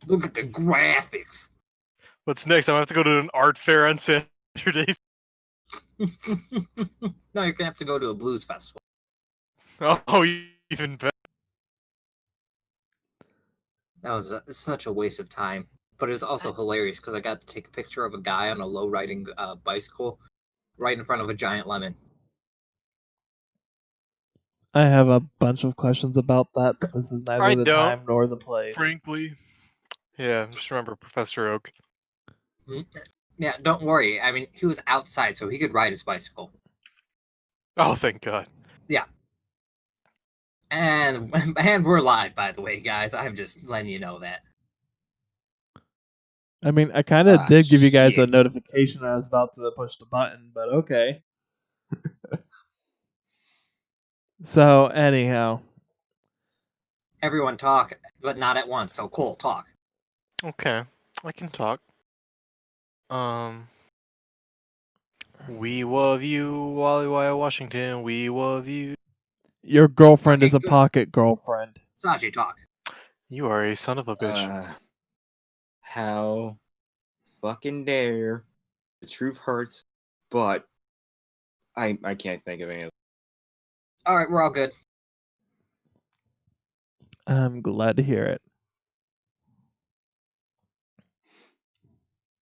Look at the graphics. What's next? I'm gonna have to go to an art fair on Saturdays. No, you're gonna have to go to a blues festival. Oh, even better. That was such a waste of time. But it was also hilarious because I got to take a picture of a guy on a low riding bicycle right in front of a giant lemon. I have a bunch of questions about that, but this is neither I the don't, time nor the place. frankly. Yeah, just remember Professor Oak. Yeah, don't worry. I mean, he was outside, so he could ride his bicycle. Oh, thank God. Yeah. And we're live, by the way, guys. I'm just letting you know that. I mean, I kind of did give you guys a notification I was about to push the button, but okay. So, anyhow. Everyone talk, but not at once. So, Cole, talk. Okay, I can talk. We love you, Wally Washington. We love you. Your girlfriend Okay, is a good. pocket girlfriend. Saji, talk. You are a son of a bitch. How fucking dare. The truth hurts, but I can't think of any. Alright, we're all good. I'm glad to hear it.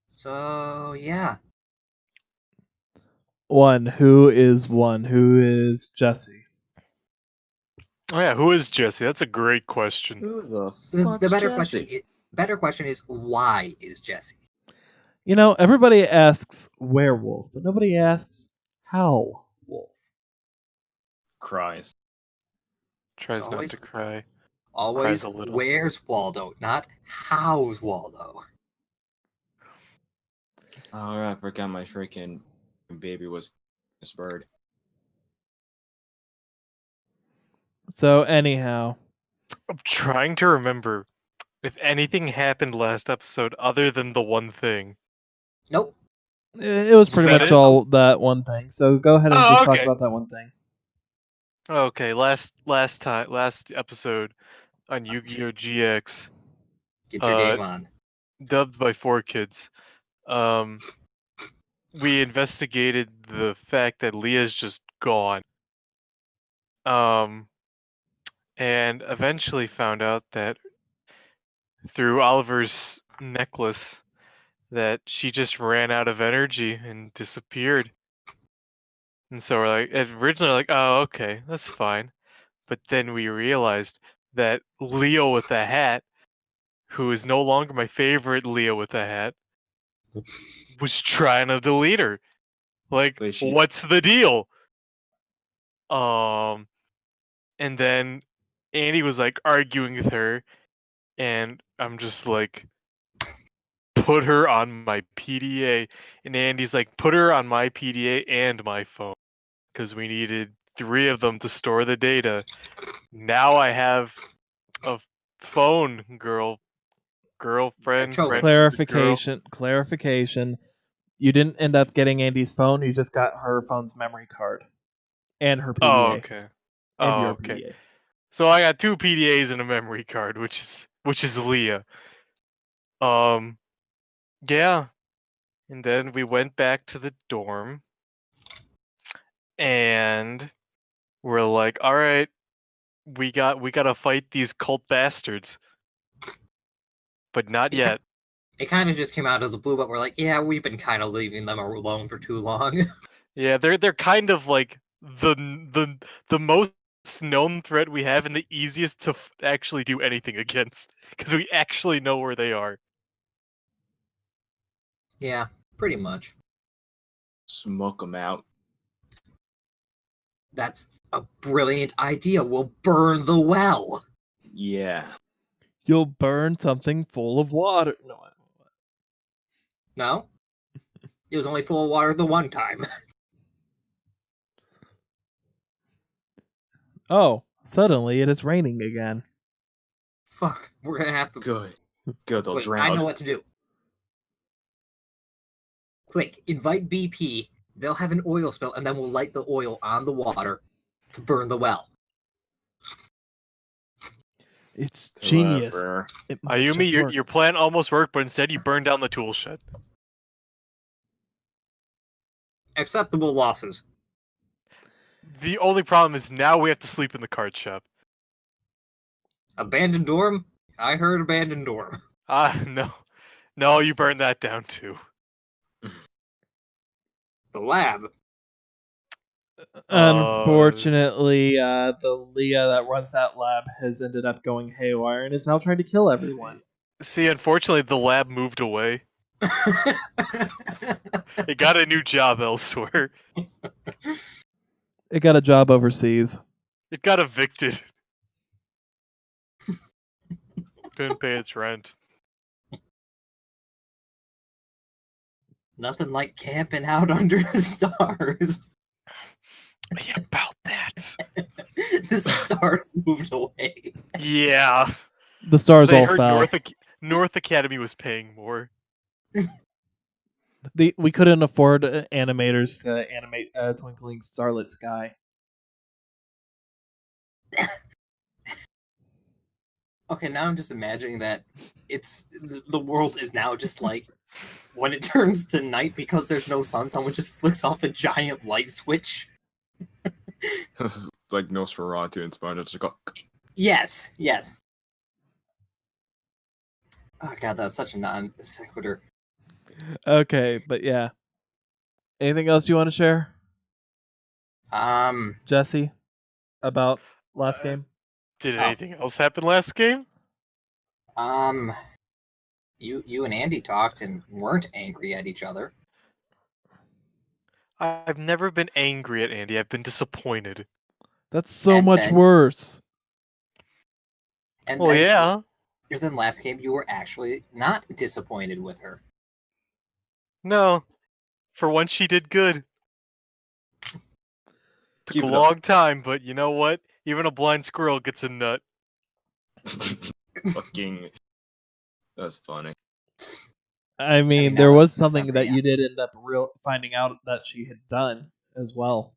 So, yeah. One. Who is Jesse? Oh yeah, who is Jesse? That's a great question. Who the fuck's The better question is why is Jesse? You know, everybody asks werewolf, but nobody asks how wolf. Cries. Tries not to cry. Always, Cries a little. where's Waldo, not how's Waldo. Oh, I forgot my freaking baby was this bird. So, anyhow. I'm trying to remember if anything happened last episode other than the one thing. Nope. It was pretty much all that one thing. So go ahead and just talk about that one thing. Okay, last episode on Yu-Gi-Oh! GX. Get your game on. Dubbed by 4Kids. We investigated the fact that Leah's just gone. And eventually found out that through Oliver's necklace that she just ran out of energy and disappeared. And so we're like, originally like, oh, okay, that's fine. But then we realized that Leo with the hat, who is no longer my favorite Leo with the hat, was trying to delete her. Like, what's the deal? And then Andy was like arguing with her, and I'm just like, put her on my PDA. And Andy's like, put her on my PDA and my phone. Because we needed 3 of them to store the data. Now I have a phone girlfriend. Clarification. You didn't end up getting Andy's phone. You just got her phone's memory card and her PDA. Oh, okay. And your okay. PDA. So I got 2 PDAs and a memory card, which is Leah. Yeah. And then we went back to the dorm. And we're like, all right, we gotta fight these cult bastards. But not yet. It kind of just came out of the blue, but we're like, yeah, we've been kind of leaving them alone for too long. Yeah, they're kind of like the most known threat we have and the easiest to actually do anything against, because we actually know where they are. Yeah, pretty much. Smoke them out. That's a brilliant idea. We'll burn the well. Yeah. You'll burn something full of water. No? It was only full of water the one time. Oh, suddenly it is raining again. Fuck, we're gonna have to... Good, they'll Wait, drown. I know what to do. Quick, invite BP. They'll have an oil spill, and then we'll light the oil on the water to burn the well. It's genius. Clever. It must Ayumi, just work. your plan almost worked, but instead you burned down the tool shed. Acceptable losses. The only problem is now we have to sleep in the card shop. Abandoned dorm? I heard abandoned dorm. No. No, you burned that down too. The lab. Unfortunately, the Leah that runs that lab has ended up going haywire and is now trying to kill everyone. See, unfortunately, the lab moved away. It got a new job elsewhere. It got a job overseas. It got evicted. Couldn't pay its rent. Nothing like camping out under the stars. Yeah, about that. The stars moved away. Yeah. The stars They all heard fell. North Academy was paying more. We couldn't afford animators to animate a twinkling starlit sky. Okay, now I'm just imagining that the world is now just like when it turns to night because there's no sun, someone just flicks off a giant light switch. Like Nosferatu inspired. Just go. Yes. Oh god, that's such a non sequitur. Okay, but yeah. Anything else you want to share, Jesse, about last game? Did anything else happen last game? You and Andy talked and weren't angry at each other. I've never been angry at Andy. I've been disappointed. That's so And much then- worse. And Well, then, yeah. Then last game you were actually not disappointed with her. No. For once she did good. Took Keep a it up. long time, but you know what? Even a blind squirrel gets a nut. Fucking. That's funny. I mean, that there was was something something, that yeah. you did end up finding out that she had done as well.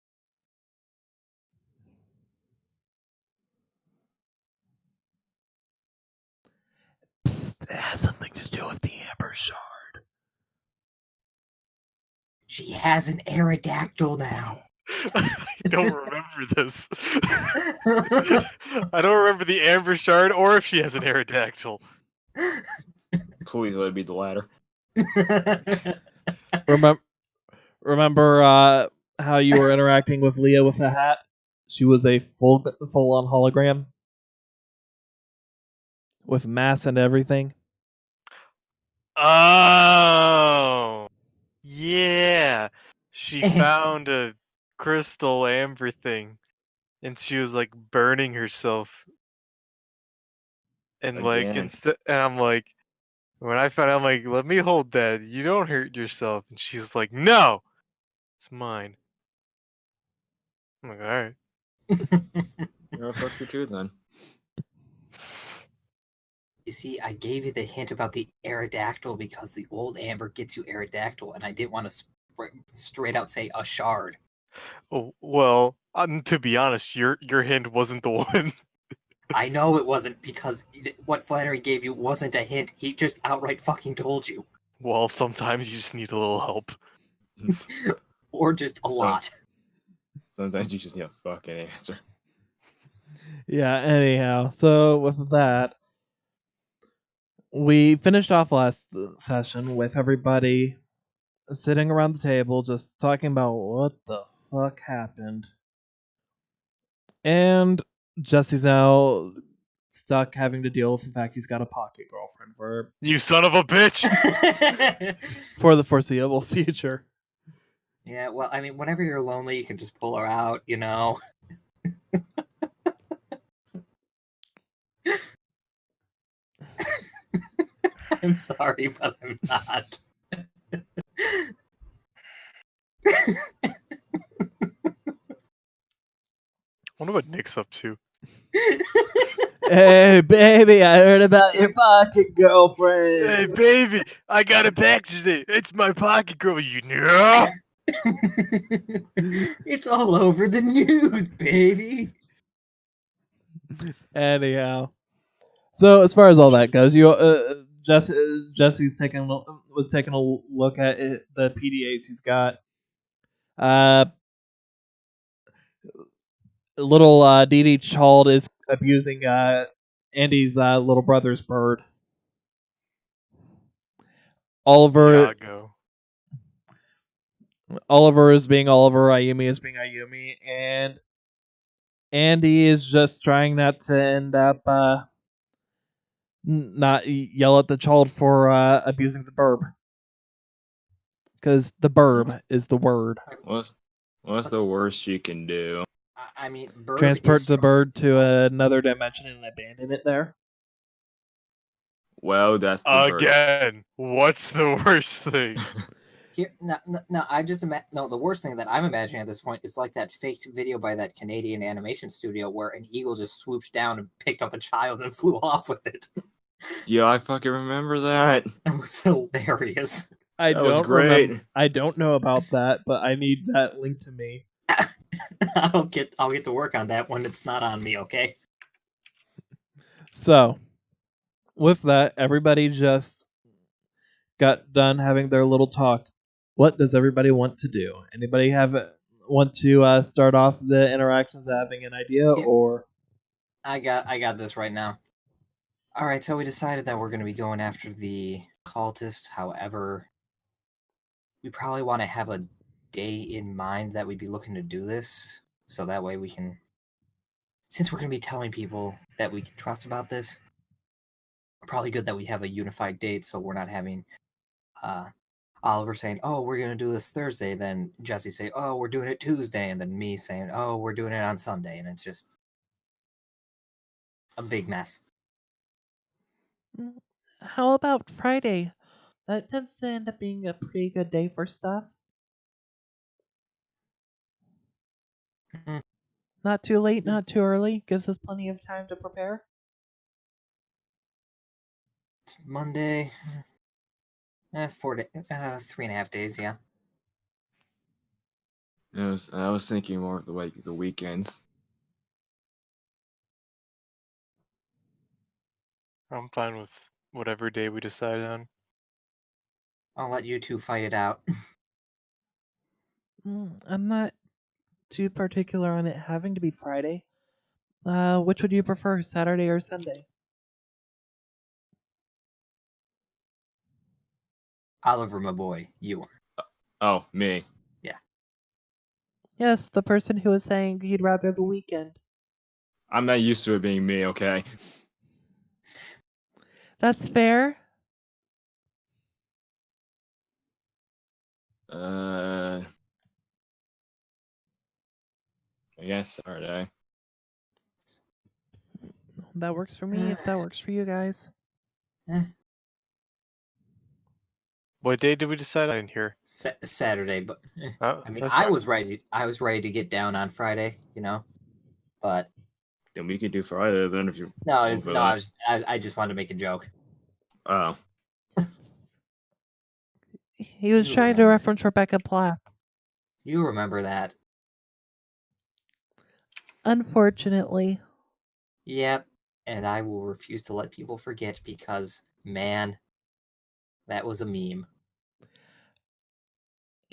Psst, it has something to do with the Amber Shard. She has an Aerodactyl now. I don't remember this. I don't remember the Amber Shard or if she has an Aerodactyl. Please let it be the latter. Remember how you were interacting with Leah with the hat? She was a full-on hologram with mass and everything. Oh, yeah. She found a crystal amber thing, and she was like burning herself. And like, Again. and I'm like, when I found out, I'm like, let me hold that. You don't hurt yourself. And she's like, no, it's mine. I'm like, all right. You're fuck you too then. You see, I gave you the hint about the Aerodactyl because the old Amber gets you Aerodactyl, and I didn't want to straight out say a shard. Oh, well, to be honest, your hint wasn't the one. I know it wasn't because what Flannery gave you wasn't a hint. He just outright fucking told you. Well, sometimes you just need a little help. Or just a lot. Sometimes you just need a fucking answer. Yeah, anyhow. So with that, we finished off last session with everybody sitting around the table just talking about what the fuck happened. And Jesse's now stuck having to deal with the fact he's got a pocket girlfriend You son of a bitch! for the foreseeable future. Yeah, well, I mean, whenever you're lonely, you can just pull her out, you know? I'm sorry, but I'm not. Wonder what Nick's up to. Hey, baby, I heard about your pocket girlfriend. Hey, baby, I got it back today. It's my pocket girl, you know? It's all over the news, baby. Anyhow, So as far as all that goes, Jesse's was taking a look at the PDAs he's got. Little Dee Dee Child is abusing Andy's little brother's bird. Oliver is being Oliver, Ayumi is being Ayumi, and Andy is just trying not to end up not yell at the child for abusing the burb. Because the burb is the word. What's the worst you can do? I mean, bird Transport is the bird to another dimension and abandon it there. Well, that's the bird. Again, what's the worst thing? Here, no, I just no. The worst thing that I'm imagining at this point is like that faked video by that Canadian animation studio where an eagle just swooped down and picked up a child and flew off with it. Yeah, I fucking remember that. That was hilarious. I That was don't great. remember. I don't know about that, but I need that link to me. I'll get to work on that when it's not on me. Okay. So, with that, everybody just got done having their little talk. What does everybody want to do? Anybody want to start off the interactions having an idea, Yeah. or I got this right now. All right, so we decided that we're going to be going after the cultist. However, we probably want to have a day in mind that we'd be looking to do this, so that way we can, since we're going to be telling people that we can trust about this, probably good that we have a unified date, so we're not having Oliver saying, "Oh, we're going to do this Thursday," then Jesse say, "Oh, we're doing it Tuesday," and then me saying, "Oh, we're doing it on Sunday," and it's just a big mess. how about Friday? That tends to end up being a pretty good day for stuff. Mhm. Not too late, not too early. Gives us plenty of time to prepare. It's Monday. 3.5 days, yeah. I was thinking more of the weekends. I'm fine with whatever day we decide on. I'll let you two fight it out. I'm not too particular on it having to be Friday. Which would you prefer, Saturday or Sunday? Oliver, my boy, you. Oh, me. Yes, the person who was saying he'd rather the weekend. I'm not used to it being me, okay? That's fair. I guess Saturday. That works for me if that works for you guys. What day did we decide on here? Saturday, but Oh, I mean, that's I fine. was ready. I was ready to get down on Friday, but Then we could do Friday then if you. no, want it's for no. that. I just wanted to make a joke. Oh. He was You trying to remember. reference Rebecca Black. You remember that? Unfortunately. Yep. And I will refuse to let people forget because, man, that was a meme.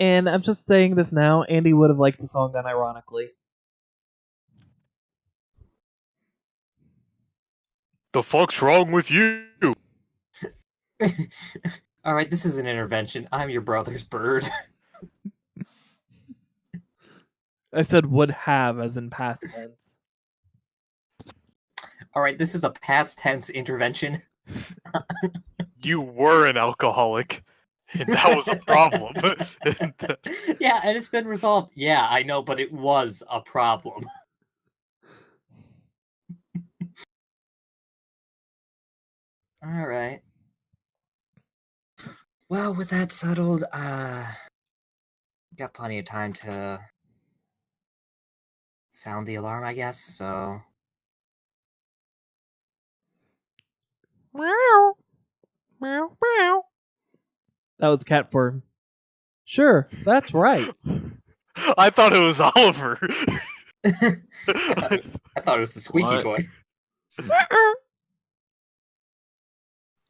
And I'm just saying this now, Andy would have liked the song unironically. The fuck's wrong with you? All right, this is an intervention. I'm your brother's bird. I said would have as in past tense. All right, this is a past tense intervention. You were an alcoholic, and that was a problem. Yeah, and it's been resolved. Yeah, I know, but it was a problem. All right. Well, with that settled, got plenty of time to sound the alarm, I guess. So, Meow. Meow, meow. That was cat for. Sure, that's right. I thought it was Oliver. I thought it was the squeaky What? toy.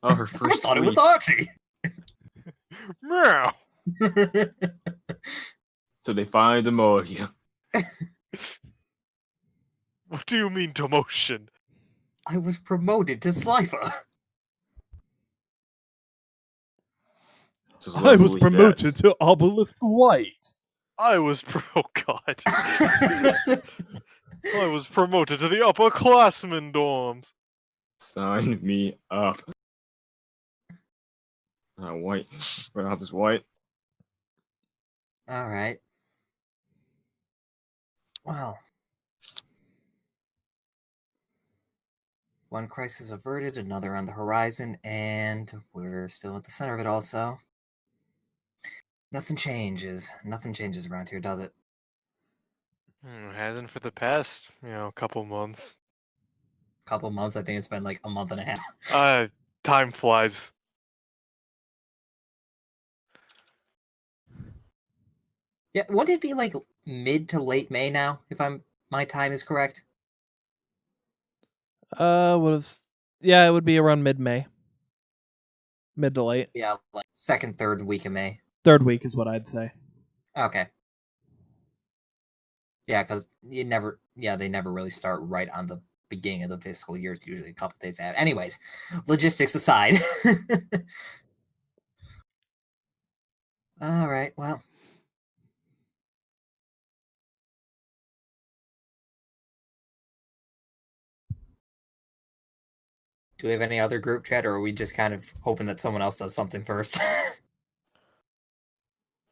Oh, her I first thought it was tweet. Archie. Meow. So they finally demoted you. What do you mean demotion? I was promoted to Slifer. Just I was literally promoted to Obelisk White. I was oh god. I was promoted to the upperclassmen dorms. Sign me up. White. Rob is white. All right. Well, one crisis averted, another on the horizon, and we're still at the center of it also. Nothing changes. Nothing changes around here, does it? Hasn't for the past, couple months. Couple months. I think it's been like a month and a half. Time flies. Yeah, wouldn't it be like mid to late May now, if my time is correct? Yeah, it would be around mid-May. Mid to late. Yeah, like second, third week of May. Third week is what I'd say. Okay. Yeah, because they never really start right on the beginning of the fiscal year. It's usually a couple days out. Anyways, logistics aside. All right, well. Do we have any other group chat, or are we just kind of hoping that someone else does something first?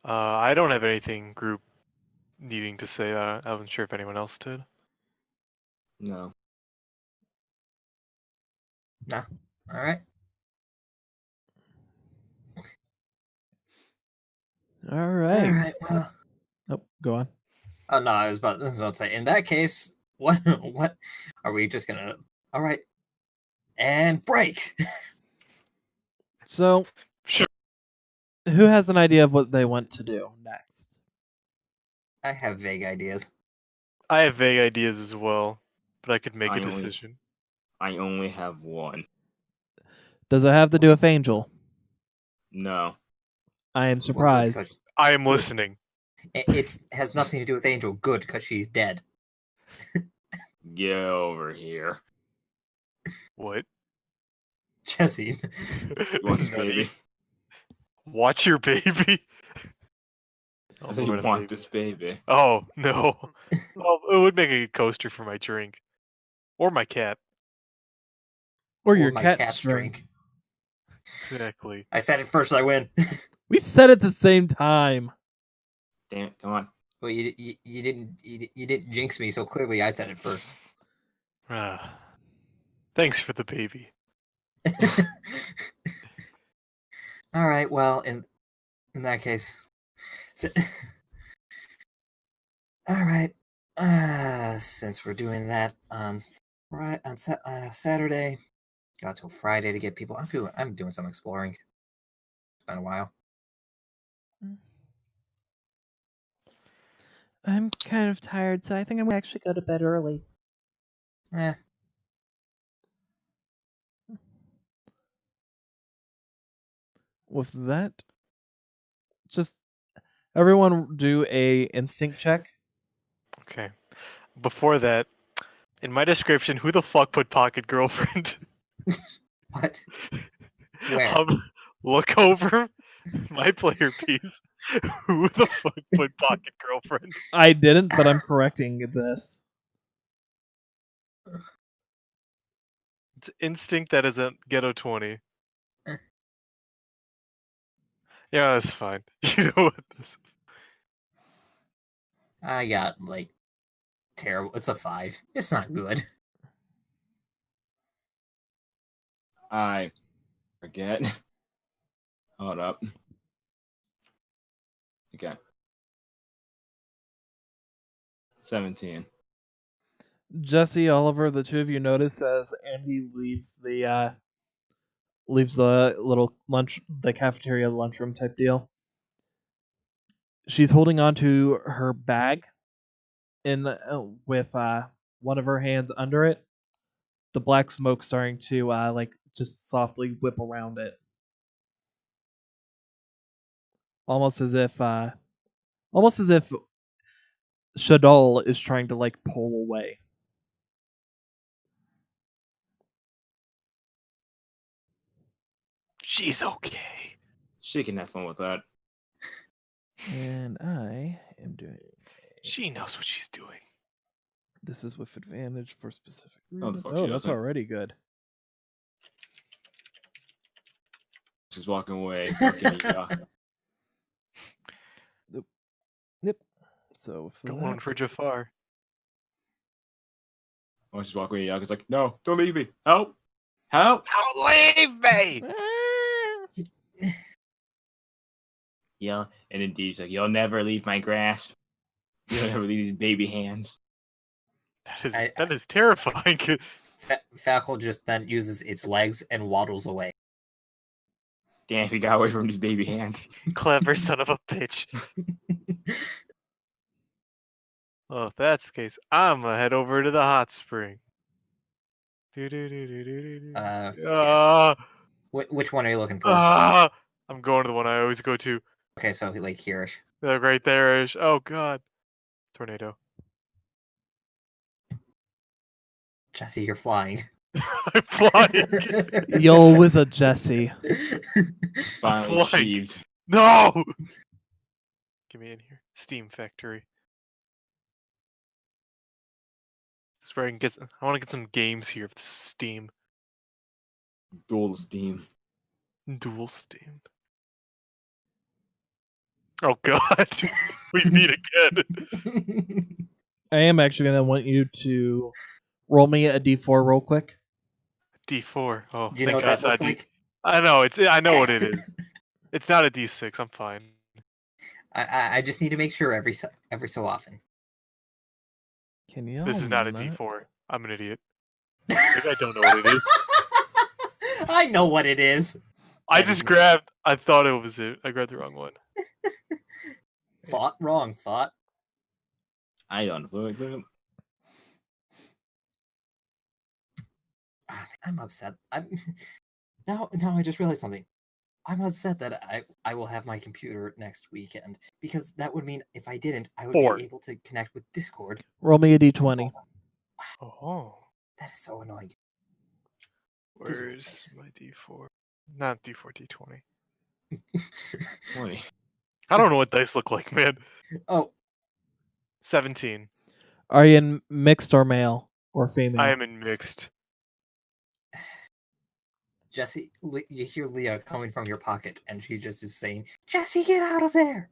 I don't have anything group needing to say. I wasn't sure if anyone else did. No. No. All right. All right. All right. Well. Oh, go on. Oh no, I was about to say. In that case, what are we just gonna? All right, and break. So, Sure. who has an idea of what they want to do next? I have vague ideas. I have vague ideas as well, but I could make I a only- decision. I only have one. Does it have to do with Angel? No. I am Well, good, surprised. 'cause I am listening. it has nothing to do with Angel. Good, because she's dead. Get over here. What? Jesse. You want this Nutty. baby? Watch your baby. I said you want this baby. Oh no. Well, it would make a good coaster for my drink, or my cat. Or Or your my cat's cat's drink. drink. Exactly. I said it first. I win. We said it at the same time. Damn it, come on. Well, you didn't jinx me, so clearly I said it first. Thanks for the baby. All right. Well, in that case, all right. Since we're doing that on Saturday, got till Friday to get people. I'm doing some exploring. It's been a while. I'm kind of tired, so I think I'm gonna actually go to bed early. Eh. With that, just everyone do a instinct check. Okay. Before that, in my description, who the fuck put pocket girlfriend? What? Where? Look over my player piece. Who the fuck put pocket girlfriend? I didn't, but I'm correcting this. It's instinct that is a ghetto 20. Yeah, that's fine. You know what this I got like terrible. It's a 5. It's not good. I forget. Hold up. Okay. 17. Jesse, Oliver, the two of you notice as Andy leaves the little the cafeteria lunchroom type deal. She's holding on to her bag, with one of her hands under it. The black smoke starting to just softly whip around it, almost as if Shadol is trying to like pull away. She's okay. She can have fun with that. And I am doing. She knows what she's doing. This is with advantage for specific No, the reason. fuck Oh, she that's doesn't. already good. She's walking away. Fucking, yeah. Yep. So for Going that, for Jafar. Oh, she's walking away. Yeah, it's like, no, don't leave me. Help! Help! Don't leave me! Yeah, and indeed, he's like, you'll never leave my grasp. You'll never leave these baby hands. That is terrifying. Falco just then uses its legs and waddles away. Damn, he got away from these baby hands. Clever son of a bitch. Well, if that's the case, I'm gonna head over to the hot spring. Yeah. Which one are you looking for? I'm going to the one I always go to. Okay, so like here-ish. Right there-ish. Oh god. Tornado. Jesse, you're flying. I'm flying. Yo, wizard Jesse. Finally Flying. achieved. No! Get me in here. Steam Factory. This is where I can get. I want to get some games here with Steam. Duel Steam. Dual Steam. Oh god. We meet again. I am actually gonna want you to roll me a d4 real quick. D4. Oh, Do you know thank what that God looks I like? I know I know what it is. It's not a D6. I'm fine. I just need to make sure every so often. Can you? This is not a D4. I'm an idiot. Maybe I don't know what it is. I know what it is. I just grabbed. I thought it was it. I grabbed the wrong one. Thought wrong. Thought. I don't know. I'm upset. Now I just realized something. I'm upset that I will have my computer next weekend because that would mean if I didn't, I would 4. be able to connect with Discord. Roll me a d20. Oh. That is so annoying. Where's my D4? Not D4, D20. 20. I don't know what dice look like, man. Oh, 17. Are you in mixed or male or female? I am in mixed. Jesse, you hear Leah coming from your pocket, and she just is saying, "Jesse, get out of there!"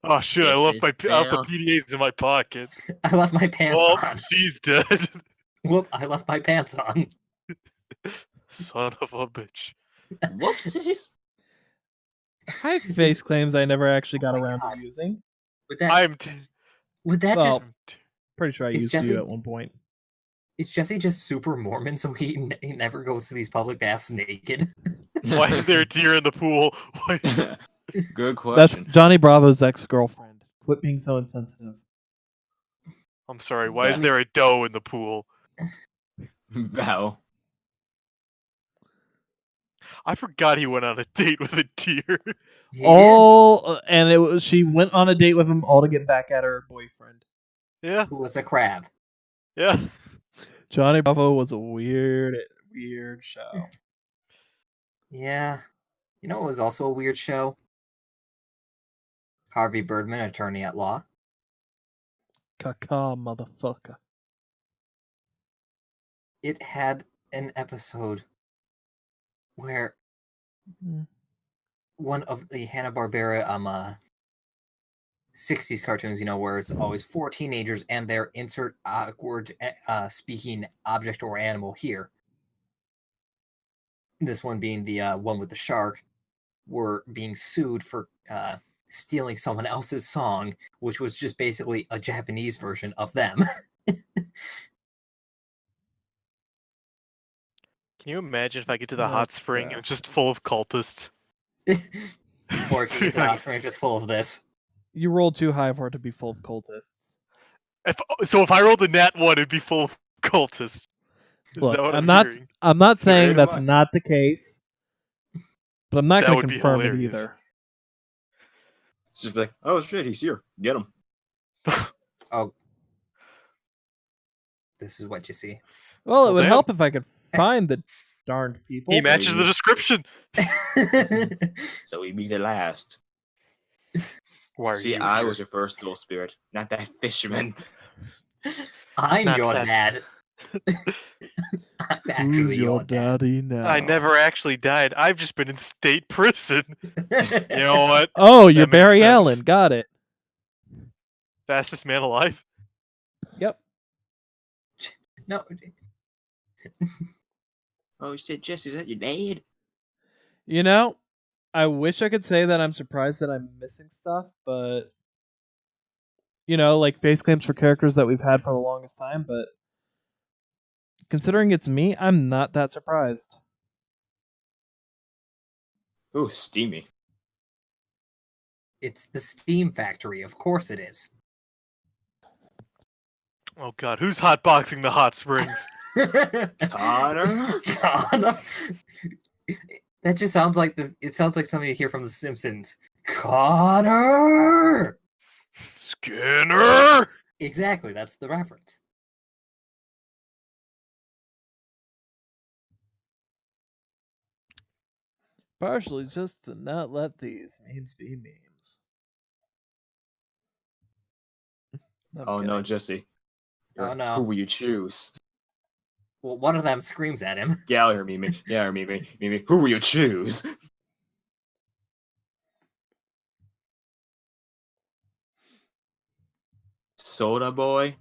Oh shit! I This left is my out the Phil. PDAs in my pocket. I left my pants Oh, on. she's dead. Whoop! I left my pants on. Son of a bitch. Whoopsies. High face claims I never actually got my around God. to using. Would that? I'm. Would that Well, just? Pretty sure I Is used Jesse- you at one point. Is Jesse just super Mormon, so he never goes to these public baths naked? Why is there a deer in the pool? Why is... Good That's question. Johnny Bravo's ex-girlfriend. Quit being so insensitive. I'm sorry. Why is there a doe in the pool? Bow. I forgot he went on a date with a deer. He And it was she went on a date with him all to get back at her boyfriend. Yeah. did. Who was a crab? Yeah. Johnny Bravo was a weird show. Yeah. You know what was also a weird show? Harvey Birdman, Attorney at Law. Caca, motherfucker. It had an episode where one of the Hanna-Barbera 60s cartoons, where it's always 4 teenagers and their insert awkward speaking object or animal here. This one being the one with the shark, were being sued for stealing someone else's song, which was just basically a Japanese version of them. Can you imagine if I get to the hot That's, spring and it's just full of cultists? Or if you get to the hot spring, it's just full of this. You rolled too high for it to be full of cultists. If I rolled a nat 1, it'd be full of cultists. Is Look, that what I'm I'm not. hearing? I'm not saying Right that's away. not the case, but I'm not That going to would be confirm it hilarious. either. Just be like, oh shit, he's here. Get him. Oh, this is what you see. Well, it Well, would damn. help if I could find the darned people. He matches the description. So we meet at last. Why are See, you I here? was your first dual spirit, not that fisherman. I'm Not your that- dad. I'm Who's actually your your dad. daddy now? I never actually died. I've just been in state prison. You know what? Oh, you're That makes Barry sense. Allen. Got it. Fastest man alive. Yep. No, Oh shit, Jess, is that your dad? You know, I wish I could say that I'm surprised that I'm missing stuff, but like face claims for characters that we've had for the longest time, but considering it's me, I'm not that surprised. Ooh, steamy. it's the Steam Factory. Of course it is. Oh god, who's hotboxing the hot springs? Connor? Connor. That just sounds like it sounds like something you hear from The Simpsons. Connor. Skinner! Exactly, that's the reference. Partially just to not let these memes be memes. I'm Oh no, kidding. Jesse. Oh, no. Who will you choose? Well, one of them screams at him. Gallagher, Mimi. Yeah, Mimi. Mimi. Who will you choose? Soda boy?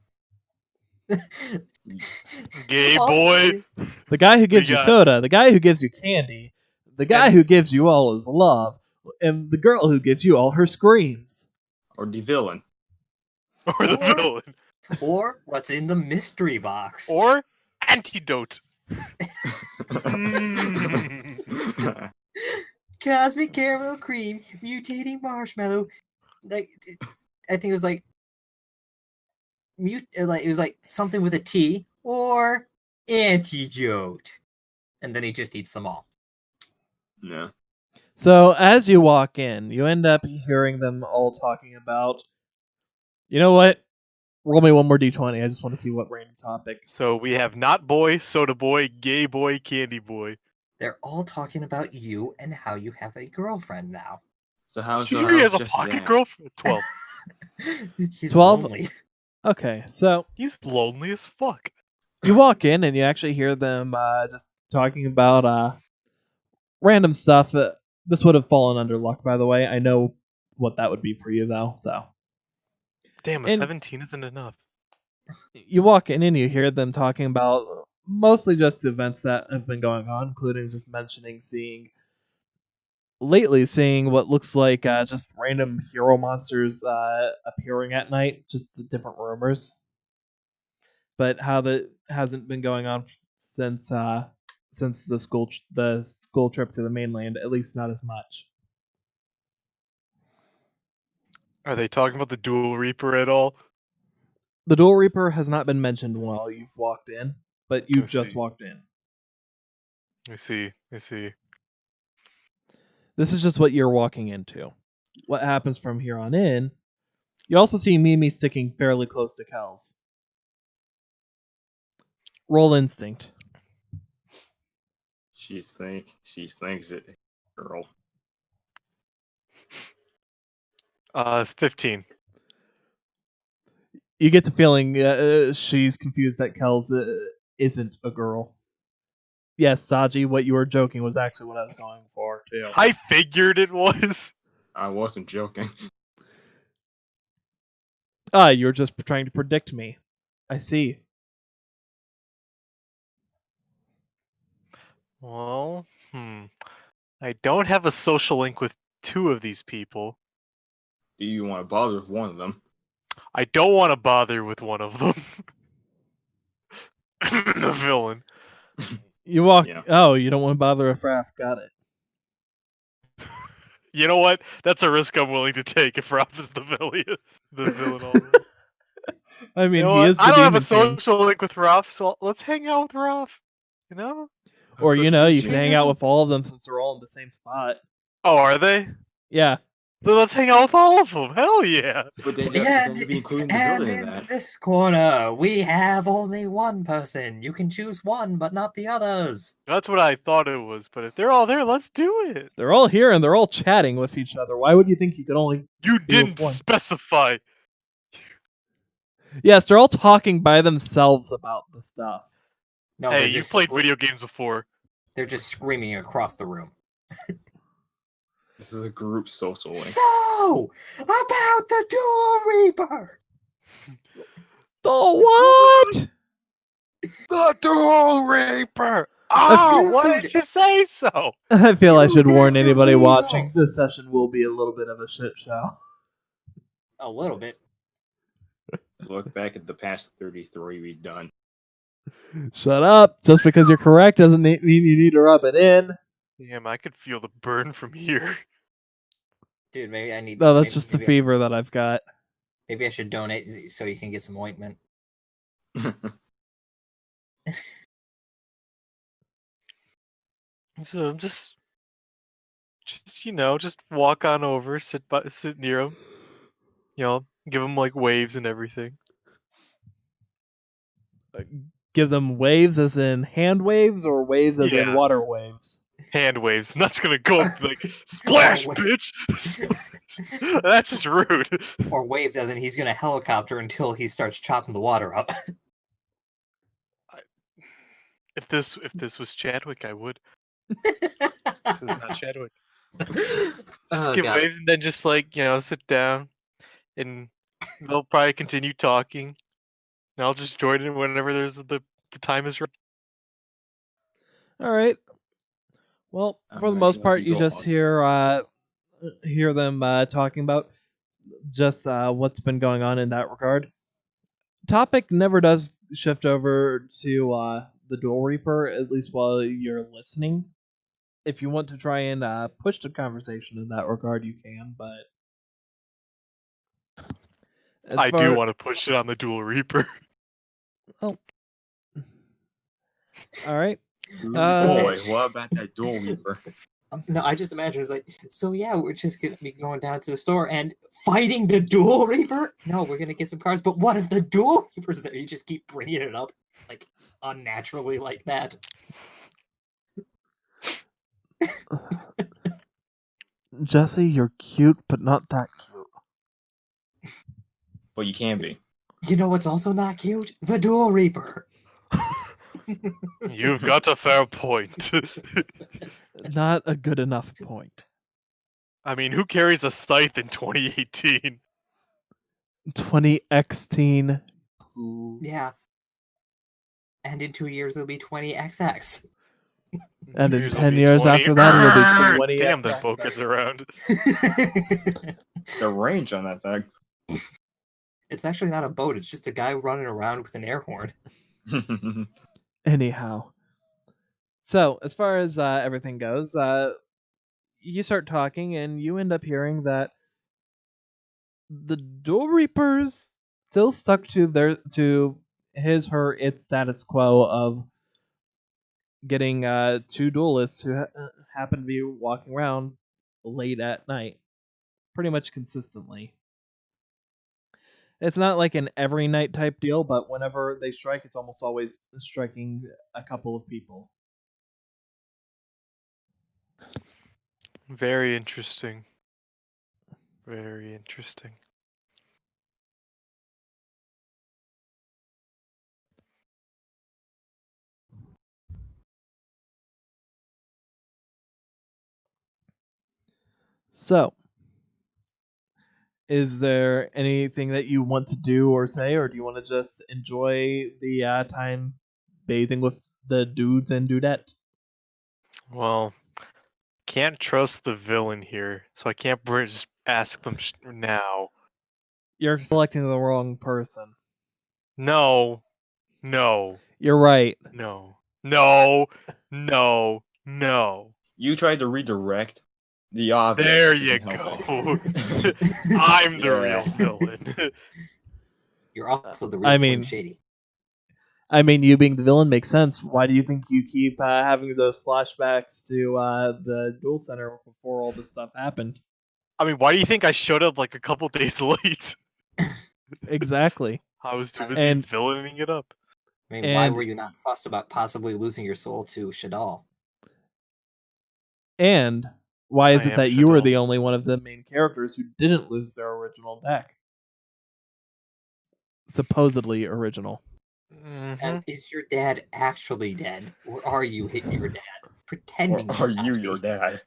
Gay Also- boy. The guy who gives you got- soda, the guy who gives you candy, the guy And- who gives you all his love, and the girl who gives you all her screams. Or the villain? Or the Or- villain. Or what's in the mystery box. Or antidote. Mm. Cosmic caramel cream, mutating marshmallow. Like, I think it was like it was like something with a T or antidote, and then he just eats them all. No. So as you walk in, you end up hearing them all talking about, you know what? Roll me one more d20. I just want to see what random topic. So we have not boy, soda boy, gay boy, candy boy. They're all talking about you and how you have a girlfriend now. So how's Did you hear he has a Jesse's pocket ass? girlfriend? 12. He's 12? lonely. Okay, so He's lonely as fuck. you walk in and you actually hear them just talking about random stuff. This would have fallen under luck, by the way. I know what that would be for you, though. So Damn, a And- 17 isn't enough. you walk in and you hear them talking about mostly just the events that have been going on, including just mentioning seeing what looks like just random hero monsters appearing at night, just the different rumors. But how that hasn't been going on since the school trip to the mainland, at least not as much. Are they talking about the Dual Reaper at all? The Dual Reaper has not been mentioned while you've walked in, but you've I just see. walked in. I see. This is just what you're walking into. What happens from here on in? You also see Mimi sticking fairly close to Kel's. Roll instinct. She thinks it, girl. It's 15. You get the feeling she's confused that Kel's isn't a girl. Yes, Saji, what you were joking was actually what I was going for, too. I figured it was. I wasn't joking. You were just trying to predict me. I see. Well, I don't have a social link with 2 of these people. Do you want to bother with one of them? I don't want to bother with one of them. The villain. You walk. Yeah. Oh, you don't want to bother a Fraff. Got it. You know what? That's a risk I'm willing to take if Ralph is the villain. The villain. I mean, You know he what? is the I don't have a Demon King. social link with Ruff, so let's hang out with Ruff. You know? Or, you know, you can hang out up. with all of them since they're all in the same spot. Oh, are they? Yeah. Then let's hang out with all of them. Hell yeah. But then, Yeah, then you'd be including the and building in in that. this corner, we have only one person. You can choose one, but not the others. That's what I thought it was, but if they're all there, let's do it. They're all here and they're all chatting with each other. Why would you think you could only You be with didn't one? specify. Yes, they're all talking by themselves about the stuff. No, Hey, they're you've just played video games before. they're just screaming across the room. This is a group social link. So, about the Duel Reaper. The what? The Duel Reaper! Oh, Oh, why did you say so? I feel I should Dude, warn that's anybody illegal. watching. This session will be a little bit of a shit show. A little bit. Look back at the past 33 we've done. Shut up. Just because you're correct doesn't mean you need to rub it in. Damn, I could feel the burn from here. Dude, maybe I need. No, that's maybe, just the maybe fever that I've got. Maybe I should donate so you can get some ointment. So just you know, just walk on over, sit near him. You know, give him like waves and everything. Give them waves as in hand waves or waves as in Yeah. water waves? Hand waves. I'm not just gonna go up like splash, Oh, bitch. That's just rude. Or waves, as in he's gonna helicopter until he starts chopping the water up. If this was Chadwick, I would. This is not Chadwick. Just Oh, give God. waves and then just like, you know, sit down and they'll probably continue talking. And I'll just join in whenever there's the time is right. All right. Well, I'm for the ready most to part, let you you go just on. hear them talking about just what's been going on in that regard. Topic never does shift over to the Duel Reaper, at least while you're listening. If you want to try and push the conversation in that regard, you can, but I do want to push it on the Duel Reaper. Oh. All right. Boy, what about that Duel Reaper? No, I just imagine it's like, so yeah, we're just gonna be going down to the store and fighting the Duel Reaper? No, we're gonna get some cards, but what if the Duel Reaper's there? You just keep bringing it up, like, unnaturally like that. Jesse, you're cute, but not that cute. Well, you can be. You know what's also not cute? The Duel Reaper. You've got a fair point. Not a good enough point. I mean, who carries a scythe in 2018? 20X-teen. Yeah. And in 2 years it'll be 20XX. And in Years will 10 be years 20. after that, it'll be 20. Damn, that boat gets around. The range on that thing. It's actually not a boat, it's just a guy running around with an air horn. Anyhow. So, as far as everything goes, you start talking and you end up hearing that the Duel Reapers still stuck to its status quo of getting two duelists who happen to be walking around late at night, pretty much consistently. It's not like an every night type deal, but whenever they strike, it's almost always striking a couple of people. Very interesting. Very interesting. So, is there anything that you want to do or say, or do you want to just enjoy the time bathing with the dudes and dudette? Well, can't trust the villain here, so I can't just ask them now. You're selecting the wrong person. No. No. You're right. No. No. No. No. You tried to redirect the obvious. There you isn't go. helping. I'm the Yeah. real villain. You're also the real I Slim mean, Shady. you being the villain makes sense. Why do you think you keep having those flashbacks to the Duel Center before all this stuff happened? I mean, why do you think I showed up like a couple days late? Exactly. I was too And- busy villaining it up. I mean, why and- were you not fussed about possibly losing your soul to Shadal? And why is I it am that you were Shadal. the only one of the main characters who didn't lose their original deck? Supposedly original. And is your dad actually dead, or are you hitting your dad, pretending? Or to are not you be? your dad?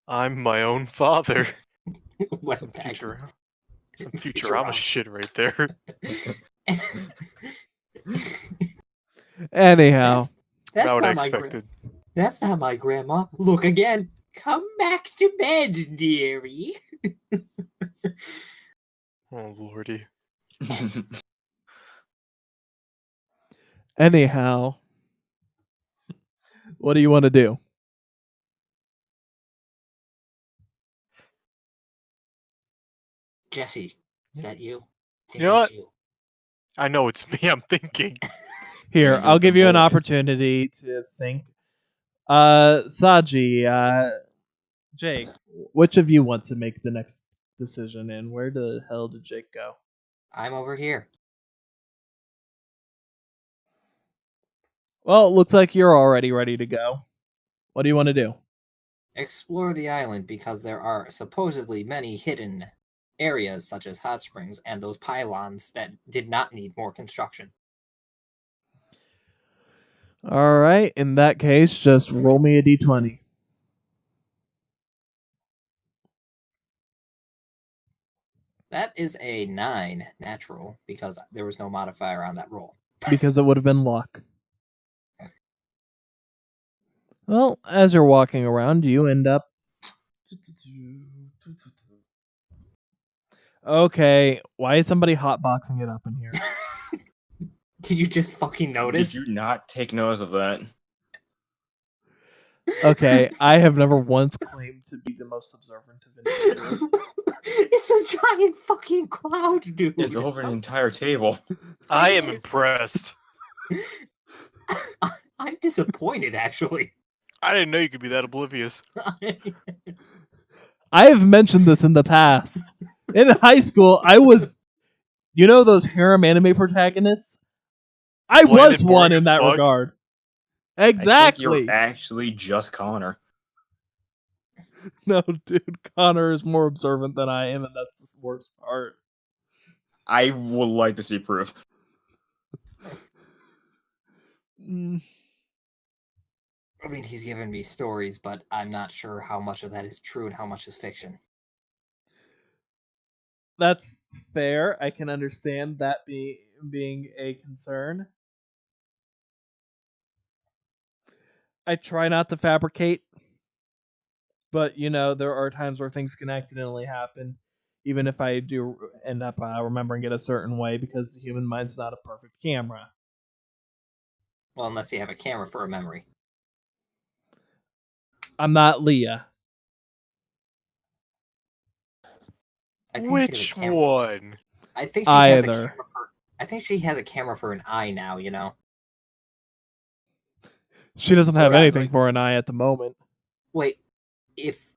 I'm my own father. Went Some back to- Futurama shit right there. Anyhow, That's Not what I not my expected. That's not my grandma. Look again. Come back to bed, dearie. Oh lordy. anyhow, what do you want to do? Jesse, is that you? I think You know it's what? you. I know it's me. I'm thinking. Here, Those I'll give you an boys. opportunity to think. Saji, Jake, which of you wants to make the next decision, and where the hell did Jake go? I'm over here. Well, it looks like you're already ready to go. What do you want to do? Explore the island because there are supposedly many hidden areas such as hot springs and those pylons that did not need more construction. All right, in that case, just roll me a d20. That is a 9 natural because there was no modifier on that roll. Because it would have been luck. Well, as you're walking around, you end up. Okay, why is somebody hotboxing it up in here? Did you just fucking notice? Did you not take notice of that? Okay, I have never once claimed to be the most observant of individuals. It's a giant fucking cloud, dude. It's over an entire table. I am impressed. I'm disappointed, actually. I didn't know you could be that oblivious. I have mentioned this in the past. In high school, I was, those harem anime protagonists? I Bland was and one boring in as that fuck. regard. I think Exactly. you're actually just Connor. No, dude, Connor is more observant than I am, and that's the worst part. I would like to see proof. Mm, I mean, he's given me stories, but I'm not sure how much of that is true and how much is fiction. That's fair. I can understand that being a concern. I try not to fabricate, but there are times where things can accidentally happen, even if I do end up remembering it a certain way, because the human mind's not a perfect camera. Well, unless you have a camera for a memory. I'm not Leah. I think she has a Which camera. one? I think she has a Either. camera for. I think she has a camera for an eye now. She doesn't have Right, anything like- for an eye at the moment. Wait, if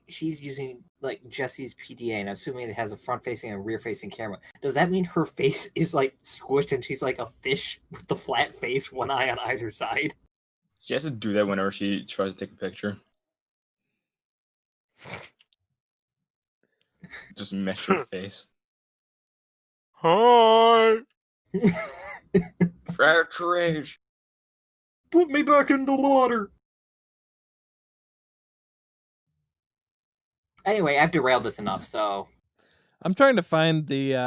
she's using like Jesse's PDA and assuming it has a front-facing and rear-facing camera, does that mean her face is like squished and she's like a fish with the flat face, one eye on either side? She has to do that whenever she tries to take a picture. Just mesh her face. Hi. Fracture age. Put me back in the water. Anyway, I've derailed this enough, so I'm trying to find the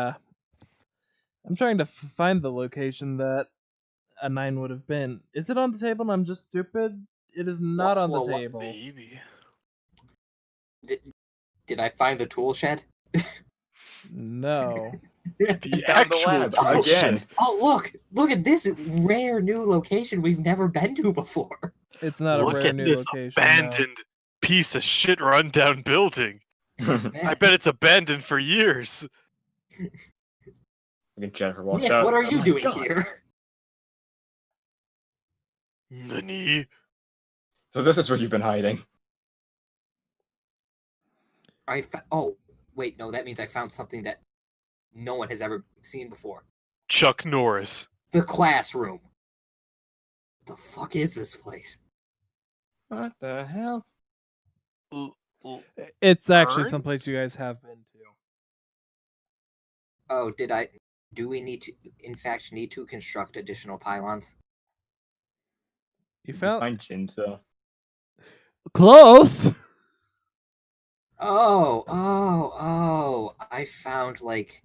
location that a 9 would have been. Is it on the table and I'm just stupid? It is not on the Well, what- table. Baby. did I find the tool shed? No. The Found the actual lab tool again. shed. Oh, look at this rare new location we've never been to before. It's not a Look rare at new this location. No. abandoned piece of shit rundown building. I Man, bet it's abandoned for years. Jennifer walks Nick, out. what are "Oh you my doing God." here? Nani? So this is where you've been hiding. Oh, wait, no, that means I found something that no one has ever seen before. Chuck Norris. The classroom. The fuck is this place? What the hell? It's actually Burn? someplace you guys have been to. Oh, do we need to, in fact, need to construct additional pylons? You You found find Jinzo. close. Oh, I found, like,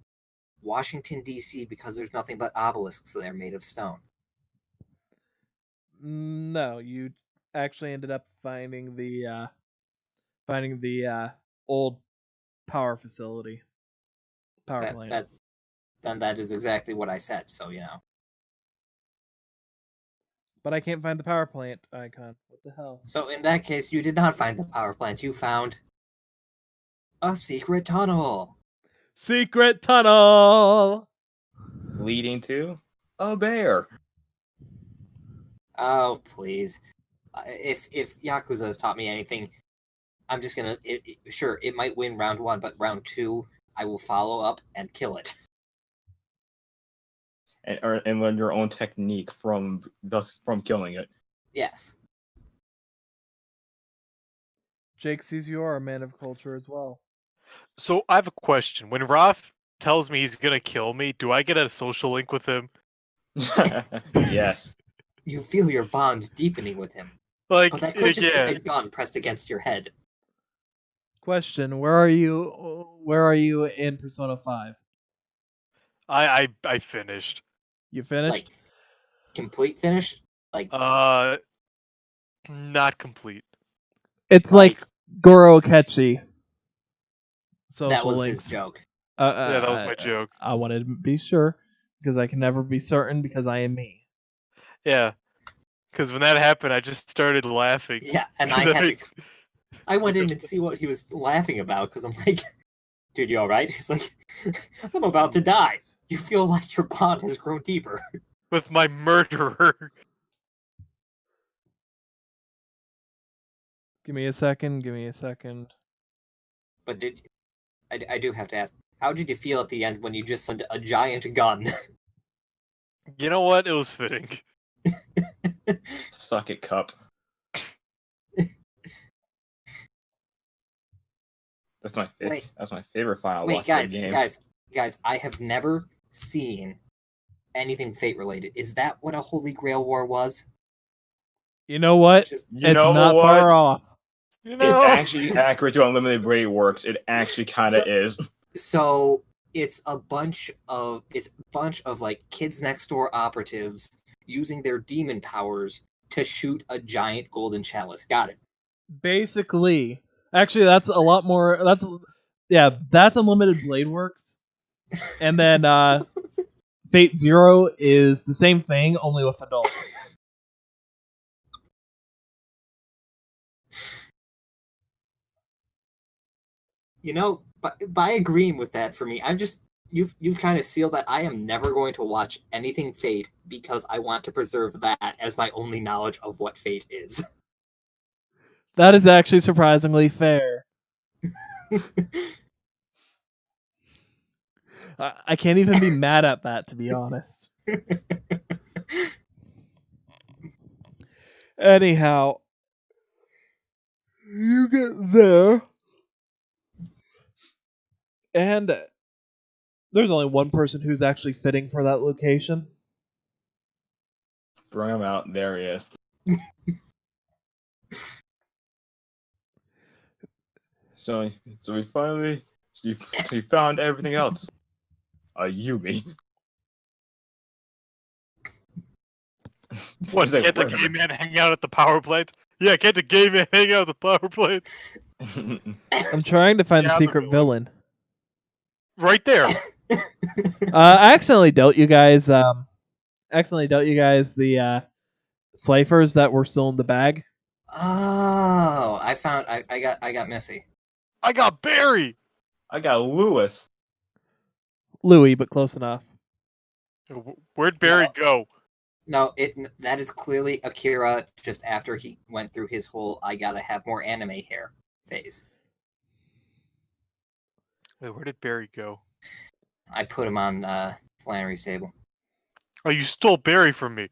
Washington, D.C. because there's nothing but obelisks there made of stone. No, you actually ended up finding the old power facility. Power plant. Then that is exactly what I said, so, you know. But I can't find the power plant icon. What the hell? So in that case, you did not find the power plant. You found a secret tunnel. Secret tunnel. Leading to a bear. Oh, please. If Yakuza has taught me anything, I'm just gonna... sure, it might win round 1, but round 2, I will follow up and kill it. And learn your own technique from killing it. Yes. Jake sees you are a man of culture as well. So I have a question. When Roth tells me he's gonna kill me, do I get a social link with him? Yes. You feel your bond deepening with him. Like, But that could just yeah. be a gun pressed against your head. Question: Where are you in Persona 5? I finished. You finished? Like, complete finish? Like, Not complete. It's like Goro Akechi. Social that was links. his joke. Yeah, that was my joke. I wanted to be sure because I can never be certain because I am me. Yeah. Because when that happened, I just started laughing. Yeah, and I had to... I went in and see what he was laughing about, because I'm like, dude, you alright? He's like, I'm about to die. You feel like your bond has grown deeper. With my murderer. Give me a second. But I do have to ask, how did you feel at the end when you just sent a giant gun? You know what? It was fitting. Suck it, Cup. That's my favorite final Wait, watch of the game. guys, I have never seen anything Fate related. Is that what a Holy Grail War was? You know what? Just, You It's know not what? far off. You It's know? actually accurate to Unlimited Blade Works. It actually kind of is. so it's a bunch of like kids next door operatives using their demon powers to shoot a giant golden chalice. Got it. Basically, actually, that's a lot more. That's Unlimited Blade Works, and then Fate Zero is the same thing, only with adults. You know, by agreeing with that, for me, you've kind of sealed that I am never going to watch anything Fate because I want to preserve that as my only knowledge of what Fate is. That is actually surprisingly fair. I can't even be mad at that, to be honest. Anyhow, you get there, and there's only one person who's actually fitting for that location. Bring him out. There he is. So we found everything else. A Yumi. What, He's like, can't a "Wait a gay man hang out at the power plant? Yeah, can't a gay man hang out at the power plant? minute." I'm trying to find the Yeah, the secret villain. Right there. I accidentally dealt you guys the ciphers that were still in the bag. Oh, I got Missy. I got Barry. I got Lewis. Louis, but close enough. Where'd Barry go? No, that is clearly Akira just after he went through his whole "I gotta have more anime hair" phase. Wait, where did Barry go? I put him on Flannery's table. Oh, you stole Barry from me.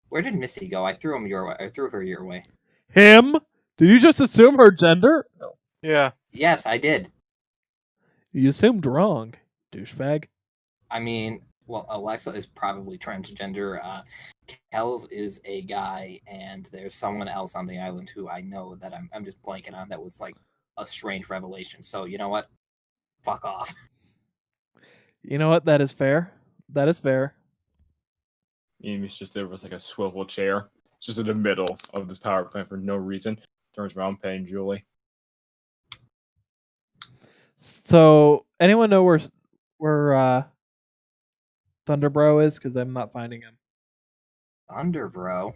Where did Missy go? I threw him your way. I threw her your way. Him? Did you just assume her gender? No. Yeah. Yes, I did. You assumed wrong, douchebag. I mean, well, Alexa is probably transgender. Kells is a guy, and there's someone else on the island who I know that I'm just blanking on. That was like a strange revelation. So you know what? Fuck off. You know what? That is fair. That is fair. Amy's just there with like a swivel chair. It's just in the middle of this power plant for no reason. Turns around paying Julie. So, anyone know where Thunderbro is? Because I'm not finding him. Thunder, bro.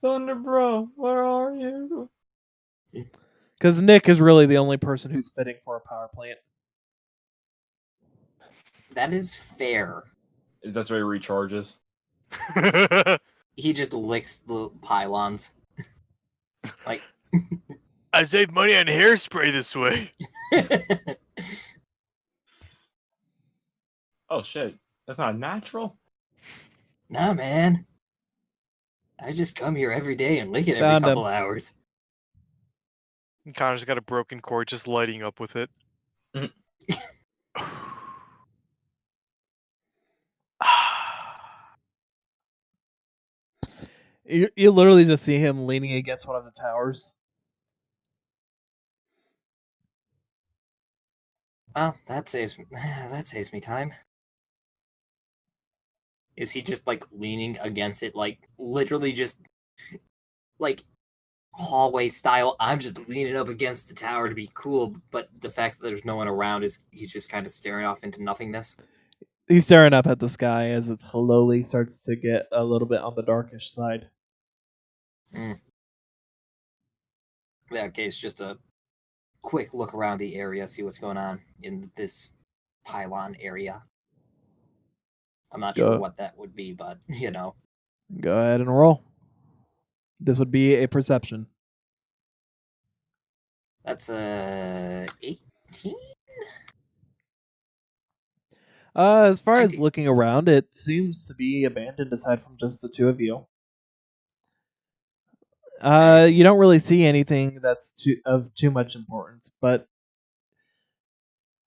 Thunder Bro, where are you? Because Nick is really the only person who's fitting for a power plant. That is fair. That's where he recharges. He just licks the pylons. Like. I save money on hairspray this way. Oh shit, that's not natural. Nah, man. I just come here every day and lick it every Found couple him. hours. Connor's got a broken cord just lighting up with it. You literally just see him leaning against one of the towers. Well, that saves me time. Is he just like leaning against it, like literally just like hallway style? I'm just leaning up against the tower to be cool, but the fact that there's no one around is he's just kind of staring off into nothingness. He's staring up at the sky as it slowly starts to get a little bit on the darkish side. In that case, just a quick look around the area, see what's going on in this pylon area. I'm not sure what that would be, but you know. Go ahead and roll. This would be a perception. That's 18. As far as looking around, it seems to be abandoned aside from just the two of you. You don't really see anything that's of too much importance, but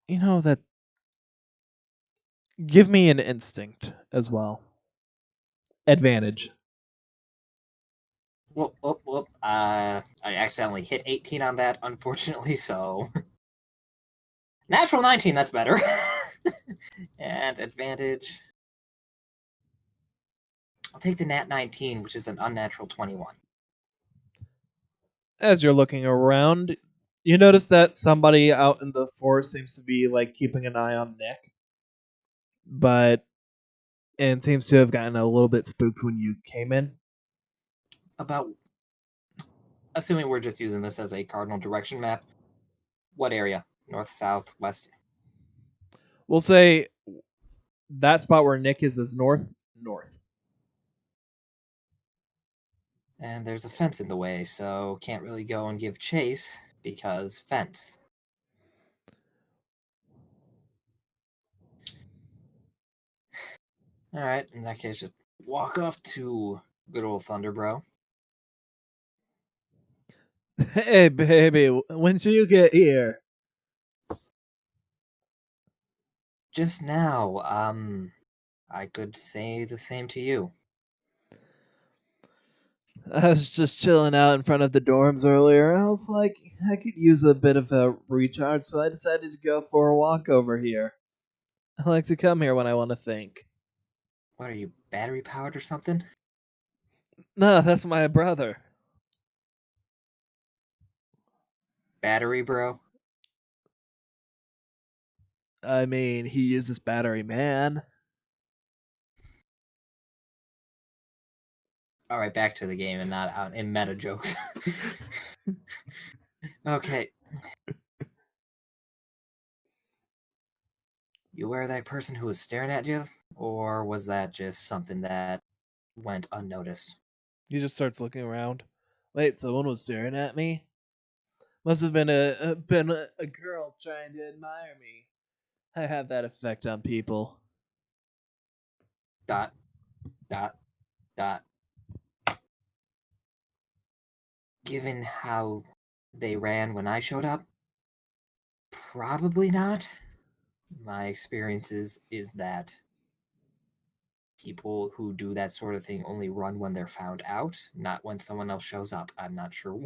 you know that. Give me an instinct as well. Advantage. Whoop. I accidentally hit 18 on that, unfortunately, so. Natural 19, that's better. And advantage. I'll take the nat 19, which is an unnatural 21. As you're looking around, you notice that somebody out in the forest seems to be like keeping an eye on Nick, and seems to have gotten a little bit spooked when you came in. About, assuming we're just using this as a cardinal direction map, what area? North, south, west? We'll say that spot where Nick is north. And there's a fence in the way, so can't really go and give chase because fence. Alright, in that case, just walk up to good old Thunderbro. Hey, baby, when did you get here? Just now, I could say the same to you. I was just chilling out in front of the dorms earlier. I was like, I could use a bit of a recharge, so I decided to go for a walk over here. I like to come here when I want to think. What are you, battery powered or something? No, that's my brother. Battery, bro? I mean, he is this battery man. Alright, back to the game and not out in meta jokes. Okay. You aware of that person who was staring at you Or was that just something that went unnoticed? He just starts looking around. Wait, someone was staring at me? Must have been a girl trying to admire me. I have that effect on people. Dot, dot, dot. Given how they ran when I showed up, probably not. My experiences is that people who do that sort of thing only run when they're found out, not when someone else shows up. I'm not sure.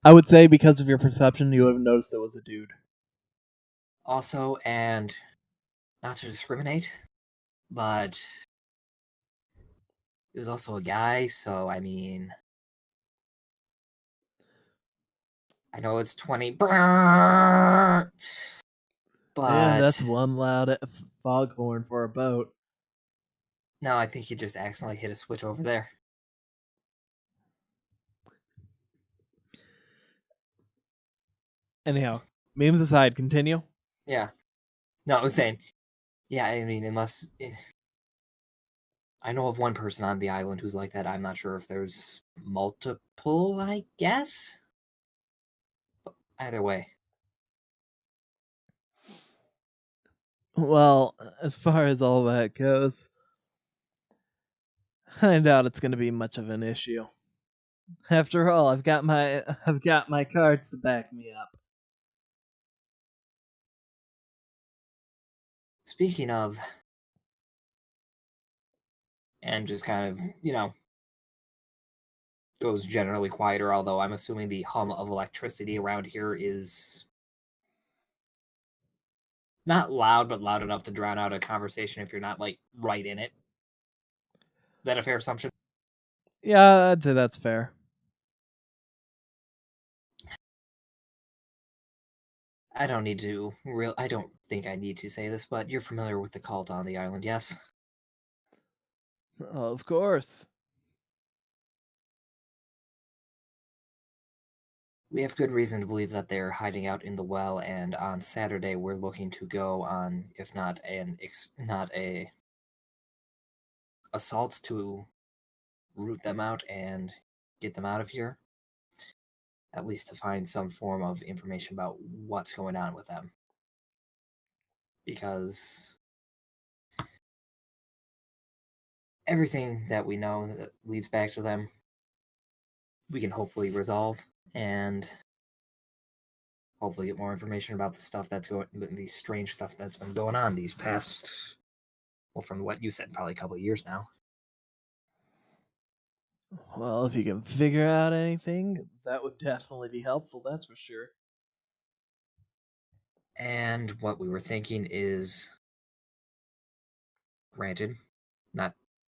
I would say because of your perception, you would have noticed it was a dude. Also, and not to discriminate, but it was also a guy, so I mean, I know it's 20, but Yeah, that's one loud foghorn for a boat. no, I think he just accidentally hit a switch over there. Anyhow, memes aside, continue. Yeah. No, I was saying, yeah, I mean, unless I know of one person on the island who's like that. I'm not sure if there's multiple, I guess. But either way. Well, as far as all that goes, I doubt it's going to be much of an issue. After all, I've got my cards to back me up. Speaking of, and just kind of, goes generally quieter, although I'm assuming the hum of electricity around here is not loud, but loud enough to drown out a conversation if you're not, like, right in it. Is that a fair assumption? Yeah, I'd say that's fair. I don't think I need to say this, but you're familiar with the cult on the island, yes? Of course. We have good reason to believe that they're hiding out in the well, and on Saturday we're looking to go on, if not a assault to root them out and get them out of here. At least to find some form of information about what's going on with them. Because everything that we know that leads back to them, we can hopefully resolve and hopefully get more information about the strange stuff that's been going on these past, well, from what you said, probably a couple of years now. Well, if you can figure out anything, that would definitely be helpful, that's for sure. And what we were thinking is, granted, not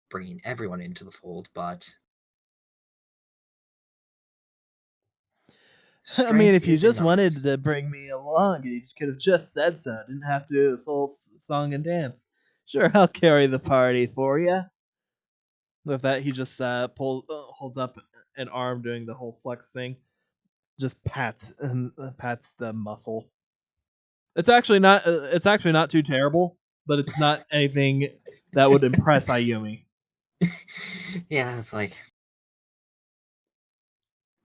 bringing everyone into the fold, but I mean, if you is in just wanted numbers. to bring me along, you could have just said so. Didn't have to do this whole song and dance. Sure, I'll carry the party for you. With that, he just holds up an arm doing the whole flex thing. Just pats the muscle. It's actually not. It's actually not too terrible, but it's not anything that would impress Ayumi. Yeah, it's like,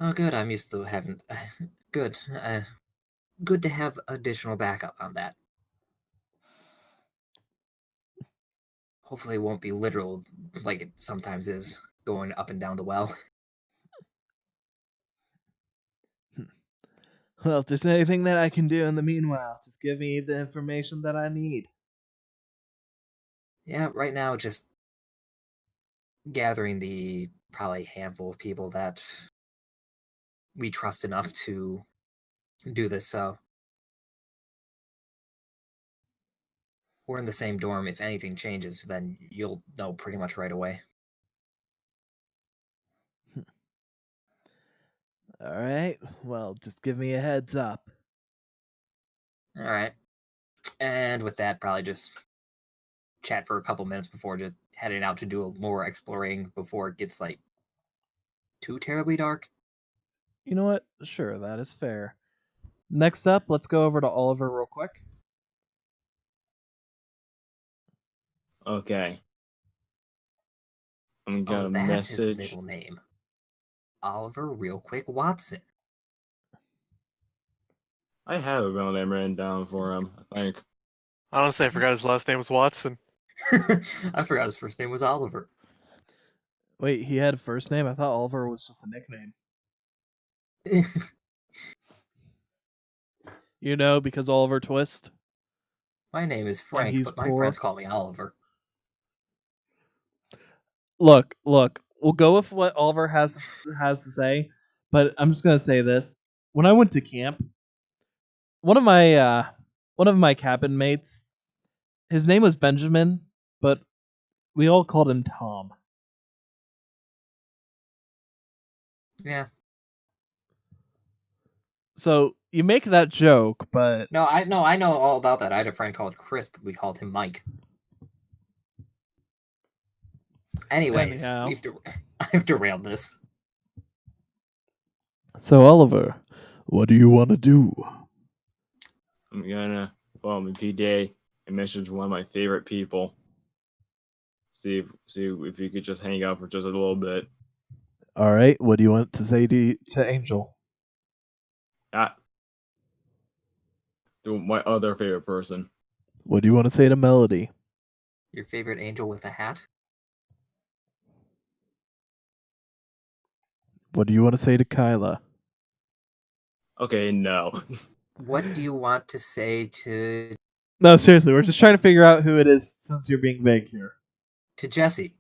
oh, good. I'm used to having good. Good to have additional backup on that. Hopefully, it won't be literal like it sometimes is, going up and down the well. Well, if there's anything that I can do in the meanwhile, just give me the information that I need. Yeah, right now, just gathering the probably handful of people that we trust enough to do this, so we're in the same dorm. If anything changes, then you'll know pretty much right away. All right. Well, just give me a heads up. All right. And with that, probably just chat for a couple minutes before just heading out to do more exploring before it gets like too terribly dark. You know what? Sure, that is fair. Next up, let's go over to Oliver real quick. Okay. I'm gonna that's his message. middle name. Oliver Real Quick Watson. I have a middle name written down for him, I think. Honestly, I forgot his last name was Watson. I forgot his first name was Oliver. Wait, he had a first name? I thought Oliver was just a nickname. You know, because Oliver Twist. My name is Frank, he's but my poor. friends call me Oliver. Look, we'll go with what Oliver has to say, but I'm just gonna say this. When I went to camp, one of my cabin mates, his name was Benjamin, but we all called him Tom. Yeah. So you make that joke, but No, I know all about that. I had a friend called Chris, but we called him Mike. Anyways, anyhow. I've derailed this. So Oliver, what do you want to do? I'm gonna follow me PDA and message one of my favorite people. See if you could just hang out for just a little bit. All right, what do you want to say to Angel? To my other favorite person. What do you want to say to Melody? Your favorite angel with a hat? What do you want to say to Kyla? Okay, no. What do you want to say to No, seriously, we're just trying to figure out who it is since you're being vague here. Jesse?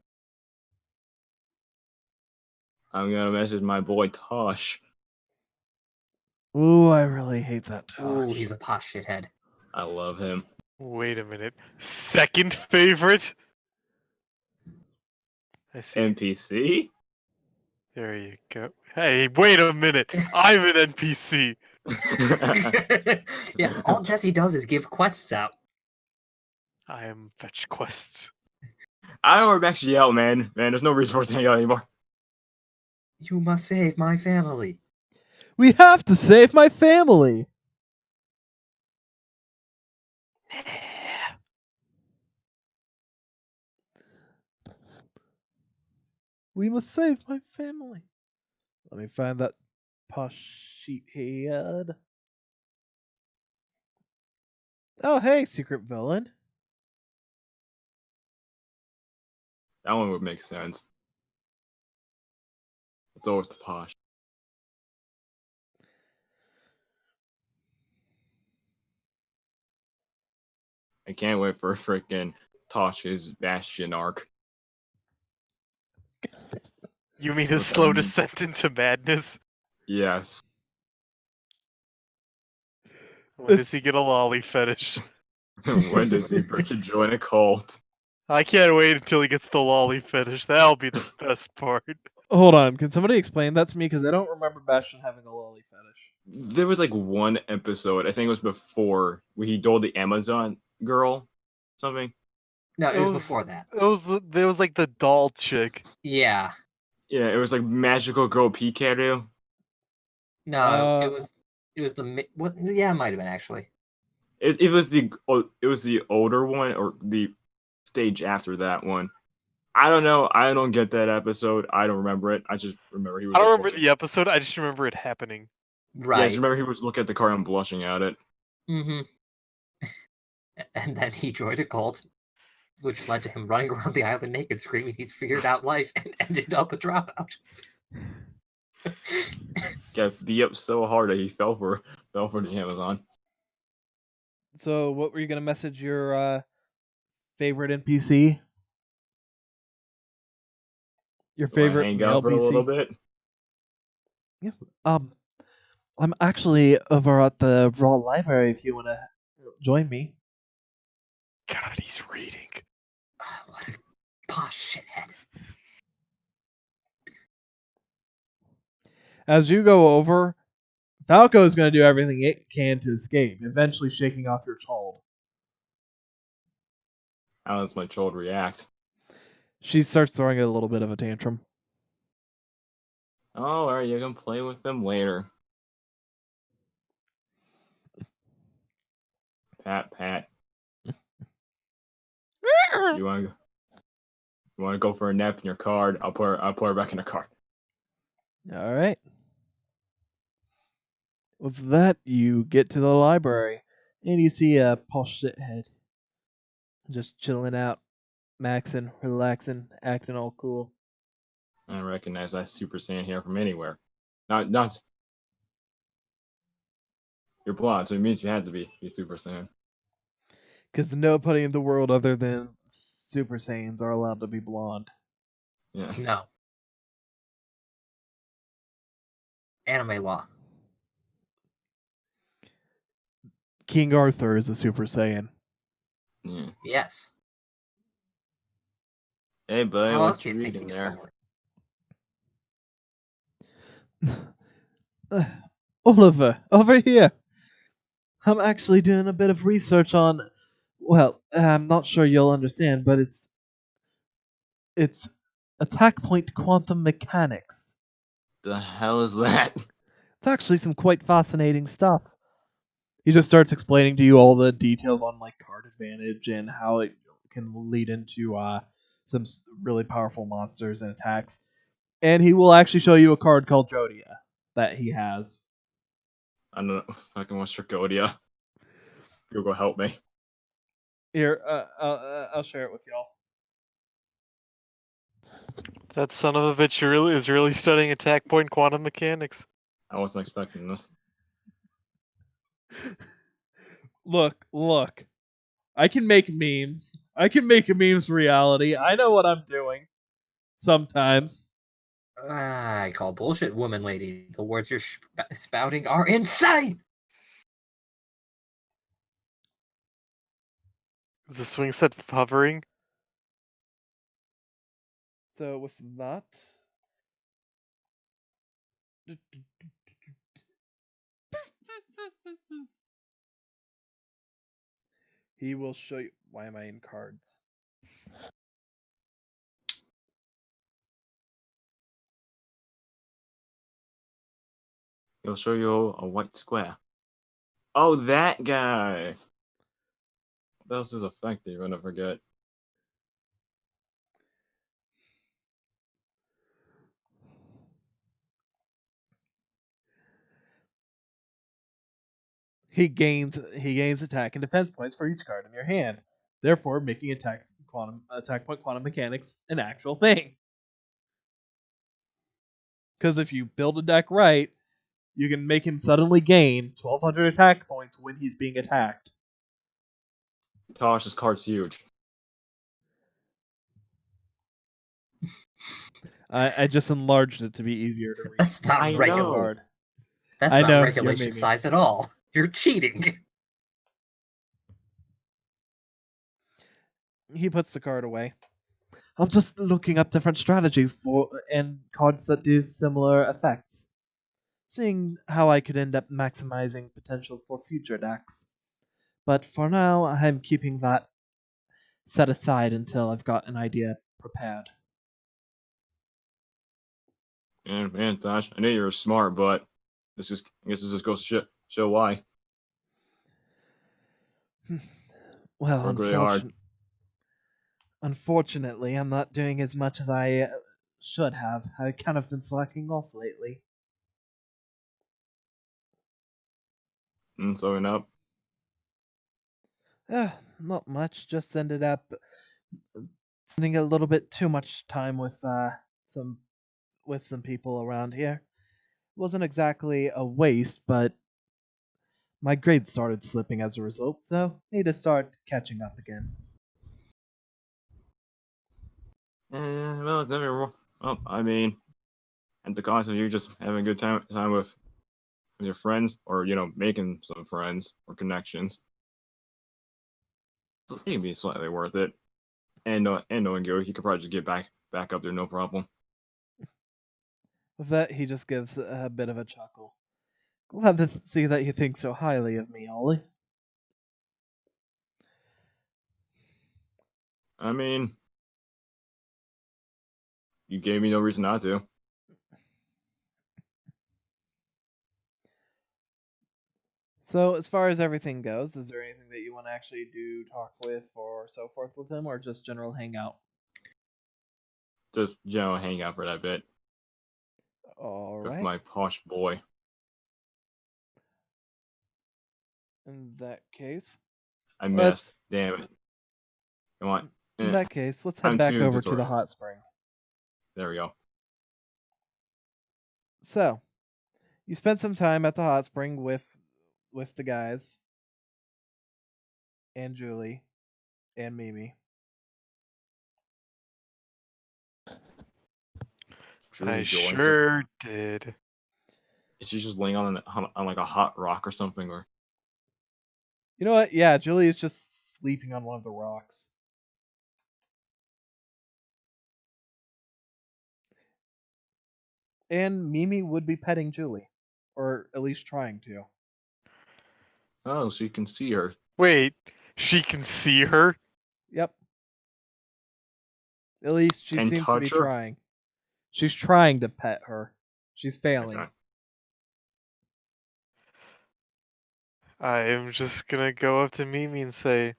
I'm gonna message my boy Tosh. Ooh, I really hate that. Ooh, he's a posh shithead. I love him. Wait a minute. Second favorite? I see. NPC? There you go. Hey, wait a minute. I'm an NPC. Yeah, all Jesse does is give quests out. I am fetch quests. I don't want to yell, man. Man, there's no reason for it to hang out anymore. You must save my family. We have to save my family. We must save my family. Let me find that posh sheethead. Oh, hey, secret villain. That one would make sense. It's always the Tosh. I can't wait for freaking Tosh's Bastion arc. You mean his slow descent into madness? Yes. When does he get a lolly fetish? When does he freaking join a cult? I can't wait until he gets the lolly fetish. That'll be the best part. Hold on, can somebody explain that to me? Because I don't remember Bastion having a lolly fetish. There was like one episode, I think it was before, where he told the Amazon girl something. No, it was before that. It was like the doll chick. Yeah. Yeah, it was like Magical Girl Pikachu. No, it was the what? Yeah, it might have been actually. It was the older one or the stage after that one. I don't know. I don't get that episode. I don't remember it. I just remember he was. I don't like, remember the episode. I just remember it happening. Right. Yeah, I just remember he was looking at the car and blushing at it. Mm-hmm. And then he joined a cult, which led to him running around the island naked, screaming he's figured out life, and ended up a dropout. Got beat up so hard that he fell for the Amazon. So, what were you gonna message your favorite NPC? Your favorite hang male out for a little PC? bit. Yeah. I'm actually over at the Raw Library. If you wanna join me. God, he's reading. Oh, what a posh shithead. As you go over, Falco is going to do everything it can to escape, eventually shaking off your child. How does my child react? She starts throwing a little bit of a tantrum. Oh, alright, you can play with them later. Pat. You want to go for a nap in your card? I'll put her back in the card. All right. With that, you get to the library, and you see a posh shithead just chilling out, maxing, relaxing, acting all cool. I don't recognize that Super Saiyan hair from anywhere. Not. You're blonde, so it means you had to be Super Saiyan. Because nobody in the world other than Super Saiyans are allowed to be blonde. Yeah. No. Anime law. King Arthur is a Super Saiyan. Yeah. Yes. Hey, buddy, How else what do you you think reading he's there? Oliver, over here. I'm actually doing a bit of research on. Well, I'm not sure you'll understand, but it's attack point quantum mechanics. The hell is that? It's actually some quite fascinating stuff. He just starts explaining to you all the details on like card advantage and how it can lead into some really powerful monsters and attacks. And he will actually show you a card called Jodia that he has. I don't know. Fucking what's Tricodia? Google, help me. Here, I'll share it with y'all. That son of a bitch is really studying attack point quantum mechanics. I wasn't expecting this. Look. I can make memes. I can make memes reality. I know what I'm doing. Sometimes. I call bullshit, woman lady. The words you're spouting are insane! Is the swing set hovering? So with that, he will show you. Why am I in cards? He'll show you a white square. Oh, that guy. What else is effective? I'm gonna forget. He gains attack and defense points for each card in your hand, therefore making attack point quantum mechanics an actual thing. Because if you build a deck right, you can make him suddenly gain 1,200 attack points when he's being attacked. Tosh, this card's huge. I just enlarged it to be easier to read. That's not I regular. know. Hard. That's I not know, you're regulation memeing. size at all. You're cheating. He puts the card away. I'm just looking up different strategies for and cards that do similar effects, seeing how I could end up maximizing potential for future decks. But for now, I'm keeping that set aside until I've got an idea prepared. Man, Tosh, I knew you were smart, but I guess this just goes to show why. Well, Work really hard. unfortunately, I'm not doing as much as I should have. I've kind of been slacking off lately. Throwing up. Not much. Just ended up spending a little bit too much time some some people around here. Wasn't exactly a waste, but my grades started slipping as a result, so need to start catching up again. Well, it's everywhere. Well, I mean, at the cost of you just having a good time with your friends, or making some friends or connections, it can be slightly worth it. And knowing you could probably just get back up there, no problem. With that, he just gives a bit of a chuckle. Glad to see that you think so highly of me, Ollie. I mean, you gave me no reason not to. So as far as everything goes, is there anything that you want to actually do, talk with, or so forth with him, or just general hangout? Just hang out for that bit All with right. my posh boy. In that case, I let's missed. Damn it. Come on. in that case, let's head I'm back too over to the disoriented. hot spring. There we go. So, you spent some time at the hot spring with the guys and Julie and Mimi. I Truly Joy. sure did. Is she just laying on like a hot rock or something? Or You know what? Yeah, Julie is just sleeping on one of the rocks. And Mimi would be petting Julie, or at least trying to. oh, so you can see her. Wait, she can see her? Yep. At least she And seems to be touch her? trying. She's trying to pet her. She's failing. Okay. I am just gonna go up to Mimi and say,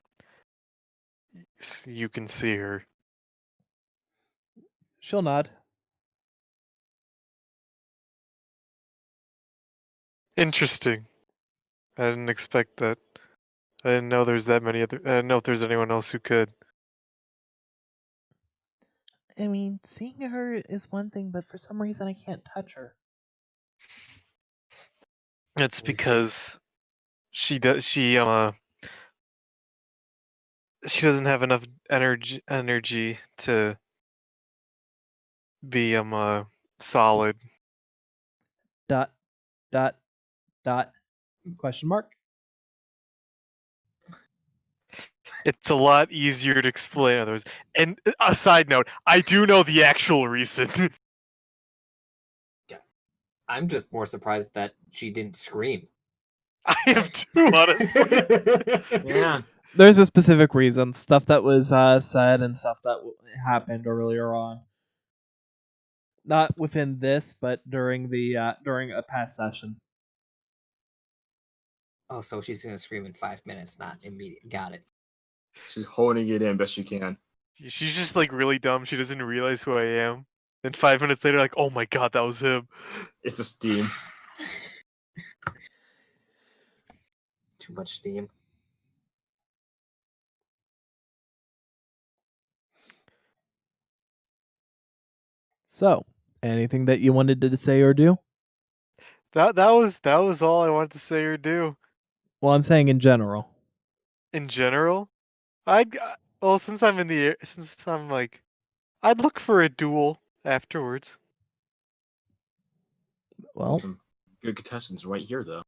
you can see her. She'll nod. Interesting. I didn't expect that. I didn't know there's that many other. I didn't know if there's anyone else who could. I mean, seeing her is one thing, but for some reason I can't touch her. It's because she does. She doesn't have enough energy to be solid. Dot, dot, dot, question mark. It's a lot easier to explain others. And a side note, I do know the actual reason. I'm just more surprised that she didn't scream. I am too, honestly. Yeah. There's a specific reason. Stuff that was said and stuff that happened earlier on. Not within this, but during a past session. Oh, so she's gonna scream in 5 minutes, not immediate. Got it. She's holding it in best she can. She's just like really dumb. She doesn't realize who I am. Then 5 minutes later, like, oh my god, that was him. It's a steam. Too much steam. So, anything that you wanted to say or do? That was all I wanted to say or do. Well, I'm saying in general. In general, well, since I'm like, I'd look for a duel afterwards. Well, Some good contestants right here, though.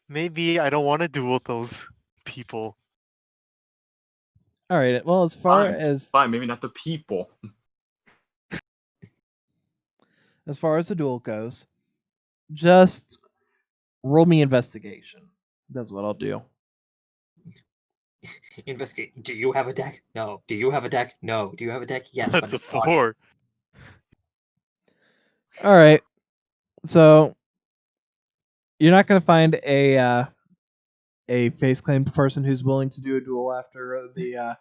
Maybe I don't want to duel with those people. all right. Well, as far Fine, maybe not the people. as the duel goes, just roll me investigation. That's what I'll do. Investigate. Do you have a deck? No. Do you have a deck? No. Do you have a deck? Yes. That's but a it's on. 4. All right. So you're not going to find a face claimed person who's willing to do a duel after the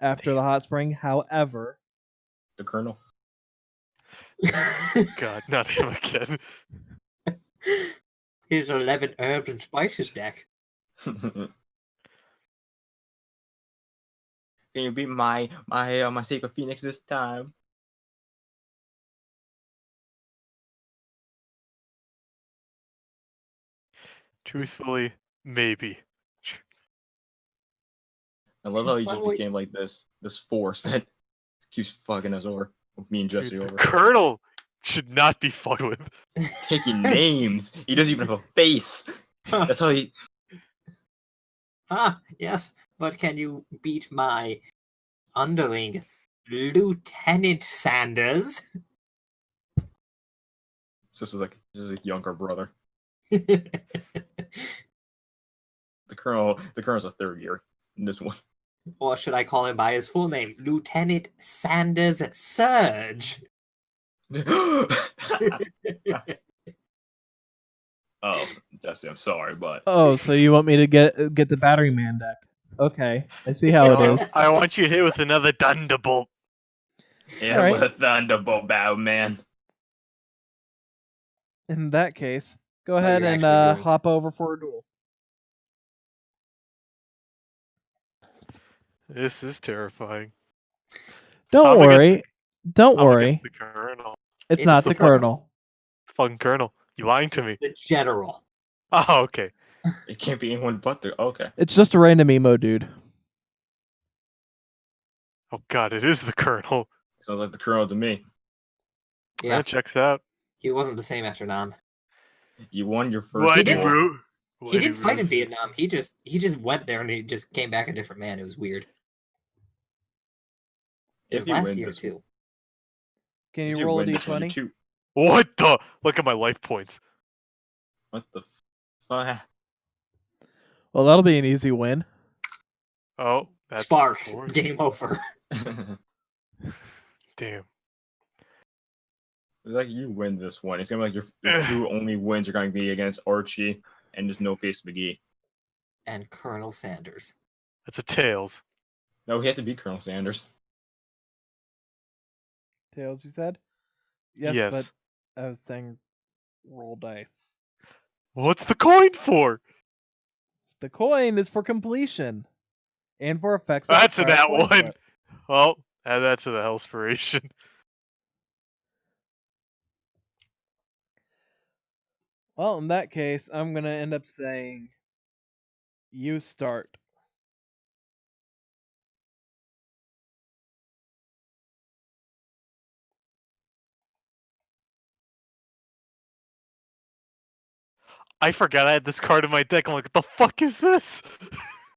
hot spring. However, The Colonel. God, not him again. His 11 herbs and spices deck. Can you beat my Sacred Phoenix this time? Truthfully, maybe. I love how he By just the way- became like this force that keeps fucking us over. Me and Jesse Dude, the over. Colonel should not be fucked with. Taking names. He doesn't even have a face. That's how he. Yes. But can you beat my underling, Lieutenant Sanders? This is like younger brother. Or The Colonel's a third year in this one. should I call him by his full name, Lieutenant Sanders Surge? Oh, Jesse, I'm sorry, but Oh, so you want me to get the Battery Man deck? Okay, I see how it is. I want you to hit with another Thunderbolt. yeah, Alright. with a Thunderbolt bow, man. In that case, go But ahead you're and actually doing- hop over for a duel. This is terrifying. Don't I'm against worry. Don't I'm worry. against the Colonel. It's It's not the the Colonel. Fucking Colonel. You lying to me. The general. Oh, okay. It can't be anyone but the. Okay. It's just a random emo dude. Oh god, it is the Colonel. Sounds like the Colonel to me. Yeah, That checks out. he wasn't the same after Nam. You won your first. Why did, duel. He did fight in Vietnam. He just went there and he just came back a different man. It was weird. It If was you last win year this, too. Can if you roll a win this one, d20? What the? Look at my life points. What the fuck? Well, that'll be an easy win. Oh, that's Sparks. four. Game over. Damn. It's like you win this one. It's gonna be like your two only wins are going to be against Archie and just No Face McGee. And Colonel Sanders. That's a tails. No, he has to beat Colonel Sanders. Tails, you said? Yes, Yes. but I was saying roll dice. What's the coin for? The coin is for completion. And for effects that That's require that coin one. flip. Well, add that to the Hellspiration. Well, in that case, I'm going to end up saying you start. I forgot I had this card in my deck. I'm like, what the fuck is this?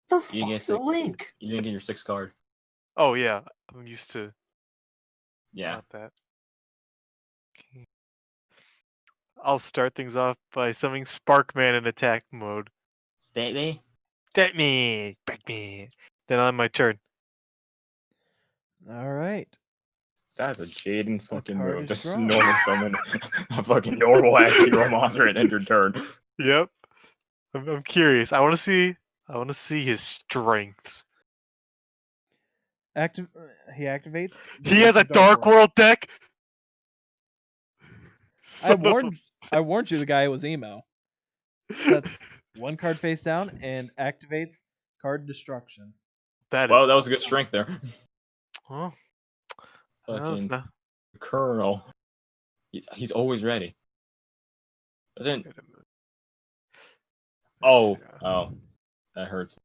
The You fuck's get a link? You didn't get your 6th card. Oh yeah, I'm used to Yeah. not that. Okay. I'll start things off by summoning Sparkman in attack mode. Baby. Get me, back me. Then on my turn. All right. That's a Jaden fucking card move. is Just drawn. normal summon a fucking normal ass hero monster and end your turn. Yep. I'm curious. I want to see his strengths. He activates. He has a Go Dark for it. World deck. I warned you the guy was emo. That's one card face down and activates card destruction. That Well, is. that was a good strength there. Well, that was Fucking not. Colonel. He's always ready. Doesn't. Wait a minute. Oh, Let's see. that hurts.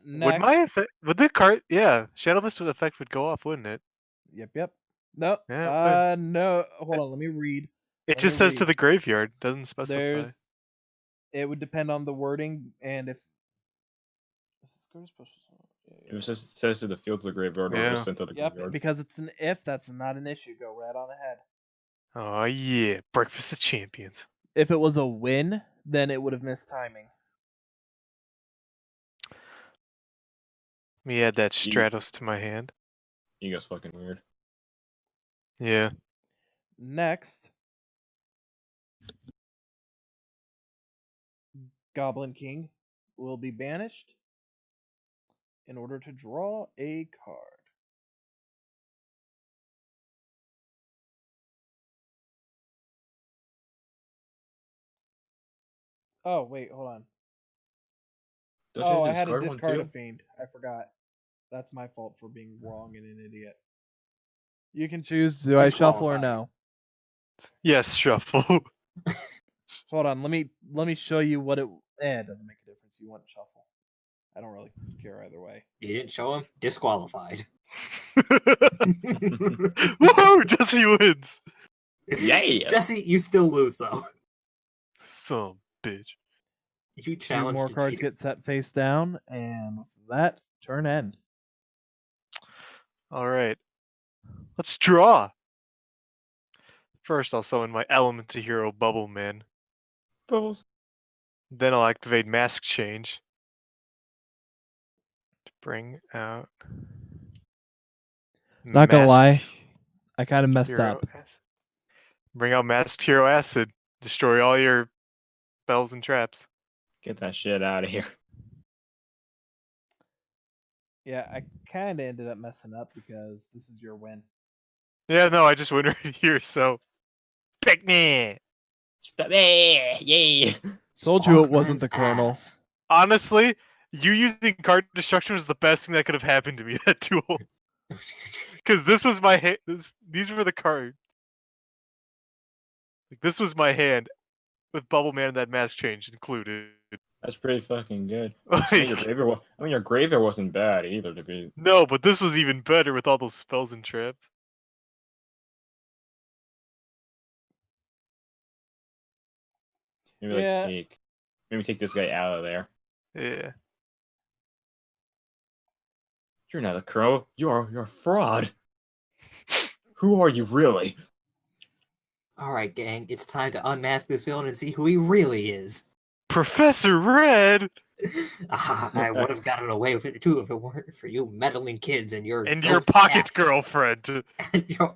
Next. Would the card? Yeah, Shadow Mist effect would go off, wouldn't it? Yep. No. Yeah, No. Hold on. Let me read. It just says to the graveyard. Doesn't specify. It would depend on the wording and if. It was just says to the field to the graveyard or Yeah. just sent to the Yep, graveyard. because it's an if, that's not an issue. Go right on ahead. Oh yeah, Breakfast of Champions. If it was a win, then it would have missed timing. Let me add that Stratos to my hand. Ego's fucking weird. Yeah. Next, Goblin King will be banished in order to draw a card. Oh, wait, hold on. Doesn't I had to discard one discard too? a fiend. I forgot. That's my fault for being wrong and an idiot. You can choose, do I shuffle or Disqualified. no? Yes, shuffle. Hold on, let me show you what it doesn't make a difference. You want shuffle. I don't really care either way. You didn't show him? Disqualified. Woohoo! Jesse wins. Yeah. Jesse, you still lose though. Some bitch. You 2 challenged more the cards cheater. get set face down, and with that, turn end. All right. Let's draw. First, I'll summon my Elemental Hero Bubble Man. Bubbles. Then I'll activate Mask Change to bring out. Not gonna Masked lie, I kind of messed Hero up. Acid. Bring out Masked Hero Acid. Destroy all your spells and traps. Get that shit out of here. Yeah, I kind of ended up messing up because this is your win. Yeah, no, I just went right here, so pick me. Yay! Told you it wasn't Sparkman's the Colonel. ass. Honestly, you using card destruction was the best thing that could have happened to me that duel. Because this was my these were the cards. Like, this was my hand with Bubble Man and that mask change included. That's pretty fucking good. Like, Your graveyard wasn't bad either to be. no, but this was even better with all those spells and traps. Maybe Yeah. maybe take this guy out of there. Yeah. You're not a crow. You're a fraud. Who are you really? All right, gang, it's time to unmask this villain and see who he really is. Professor Red I would have gotten away with it too if it weren't for you meddling kids and your and your ghost pocket cat. girlfriend. And your-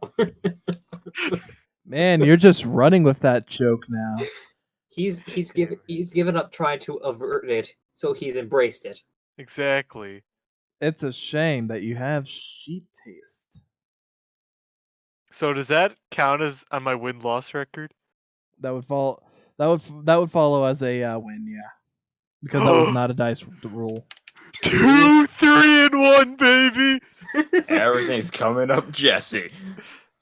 Man, you're just running with that joke now. he's given up trying to avert it, so he's embraced it. Exactly. It's a shame that you have sheep taste. So does that count as on my win-loss record? That would fall. That would follow as a win, yeah, because that was not a dice rule. 2, 3, and 1, baby. Everything's coming up, Jesse.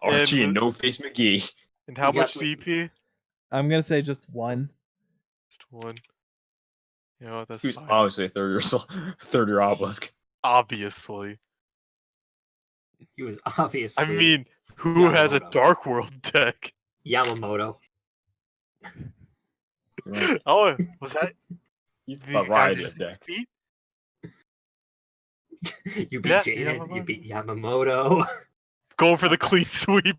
Archie and No Face McGee. And how You got much the- DP? I'm gonna say just one. Just 1. You know what? That's Who's fine. obviously a third year obelisk. Obviously. He was obviously. I mean, who has a Yamamoto. Dark World deck? Yamamoto. Oh, was that He's the a variety of decks. beat? You beat Yeah, Jaden. You Yamamoto. beat Yamamoto. Going for the clean sweep.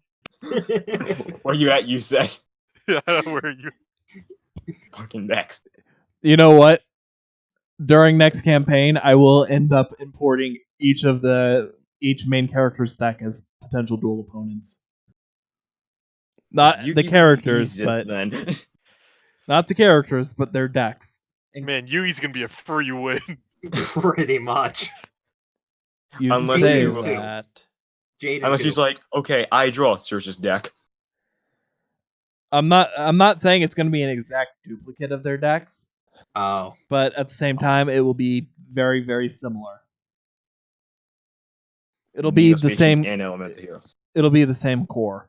Where you at, you say? Yeah, where are you? Fucking next. You know what? During next campaign, I will end up importing each main character's deck as potential duel opponents. Not You the give me characters, Jesus, but then. not the characters, but their decks. Man, Yugi's gonna be a free win. Pretty much. You Unless say you- that. Jaden Unless too. he's like, okay, I draw Search's deck. I'm not saying it's going to be an exact duplicate of their decks, Oh. but at the same time, it will be very, very similar. It'll be the same. And Elemental Heroes. It'll be the same core.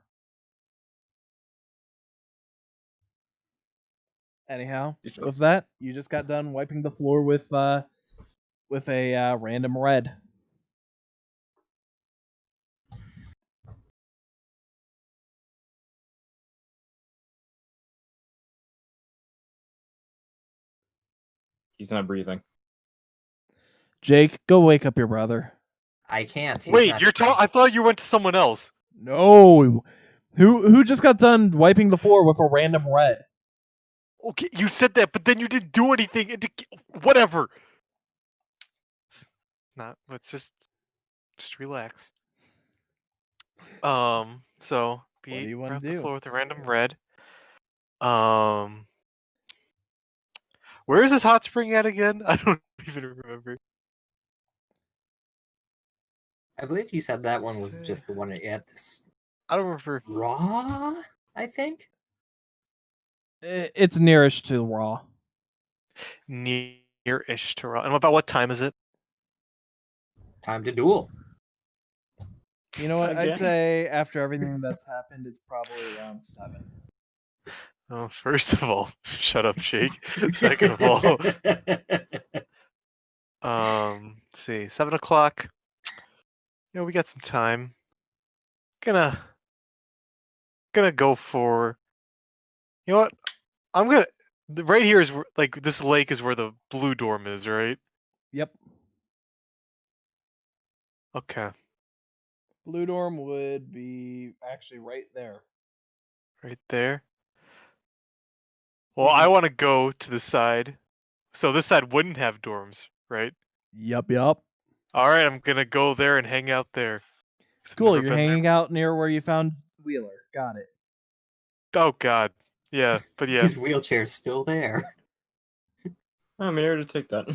Anyhow, with that, you just got done wiping the floor with a random red. He's not breathing. Jake, go wake up your brother. I can't. He's Wait, not- you're I thought you went to someone else. No, who just got done wiping the floor with a random red? Okay, you said that, but then you didn't do anything. Whatever. Let's just relax. So What do be you wanna off the do? floor with a random red. Where is this hot spring at again? I don't even remember. I believe you said that one was just the one at this I don't remember. Raw, I think. It's nearish to raw. Near-ish to and about what time is it? Time to duel. You know what? I'd Again? say after everything that's happened, it's probably around 7. Oh, first of all, shut up, Shake. Second of all, let's see, 7 o'clock. You know, we got some time. Gonna go for. You know what? Right here is like this lake is where the blue dorm is, right? Yep. Okay, Blue Dorm would be actually right there. right there. Well, I want to go to the side, so this side wouldn't have dorms, right? Yup. All right, I'm gonna go there and hang out there. 'Cause I've Cool, never you're been there. hanging out near where you found Wheeler. Got it. Oh God, Yeah, but yeah. His wheelchair's still there. I'm here to take that.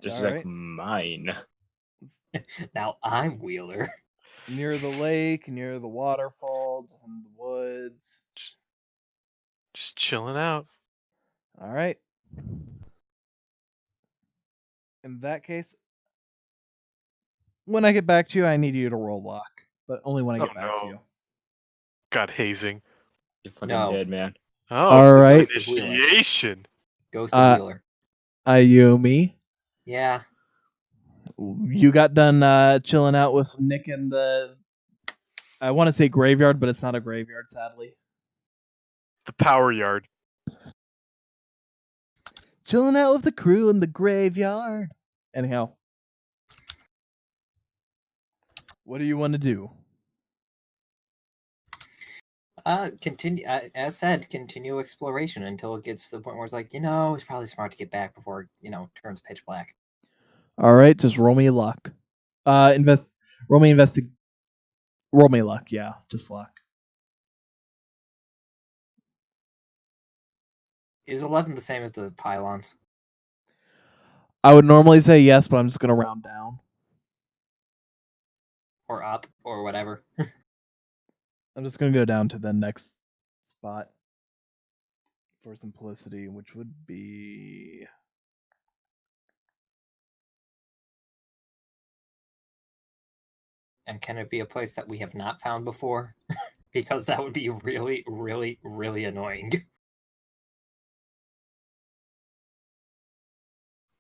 Just like Alright. mine. Now I'm Wheeler. Near the lake, near the waterfall, just in the woods. Just chilling out. Alright. In that case, when I get back to you, I need you to roll luck. But only when I get Oh, back to no. you. Got hazing. You're fucking No. dead, man. Oh, Alright. Ghost of Wheeler. initiation. Ghost of Wheeler. Ayumi, Yeah. you got done chilling out with Nick in the... I want to say graveyard, but it's not a graveyard, sadly. The power yard. Chilling out with the crew in the graveyard. Anyhow. What do you want to do? Continue. As said, continue exploration until it gets to the point where it's like, it's probably smart to get back before it turns pitch black. Alright, just roll me luck. Roll me luck, yeah. Just luck. Is 11 the same as the pylons? I would normally say yes, but I'm just going to round down. Or up, or whatever. I'm just going to go down to the next spot for simplicity, which would be... And can it be a place that we have not found before? Because that would be really, really, really annoying.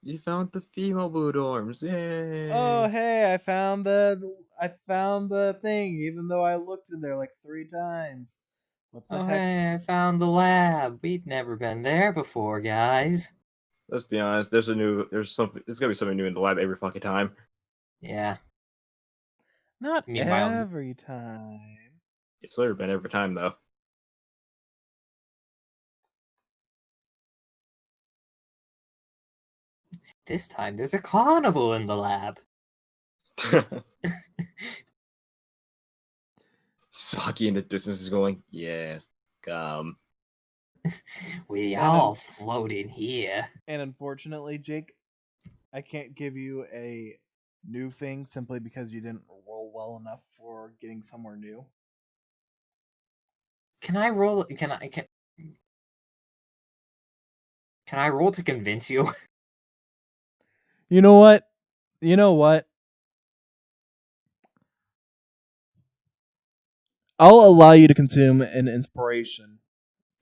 You found the female blue dorms. Yay! Oh, hey, I found the thing, even though I looked in there like 3 times. What the Oh, heck? hey, I found the lab. We'd never been there before, guys. Let's be honest. There's something. There's gonna be something new in the lab every fucking time. Yeah. Not Meanwhile- every time. It's literally been every time though. This time there's a carnival in the lab. Saki in the distance is going, yes, come. We And all float in here. And unfortunately, Jake, I can't give you a new thing simply because you didn't roll well enough for getting somewhere new. Can I roll? Can I roll to convince you? You know what? You know what? I'll allow you to consume an inspiration.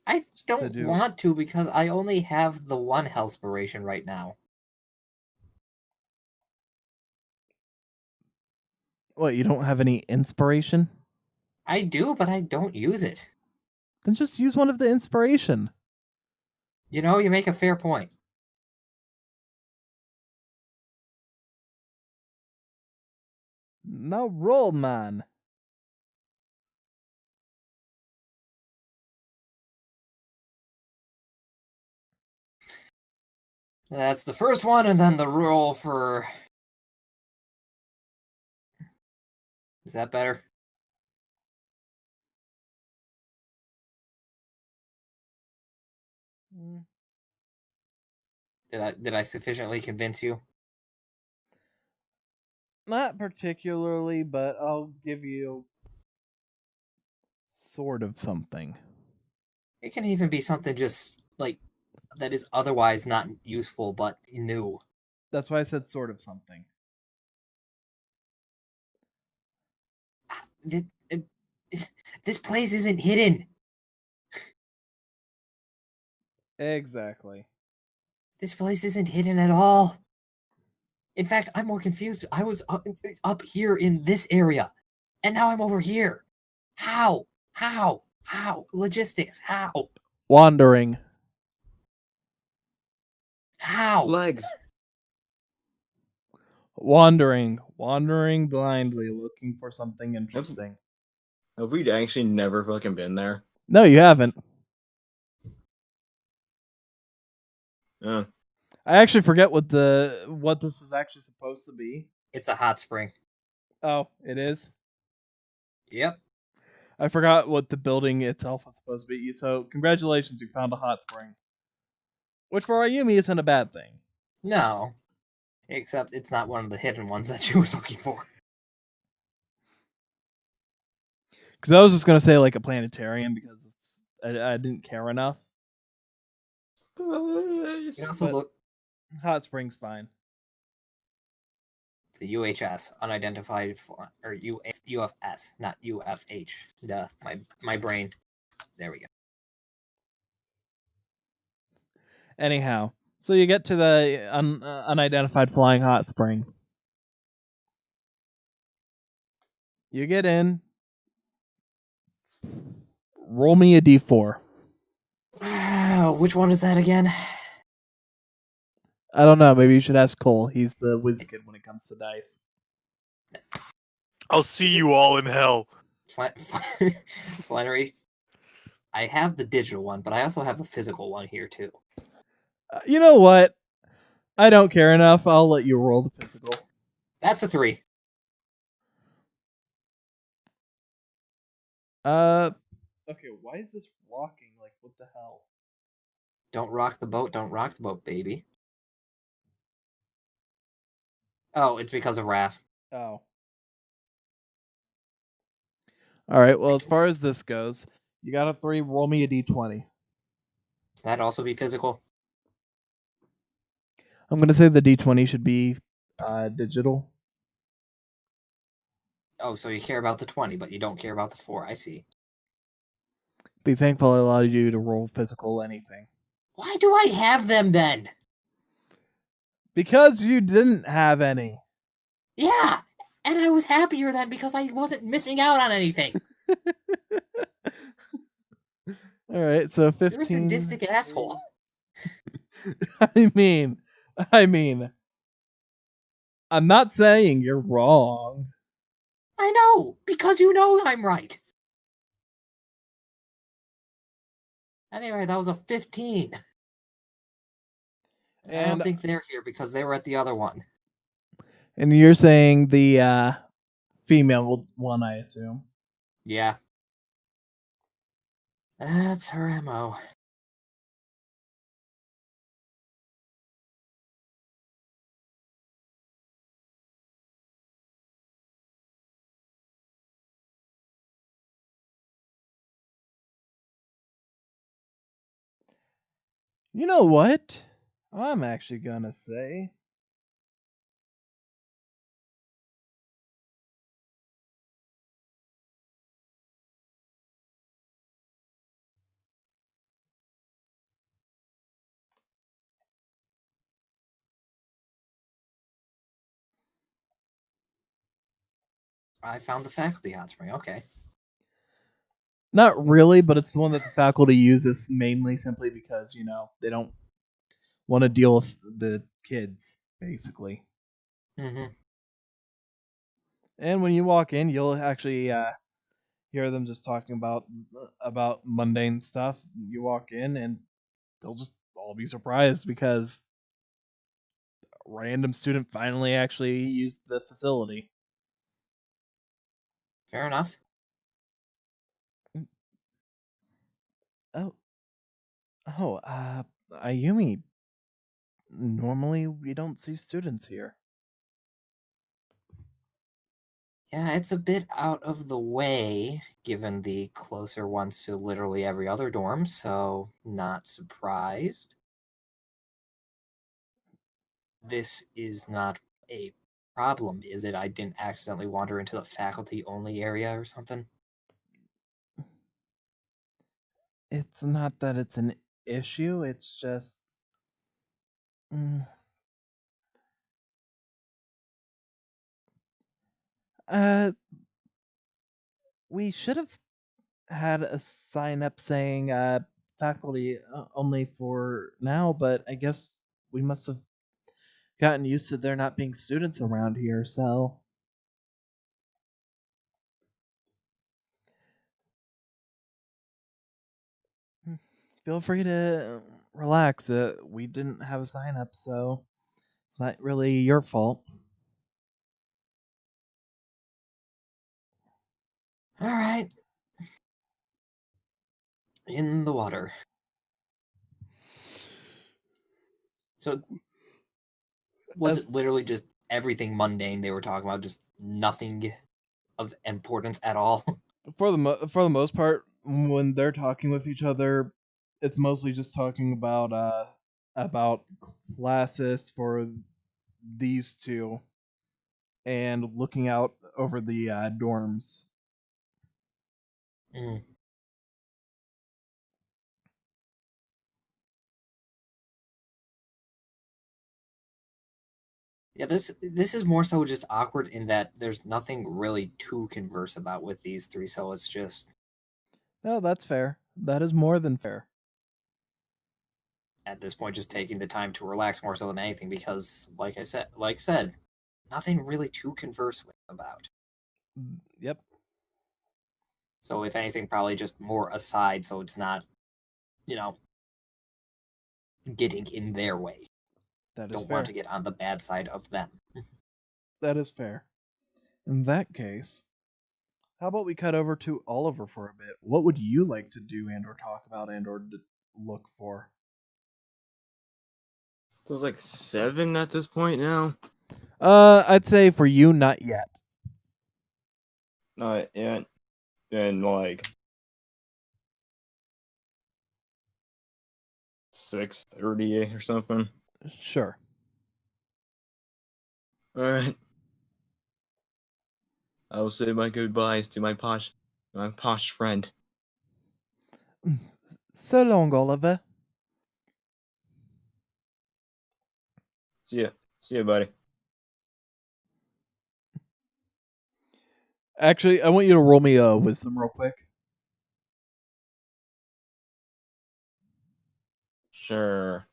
I don't do. want to because I only have the one Hellspiration right now. What, you don't have any inspiration? I do, but I don't use it. Then just use one of the inspiration. You make a fair point. Now roll, man. That's the first one, and then the roll for... Is that better? Did I sufficiently convince you? Not particularly, but I'll give you sort of something. It can even be something just, like, that is otherwise not useful, but new. That's why I said sort of something. This place isn't hidden. Exactly. This place isn't hidden at all. In fact, I'm more confused. I was up here in this area, and now I'm over here. How? How? Logistics, how? Wandering. How? Legs. Wandering blindly, looking for something interesting. Have we actually never fucking been there? No, you haven't. Uh, I actually forget what this is actually supposed to be. It's a hot spring. Oh, it is? Yep. I forgot what the building itself was supposed to be. So congratulations, you found a hot spring. Which for Ayumi isn't a bad thing. No. Except it's not one of the hidden ones that she was looking for. Because I was just gonna say like a planetarium because I didn't care enough. You can also But look. hot spring's fine. It's a UHS, unidentified or UFS, not UFH. Duh, my brain. There we go. Anyhow, so you get to the unidentified flying hot spring. You get in. Roll me a d4. Which one is that again? I don't know. Maybe you should ask Cole. He's the whiz kid when it comes to dice. I'll see you all in hell. Flannery. I have the digital one, but I also have a physical one here too. You know what? I don't care enough. I'll let you roll the physical. That's a 3. Okay, why is this rocking? Like, what the hell? Don't rock the boat, baby. Oh, it's because of Raph. Oh. Alright, well, as far as this goes, you got a 3, roll me a d20. That'd also be physical. I'm going to say the d20 should be digital. Oh, so you care about the 20, but you don't care about the 4. I see. Be thankful I allowed you to roll physical anything. Why do I have them then? Because you didn't have any. Yeah, and I was happier then because I wasn't missing out on anything. Alright, so 15. You're a sadistic asshole. I mean, I'm not saying you're wrong. I know, because you know I'm right. Anyway, that was a 15. I don't And think they're here because they were at the other one. and you're saying the female one, I assume. Yeah. That's her MO. You know what? I'm actually gonna say. I found the faculty hot spring. Okay. Not really, but it's the one that the faculty uses mainly simply because, they don't want to deal with the kids, basically. Mm-hmm. And when you walk in, you'll actually hear them just talking about mundane stuff. You walk in, and they'll just all be surprised because a random student finally actually used the facility. Fair enough. Oh, Ayumi. Normally we don't see students here. Yeah, it's a bit out of the way, given the closer ones to literally every other dorm, so not surprised. This is not a problem, is it? I didn't accidentally wander into the faculty-only area or something? It's not that it's an issue, it's just. Mm, uh, we should have had a sign up saying faculty only for now, but I guess we must have gotten used to there not being students around here, so. Feel free to relax. We didn't have a sign up, so it's not really your fault. All right. in the water. So was As- it literally just everything mundane they were talking about, just nothing of importance at all? For the most part, when they're talking with each other, it's mostly just talking about classes for these two and looking out over the dorms. Mm. Yeah, this is more so just awkward in that there's nothing really to converse about with these three, so it's just No, that's fair. That is more than fair. at this point just taking the time to relax more so than anything because like I said, nothing really to converse with about. Yep, So if anything, probably just more aside so it's not, you know, getting in their way. that is Don't want fair. to get on the bad side of them. That is fair. In that case, how about we cut over to Oliver for a bit? What would you like to do and or talk about and or look for? So it's like 7 at this point now. I'd say for you, not yet. And then like 6:30 or something. Sure. All right. I will say my goodbyes to my posh friend. So long, Oliver. See ya, buddy. Actually, I want you to roll me a wisdom real quick. Sure.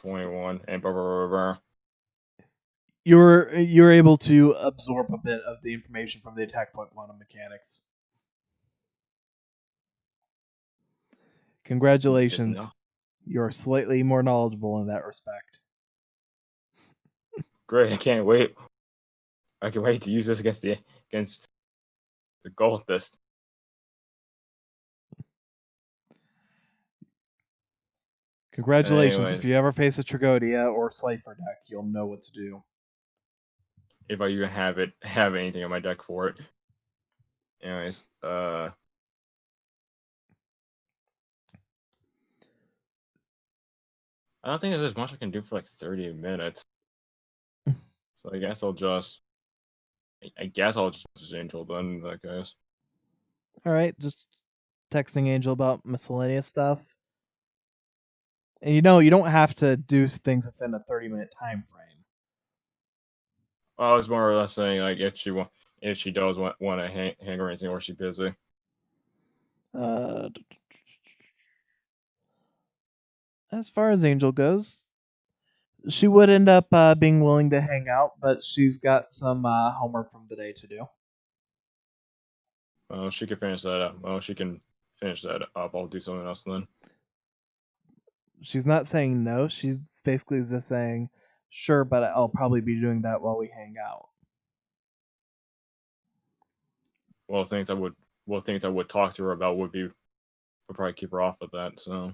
$21 and blah, blah, blah, blah. You're able to absorb a bit of the information from the attack point quantum mechanics. Congratulations. Just no. You're slightly more knowledgeable in that respect. Great, I can't wait. I can wait to use this against the cultist. Congratulations. If Anyways, you ever face a Tragodia or Slifer deck, you'll know what to do. if I even have anything on my deck for it. Anyways, I don't think there's much I can do for like 30 minutes. So I guess I'll just message Angel then in that case. Alright, just texting Angel about miscellaneous stuff. And you know, you don't have to do things within a 30-minute time frame. I was more or less saying like if she does want to hang or anything, or she's busy. Uh, as far as Angel goes, she would end up being willing to hang out, but she's got some homework from the day to do. Oh, she can finish that up. Oh, she can finish that up. I'll do something else then. She's not saying no. She's basically just saying, sure, but I'll probably be doing that while we hang out. Well, things I would talk to her about would probably keep her off of that. So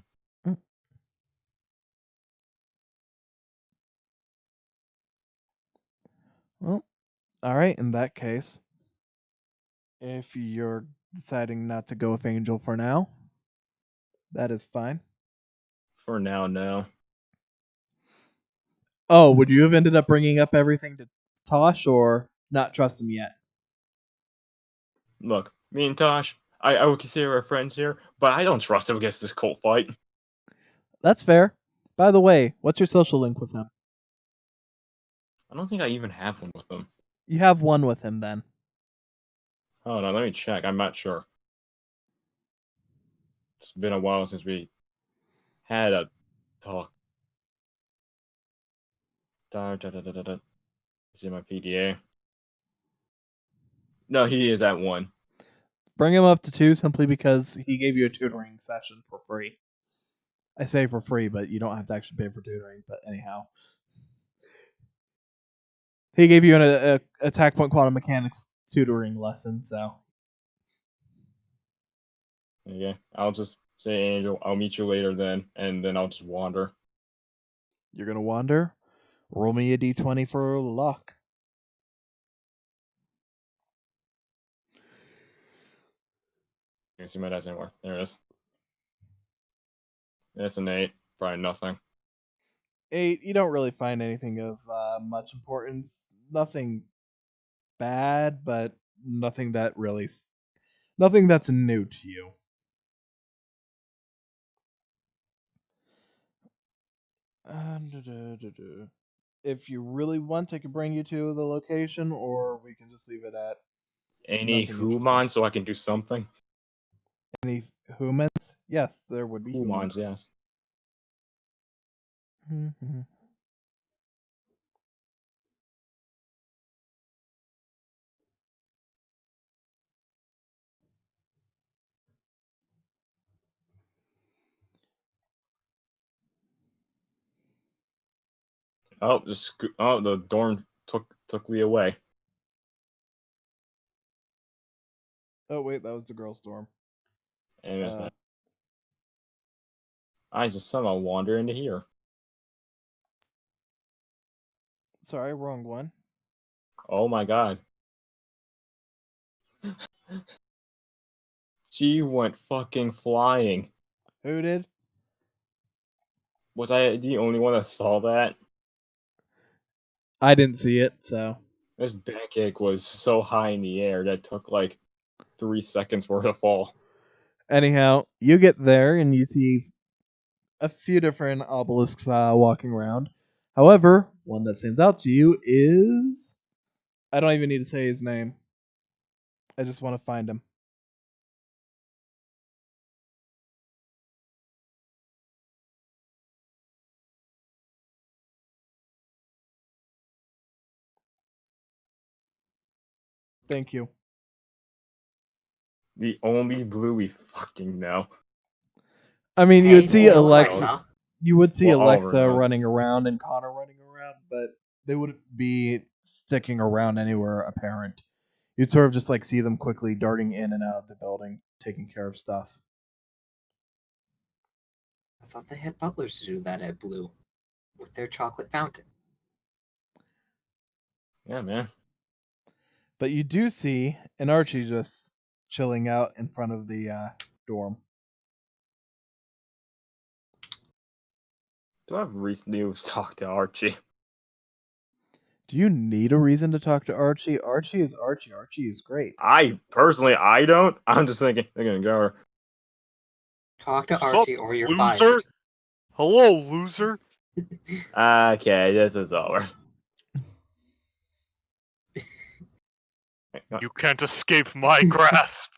Well, all right. In that case, if you're deciding not to go with Angel for now, that is fine. for now, no. Oh, would you have ended up bringing up everything to Tosh or not trust him yet? Look, me and Tosh, I would consider our friends here, but I don't trust him against this cult fight. That's fair. By the way, what's your social link with him? I don't think I even have one with him. You have one with him then. Hold on, let me check. I'm not sure. It's been a while since we had a talk. Is in my PDA? No, he is at 1. Bring him up to 2 simply because he gave you a tutoring session for free. I say for free, but you don't have to actually pay for tutoring. But anyhow. He gave you an attack point quantum mechanics tutoring lesson, so. Yeah, I'll just say, Angel, I'll meet you later then, and then I'll just wander. You're gonna wander? Roll me a d20 for luck. You can see my dice anymore. There it is. It's an 8. Probably nothing. 8, you don't really find anything of much importance. Nothing bad, but nothing that's new to you. If you really want, I could bring you to the location, or we can just leave it at Any nothing humans so I can do something? any humans. Yes, there would be Humans, humans. yes. Oh, the dorm took Lee away. Oh wait, that was the girl storm. And I just somehow wander into here. Sorry, wrong one. Oh my god. She went fucking flying. Who did? Was I the only one that saw that? I didn't see it, so. This backache was so high in the air that it took like 3 seconds for it to fall. Anyhow, you get there and you see a few different obelisks walking around. However, one that stands out to you is. I don't even need to say his name. I just want to find him. Thank you. The only blue we fucking know. I mean, you would see you know what I Alexa. saw? You would see Well, Oliver Alexa knows. running around and Connor running around, but they wouldn't be sticking around anywhere apparent. You'd sort of just like see them quickly darting in and out of the building, taking care of stuff. I thought they had bubblers to do that at Blue with their chocolate fountain. Yeah, man. But you do see an Archie just chilling out in front of the dorm. Do I have reason to talk to Archie? Do you need a reason to talk to Archie? Archie is Archie. Archie is great. I don't. I'm just thinking they're gonna go. Talk to Sup, Archie or you're loser? fired. Hello, loser. Okay, this is over. You can't escape my grasp.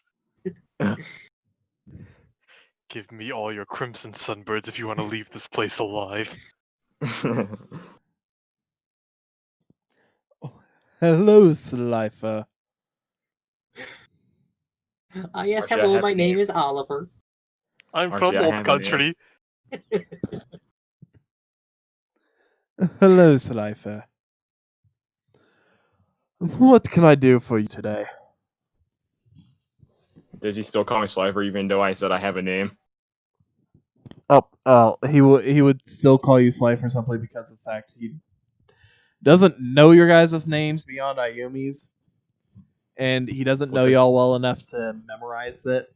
Give me all your crimson sunbirds if you want to leave this place alive. Hello, Slifer. Yes, Archie, I hello, have my a name name. is Oliver. I'm Archie, from I old have a country. Hello, Slifer. What can I do for you today? Does he still call me Slifer even though I said I have a name? Oh, he would still call you Slifer simply because of the fact he doesn't know your guys' names beyond Ayumi's, and he doesn't know y'all well enough to memorize it.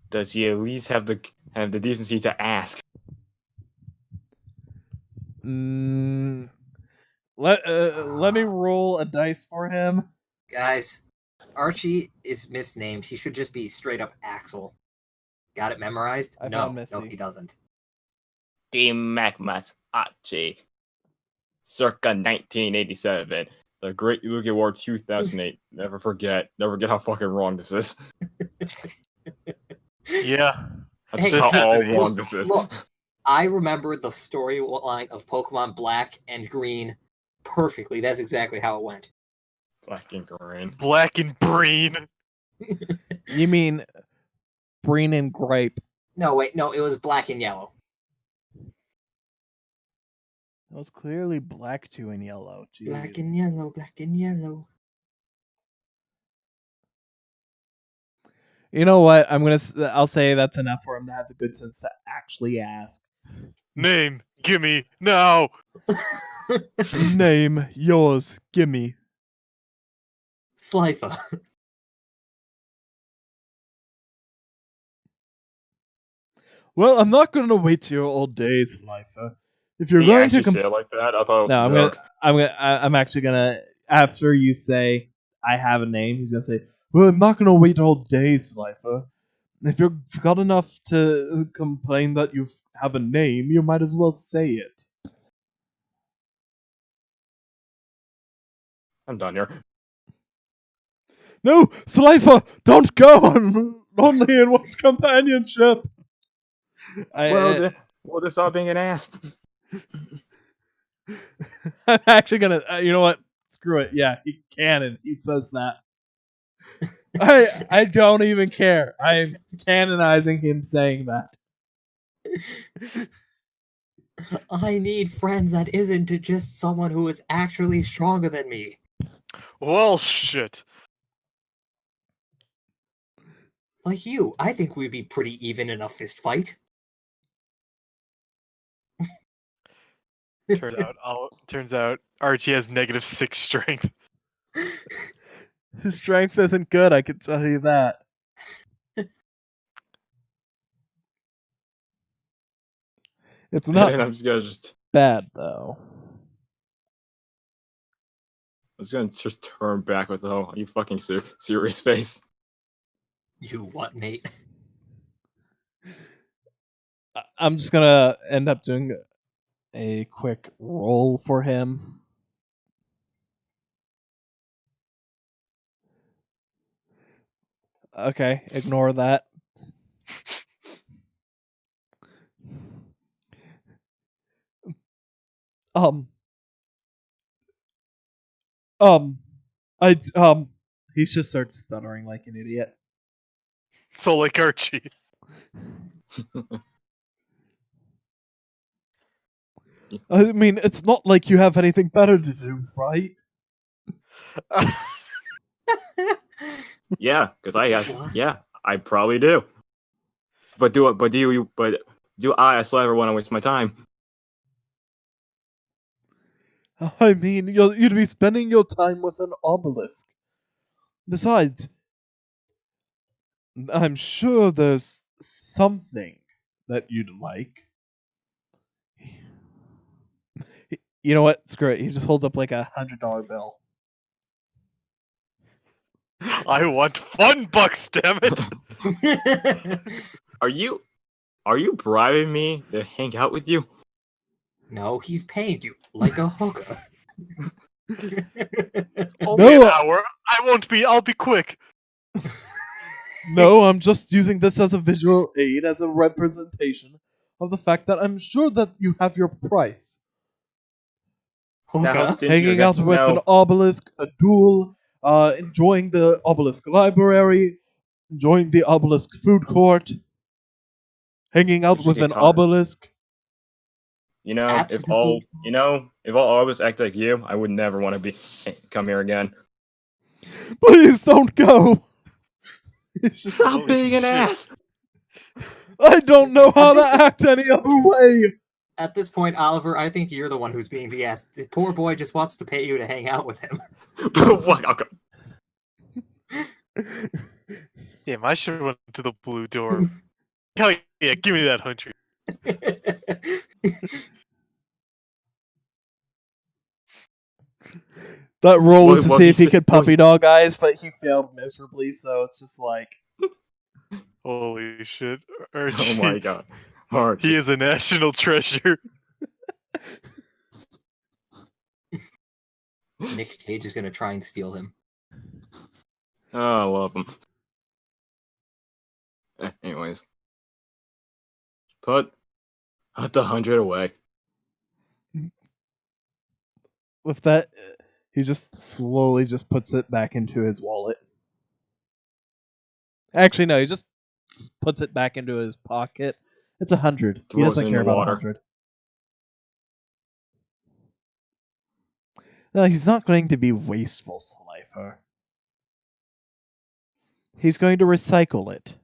Does he at least have the decency to ask? Let me roll a dice for him. Guys, Archie is misnamed. He should just be straight up Axel. Got it memorized? I No, found Missy. no, he doesn't. The Magmas Archie. Circa 1987. The Great Yugi War 2008. Never forget how fucking wrong this is. Yeah. That's Hey, how hey, all look, wrong this is. Look, I remember the storyline of Pokemon Black and Green perfectly. That's exactly how it went. Black and green. Black and Breen. You mean Breen and Gripe? No, wait, no, it was Black and Yellow. That was clearly black, 2, and yellow. Jeez. Black and yellow, black and yellow. You know what? I'll say that's enough for him to have the good sense to actually ask. Name, gimme, now! Name, yours, gimme. Slifer. Well, I'm not going to wait till your old days, Lifer. If you're Did he going actually to say it like that? I thought it was No, a I'm joke. I'm actually gonna, after you say I have a name, he's gonna say, well, I'm not gonna wait all day, Slifer. If you're got enough to complain that you have a name, you might as well say it. I'm done here. No, Slifer, don't go. I'm only in one companionship. Well, this all being an ass. I'm actually gonna. You know what? Screw it. Yeah, he canon. He says that. I don't even care. I'm canonizing him saying that. I need friends that isn't just someone who is actually stronger than me. Well, shit. Like you, I think we'd be pretty even in a fist fight. Turns out Archie has -6 strength. His strength isn't good, I can tell you that. It's not And I'm just gonna bad, though. turn back with "Oh, are you fucking serious face?" You what, Nate? I'm just gonna end up doing a quick roll for him. Okay, ignore that. Um, I he just starts stuttering like an idiot. So like Archie. I mean, it's not like you have anything better to do, right? Yeah, because What? I probably do. But do I still ever want to waste my time? I mean, you'd be spending your time with an obelisk. Besides, I'm sure there's something that you'd like. You know what? Screw it. He just holds up like $100 bill. I want fun bucks, damn it! Are you bribing me to hang out with you? No, he's paying you like a hooker. Only No. an hour. I'll be quick. No, I'm just using this as a visual aid, as a representation of the fact that I'm sure that you have your price. Now, Hooker? stingy Hanging again. out with No. an obelisk, a duel, enjoying the obelisk library, enjoying the obelisk food court, hanging out Just with get an caught. obelisk. You know, At if the all food- always act like you, I would never want to come here again. Please don't go. It's just, Stop Holy being an shit. ass. I don't know how to act any other way. At this point, Oliver, I think you're the one who's being the ass. The poor boy just wants to pay you to hang out with him. Fuck, Damn, I should have went to the blue door. Hell yeah, give me that 100. That roll was to Well, see he if he said- could puppy dog eyes, but he failed miserably, so it's just like... Holy shit. Oh Archie, my god. Hard. he is a national treasure. Nick Cage is gonna try and steal him. Oh, I love him. Anyways. Put the 100 away. With that, he just slowly just puts it back into his wallet. Actually, no, he just puts it back into his pocket. It's 100. He Throws it doesn't in care the about water. 100. No, he's not going to be wasteful, Slifer. He's going to recycle it.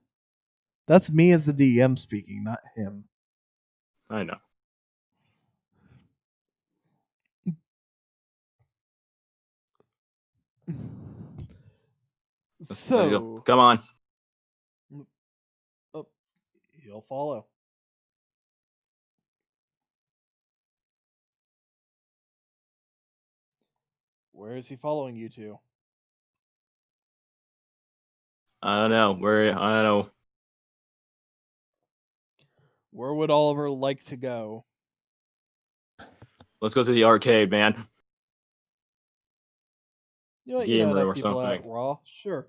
That's me as the DM speaking, not him. I know. Let's go. So, Come on. he'll follow. Where is he following you to? I don't know. I don't know. Where would Oliver like to go? Let's go to the arcade, man. You know what? Game room enough or people at something. Raw. Sure.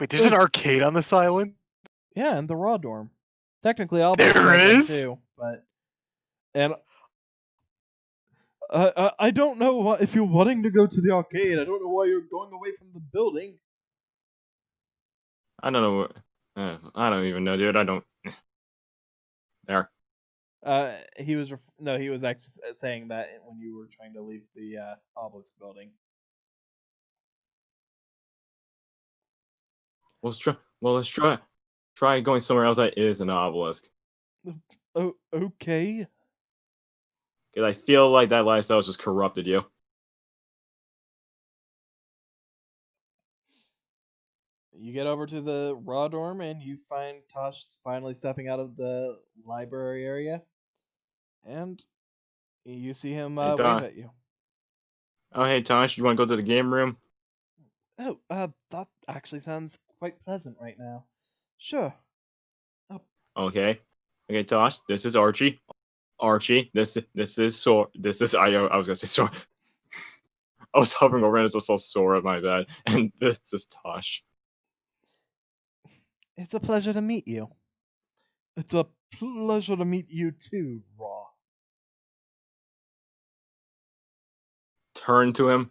Wait, there's an arcade on this island? Yeah, in the Raw dorm. Technically, I'll There is? too, but and I don't know if you're wanting to go to the arcade. I don't know why you're going away from the building. I don't know. I don't even know, dude. I don't. There. He was no, he was actually saying that when you were trying to leave the obelisk building. Let's try. Well, let's try. Try going somewhere else that is an obelisk. Oh, okay. Because I feel like that lifestyle just corrupted you. You get over to the Raw dorm and you find Tosh finally stepping out of the library area, and you see him Hey, wave at you. Oh, hey, Tosh, you want to go to the game room? Oh, that actually sounds quite pleasant right now. Sure. Okay. Okay, Tosh, this is Archie. Archie, this is Sora. This is I was gonna say Sora. I was hovering over and I just saw Sora, my bad. And this is Tosh. It's a pleasure to meet you. It's a pleasure to meet you too, Raw. Turn to him.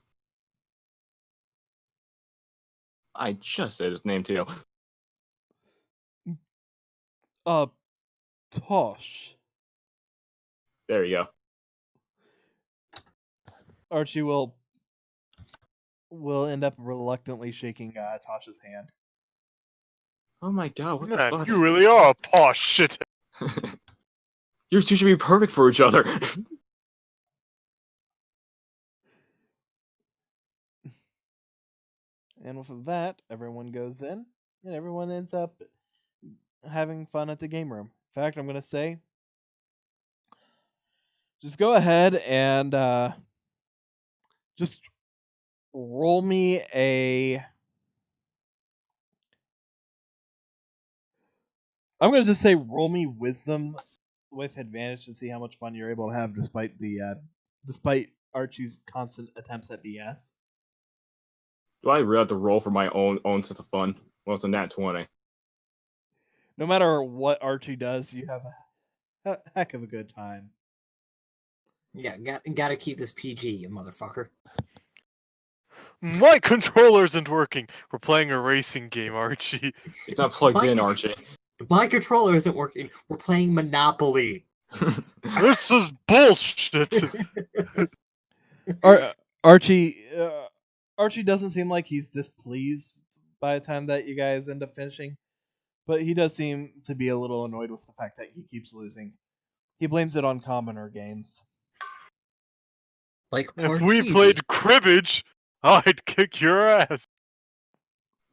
I just said his name to you. Tosh. There you go. Archie will end up reluctantly shaking Tosh's hand. Oh my god, what the Man, fuck? you really are a posh shit. You two should be perfect for each other. And with that, everyone goes in, and everyone ends up having fun at the game room. In fact, I'm going to say, just go ahead and just roll me a... I'm going to just say roll me wisdom with advantage to see how much fun you're able to have despite Archie's constant attempts at BS. Do I really have to roll for my own sense of fun? Well, it's a nat 20. No matter what Archie does, you have a heck of a good time. Yeah, gotta keep this PG, you motherfucker. My controller isn't working. We're playing a racing game, Archie. It's not plugged in, Archie. My controller isn't working. We're playing Monopoly. This is bullshit. Archie doesn't seem like he's displeased by the time that you guys end up finishing, but he does seem to be a little annoyed with the fact that he keeps losing. He blames it on commoner games. Like If we played cribbage, I'd kick your ass.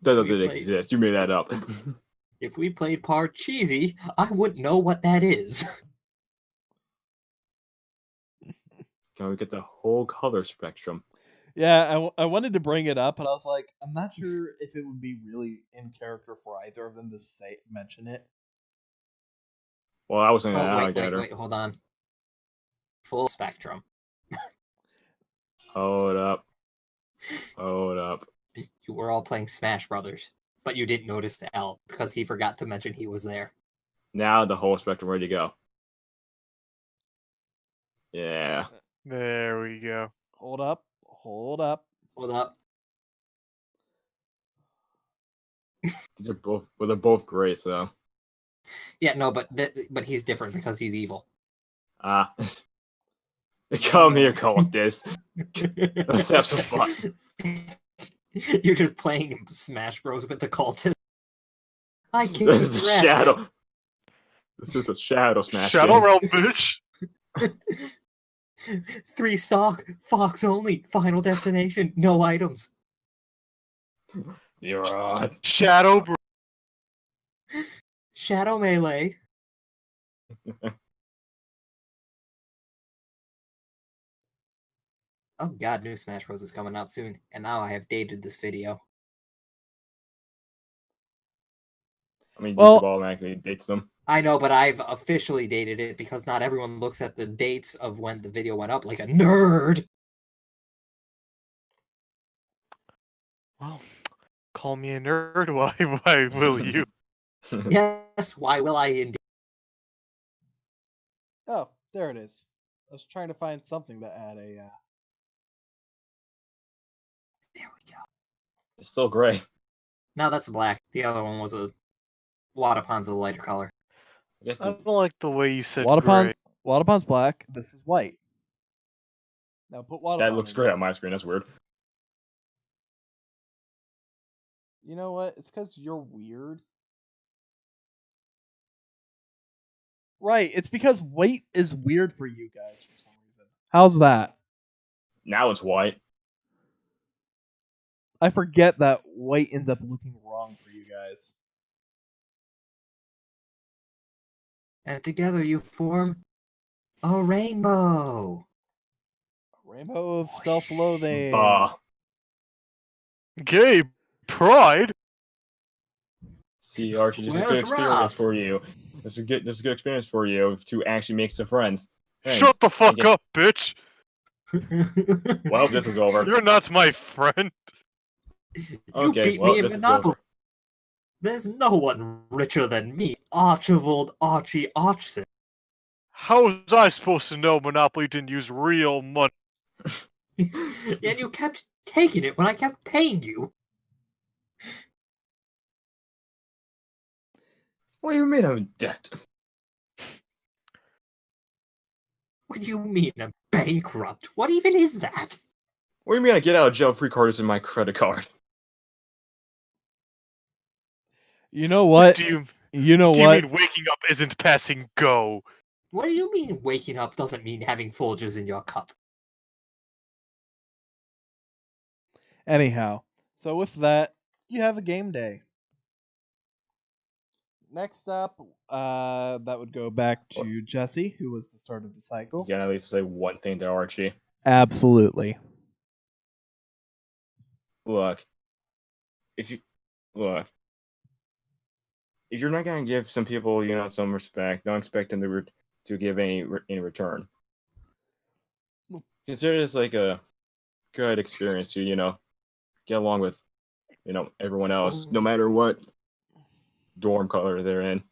That doesn't exist. You made that up. If we played Parcheesi, I wouldn't know what that is. Can we get the whole color spectrum? Yeah, I wanted to bring it up, and I was like, I'm not sure if it would be really in character for either of them to mention it. Well, I was saying wait, hold on. Full spectrum. Hold up. You were all playing Smash Brothers, but you didn't notice L because he forgot to mention he was there. Now the whole spectrum ready to go. Yeah. There we go. Hold up. Hold up. These are both. Well, they're both great, so. Yeah, no, but he's different because he's evil. Ah. Come here, cultist. Let's have some fun. You're just playing Smash Bros with the cultist. I kicked This his is a ass. shadow. This is a shadow smash. Shadow game. Realm, bitch. 3 stock, Fox only, final destination, no items. You're on. Shadow Bro. Shadow Melee. Oh god, new Smash Bros is coming out soon, and now I have dated this video. I mean, Well- YouTube automatically dates them. I know, but I've officially dated it because not everyone looks at the dates of when the video went up like a nerd. Well, call me a nerd. Why will you? Yes, why will I indeed? Oh, there it is. I was trying to find something to add a. There we go. It's still gray. Now that's black. The other one was a Wadapon's a lighter color. I guess I don't like the way you said Wadapon's gray. black. This is white. Now put Wadapon. that looks in great there. on my screen. That's weird. You know what? It's because you're weird. Right. It's because white is weird for you guys for some reason. How's that? Now it's white. I forget that white ends up looking wrong for you guys. And together you form a rainbow. A rainbow of self-loathing. Gay pride. See, Archie, this is a good Where's experience Ralph? for you. This is good. This is a good experience for you to actually make some friends. Thanks. Shut the fuck Thank you. up, bitch. Well, this is over. You're not my friend. You Okay, beat well, me in this is Monopoly. over. There's no one richer than me, Archibald Archie Archson. How was I supposed to know Monopoly didn't use real money? And you kept taking it when I kept paying you. What do you mean I'm in debt? What do you mean I'm bankrupt? What even is that? What do you mean I get out of jail free card is in my credit card? You know what? Do you You know do you what? mean waking up isn't passing go? What do you mean waking up doesn't mean having Folgers in your cup? Anyhow, so with that, you have a game day. Next up, that would go back to Jesse, who was the start of the cycle. You can at least say one thing to Archie. Absolutely. Look, if you're not gonna give some people, some respect, don't expect them to give any in return. Consider this like a good experience to, get along with, everyone else, no matter what dorm color they're in.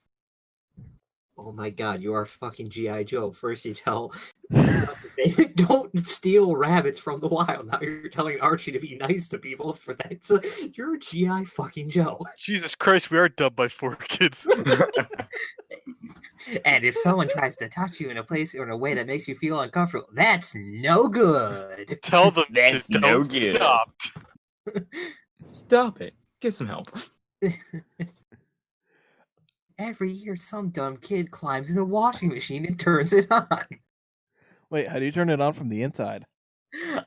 Oh my god, you are fucking G.I. Joe. First you tell what's his name, don't steal rabbits from the wild. Now you're telling Archie to be nice to people for that. So you're G.I. fucking Joe. Jesus Christ, we are dubbed by 4 kids. And if someone tries to touch you in a place or in a way that makes you feel uncomfortable, that's no good. Tell them That's to no don't good. stop. Stop it. Get some help. Every year some dumb kid climbs in the washing machine and turns it on. Wait, how do you turn it on from the inside?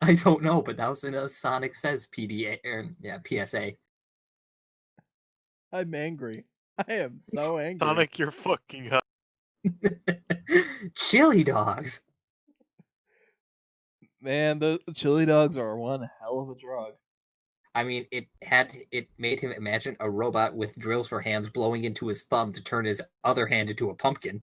I don't know, but that was in a Sonic Says PSA. I'm angry. I am so angry. Sonic, you're fucking hot. Chili dogs. Man, the chili dogs are one hell of a drug. I mean, it made him imagine a robot with drills for hands blowing into his thumb to turn his other hand into a pumpkin.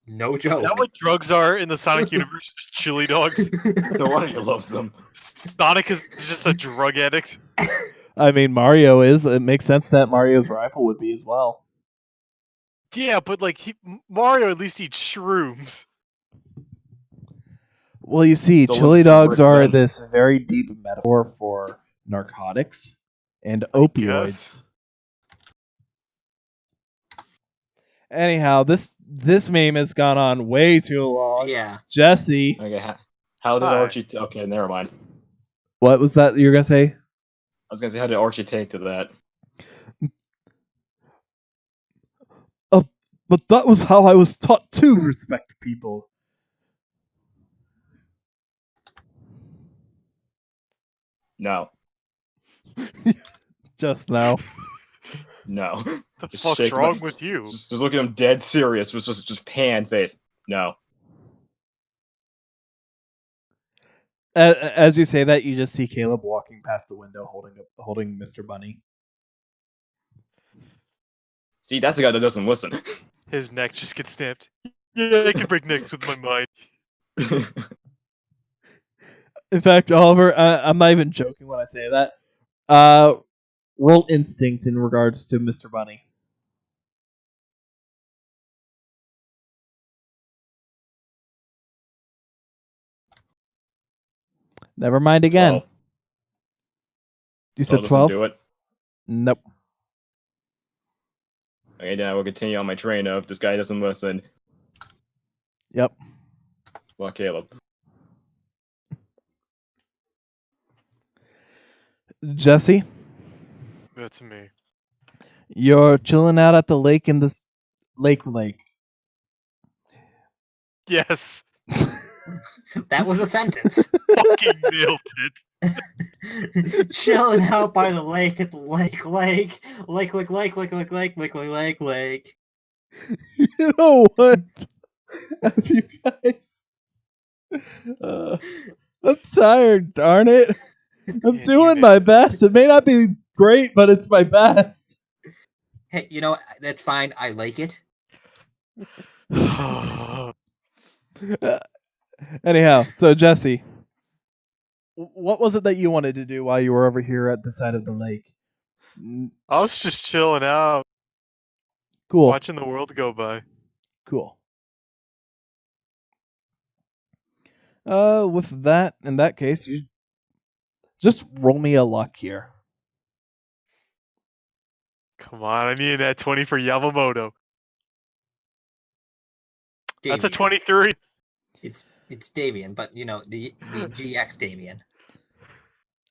No Is joke. that what drugs are in the Sonic universe? Just chili dogs? No wonder you love them. Sonic is just a drug addict. I mean, Mario is. It makes sense that Mario's rifle would be as well. Yeah, but like Mario at least eats shrooms. Well, you see, So chili what's dogs work are then? this very deep metaphor for narcotics and opioids. guess. Anyhow, this This meme has gone on way too long. Yeah. Jesse, Okay, how did Hi. Archie? Okay, never mind. what was that you were gonna say? I was gonna say, how did Archie take to that? But that was how I was taught to respect people. No, Just now. no. The Just fuck's shake wrong my- with you? Just look at him dead serious. Was just pan face. No. As you say that, you just see Caleb walking past the window holding Mr. Bunny. See, that's the guy that doesn't listen. His neck just gets snapped. Yeah, I can break necks with my mind. In fact, Oliver, I'm not even joking when I say that. Roll instinct in regards to Mr. Bunny. Never mind again. 12. You said Doesn't 12? do it. Nope. Okay, then I will continue on my train of this guy doesn't listen. Yep. Well, Caleb. Jesse, That's me. you're chilling out at the lake in this lake. Yes. That was a sentence. Fucking nailed it. Chilling out by the lake at the lake. You know what? Have you guys? I'm tired, darn it. I'm Yeah, doing you my best. It may not be great, but it's my best. Hey, you know what? That's fine. I like it. Anyhow, so Jesse, what was it that you wanted to do while you were over here at the side of the lake? I was just chilling out, Cool. watching the world go by. Cool. With that, in that case, you just roll me a luck here. Come on, I need that 20 for Yamamoto. That's a Damien. 23. It's Damien, but you know the GX Damien.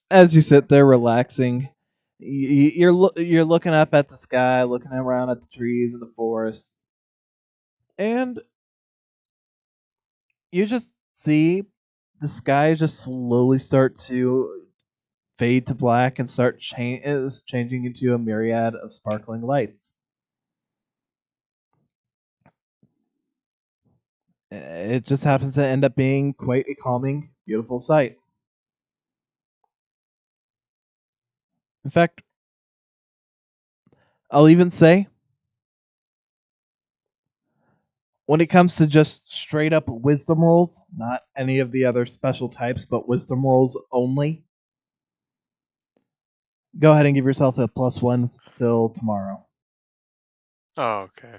As you sit there relaxing, you're looking up at the sky, looking around at the trees and the forest, and you just see the sky just slowly start to fade to black and start changing into a myriad of sparkling lights. It just happens to end up being quite a calming, beautiful sight. In fact, I'll even say, when it comes to just straight up wisdom rolls, not any of the other special types, but wisdom rolls only, go ahead and give yourself a +1 till tomorrow. Oh, okay.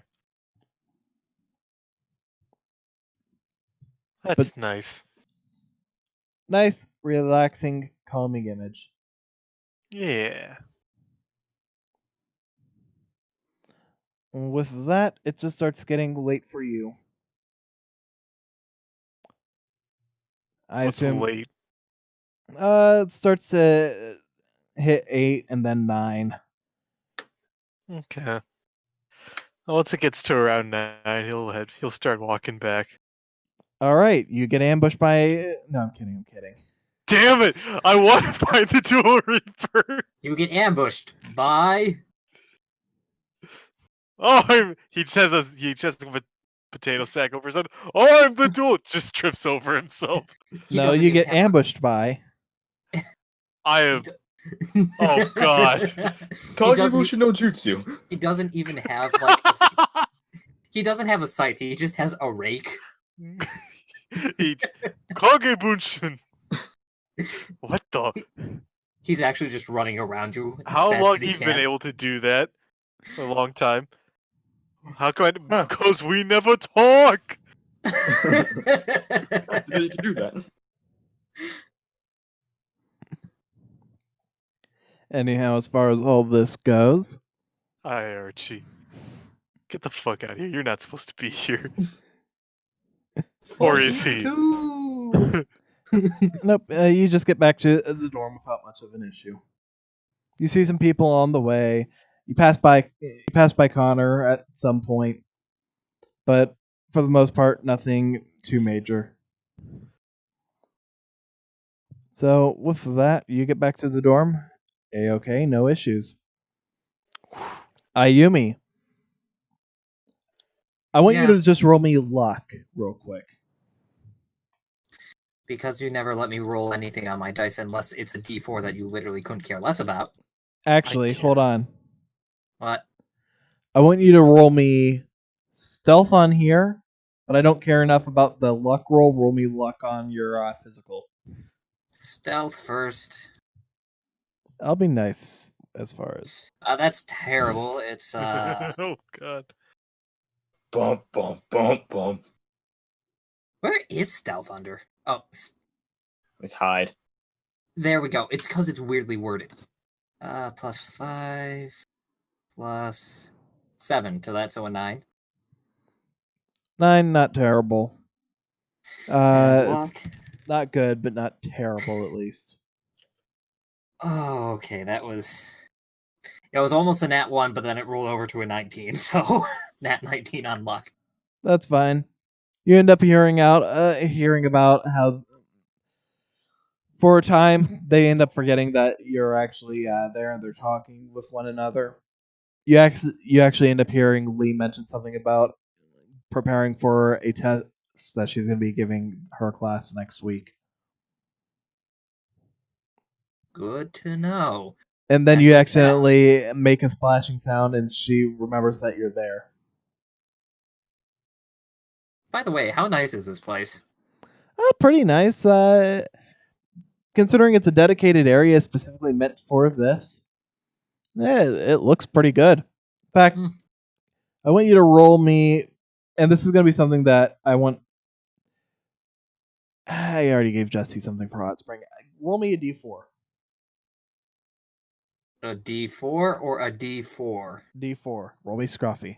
That's nice. Nice, relaxing, calming image. Yeah. With that, it just starts getting late for you. I What's assume late? it starts to hit 8 and then 9. Okay. Well, once it gets to around 9, he'll start walking back. All right, you get ambushed by. No, I'm kidding. Damn it! I want to find the Duel Reaper. You get ambushed by. Oh, he says a potato sack over his head. Oh, I'm the Duel. Just trips over himself. He No, doesn't you even get have ambushed by. I am. Oh God. He doesn't. Kagebushi no Jutsu. He doesn't even have like. He doesn't have a scythe. He just has a rake. He Kagebunshin. What the? He's actually just running around you as How fast long as he have you can. been able to do that? A long time. How come? Huh. Because we never talk. You can do that. Anyhow, as far as all this goes, Hi, Archie. Get the fuck out of here. You're not supposed to be here. Fuck is you he? too. Nope. You just get back to the dorm without much of an issue. You see some people on the way. You pass by Connor at some point, but for the most part, nothing too major. So with that, you get back to the dorm. A-okay, no issues. Ayumi, I want you Yeah. to just roll me luck real quick. Because you never let me roll anything on my dice unless it's a D4 that you literally couldn't care less about. Actually, hold on. What? I want you to roll me stealth on here, but I don't care enough about the luck roll. Roll me luck on your physical. Stealth first. I'll be nice as far as. That's terrible. It's Oh god. Bump, bump, bump, bump. where is stealth under? Oh, Let's hide. there we go. It's because it's weirdly worded. +5 plus 7 to that, so a 9. 9, not terrible. And luck. It's not good, but not terrible at least. Oh, okay. That was. It was almost a nat 1, but then it rolled over to a 19. So nat 19 on luck. That's fine. You end up hearing about how, for a time, they end up forgetting that you're actually there and they're talking with one another. You actually end up hearing Lee mention something about preparing for a test that she's going to be giving her class next week. Good to know. And then And you with accidentally make a splashing sound, and she remembers that you're there. By the way, how nice is this place? Pretty nice. Considering it's a dedicated area specifically meant for this, it looks pretty good. In fact, I want you to roll me, and this is going to be something that I want. I already gave Jesse something for Hot Spring. Roll me a D4. A D4 or a D4? D4. Roll me Scruffy.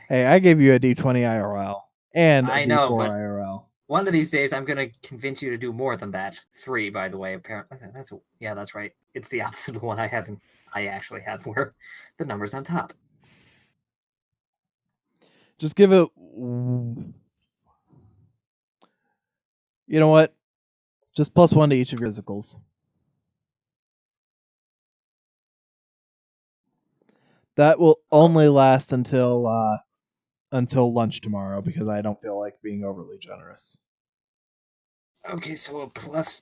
Hey, I gave you a D20 IRL and a I D4 know, but IRL. one of these days I'm gonna convince you to do more than that. 3, by the way. Apparently, that's right. It's the opposite of the one I actually have, where the number's on top. Just give it. You know what? Just +1 to each of your physicals. That will only last until lunch tomorrow because I don't feel like being overly generous. Okay, so that's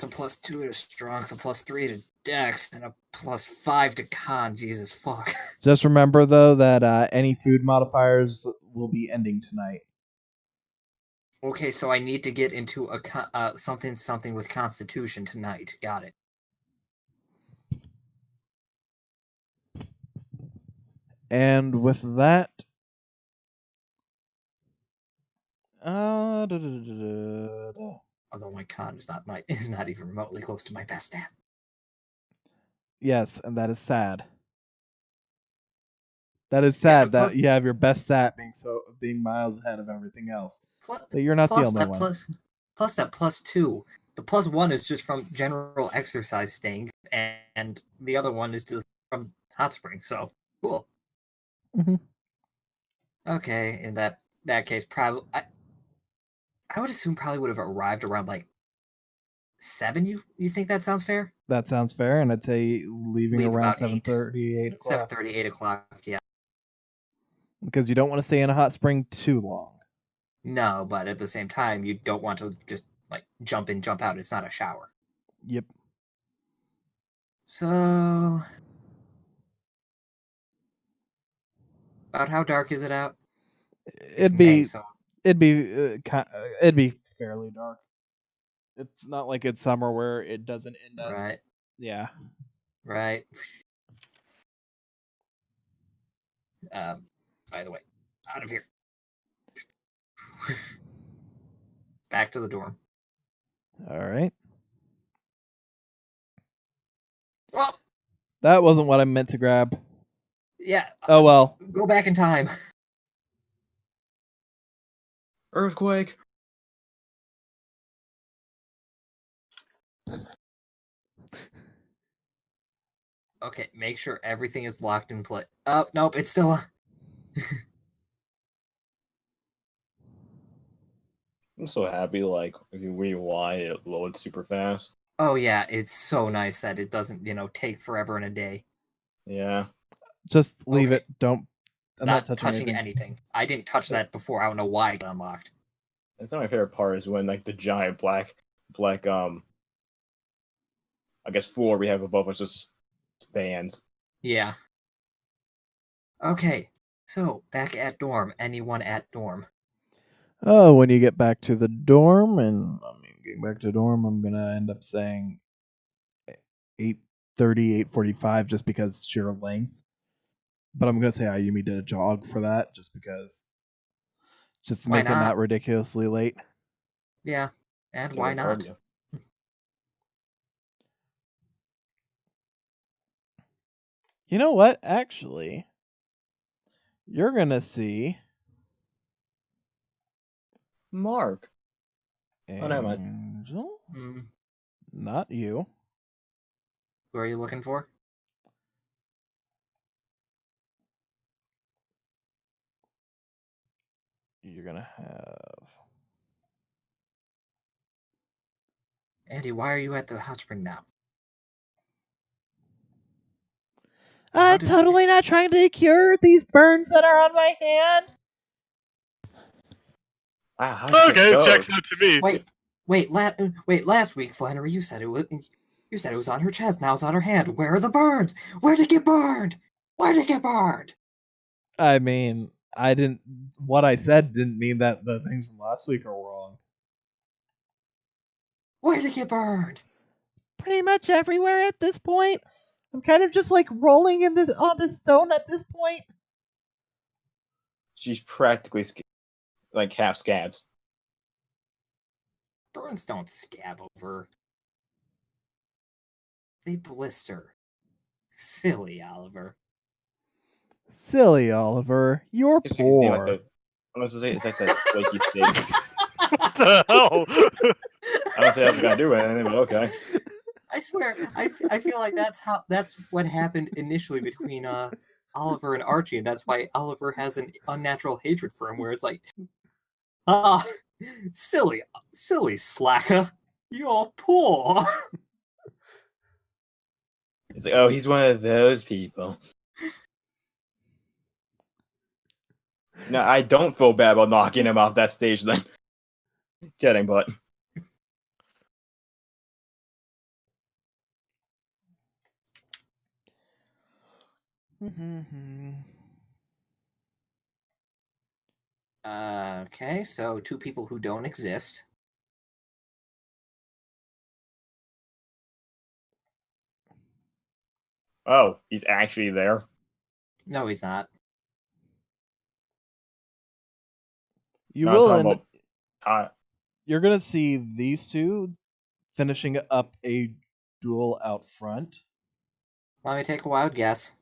a +2 to strength, a +3 to dex, and a +5 to con. Jesus fuck. Just remember though that any food modifiers will be ending tonight. Okay, so I need to get into a something with Constitution tonight. Got it. And with that, Although my con is not even remotely close to my best stat. yes, and that is sad. That is sad that you have your best stat being miles ahead of everything else. But you're not the only one. Plus that +2. The +1 is just from general exercise staying, and the other one is from hot spring. So cool. Mm-hmm. Okay, in that case, probably I would assume probably would have arrived around like 7. You think that sounds fair? That sounds fair, and I'd say leave around 7:30, 8 o'clock. 7:30, 8 o'clock. Yeah. Because you don't want to stay in a hot spring too long. No, but at the same time, you don't want to just like jump in, jump out. It's not a shower. Yep. So, about how dark is it out? It'd be fairly dark. It's not like it's summer where it doesn't end up. Right. Yeah. Right. By the way, out of here. Back to the dorm. All right. Oh! That wasn't what I meant to grab. Yeah. Oh well. Go back in time. Earthquake. Okay, make sure everything is locked in place. Oh, nope, it's still... I'm so happy, like, if you rewind, it loads super fast. Oh, yeah, it's so nice that it doesn't, take forever in a day. Yeah. Just leave Okay. it. Don't. I'm not touching anything. I didn't touch that before. I don't know why it got unlocked. That's not my favorite part is when, like, the giant black, I guess floor we have above us just spans. Yeah. Okay, so back at dorm. Anyone at dorm? Oh, when you get back to the dorm, and I mean, getting back to dorm, I'm gonna end up saying 8:30, 8:45, just because sheer length. But I'm gonna say Ayumi did a jog for that, just to Why make it not? not ridiculously late. Yeah, and Get why a not? cardio. You know what? Actually, you're gonna see Mark. Oh, never mind. Angel, Hmm. not you. Who are you looking for? You're gonna have. Andy, why are you at the hot spring now? I'm did- totally not trying to cure these burns that are on my hand. Wow, how'd you Okay, get this checks those? out to me. Wait, last week, Flannery, you said it was on her chest, now it's on her hand. Where are the burns? Where'd it get burned? Where'd it get burned? I mean, I didn't. What I said didn't mean that the things from last week are wrong. Where'd it get burned? Pretty much everywhere at this point. I'm kind of just like rolling in this on this stone at this point. She's practically like half scabs. Burns don't scab over. They blister. Silly Oliver. Silly Oliver, you're It's like poor. I was gonna say it's like that flaky steak. What the hell? I don't say I'm gonna do anything, but okay. I swear, I feel like that's what happened initially between Oliver and Archie, and that's why Oliver has an unnatural hatred for him, where it's like, ah, silly slacker, you're poor. It's like, oh, he's one of those people. No, I don't feel bad about knocking him off that stage then. Kidding, but Okay, so two people who don't exist. oh, he's actually there. No, he's not. You No, I'm will, talking and about you're gonna see these two finishing up a duel out front. Let me take a wild guess.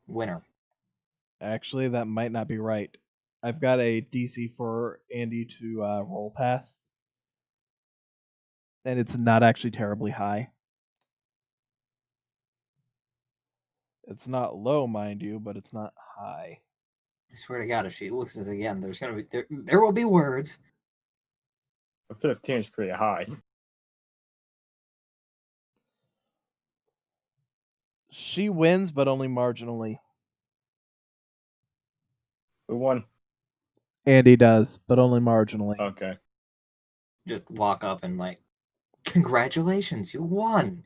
Winner. Actually, that might not be right. I've got a DC for Andy to roll past, and it's not actually terribly high. It's not low, mind you, but it's not high. I swear to God, if she looks at it again, there's gonna be there will be words. 15 is pretty high. She wins, but only marginally. Who won? Andy does, but only marginally. Okay. Just walk up and like, congratulations, you won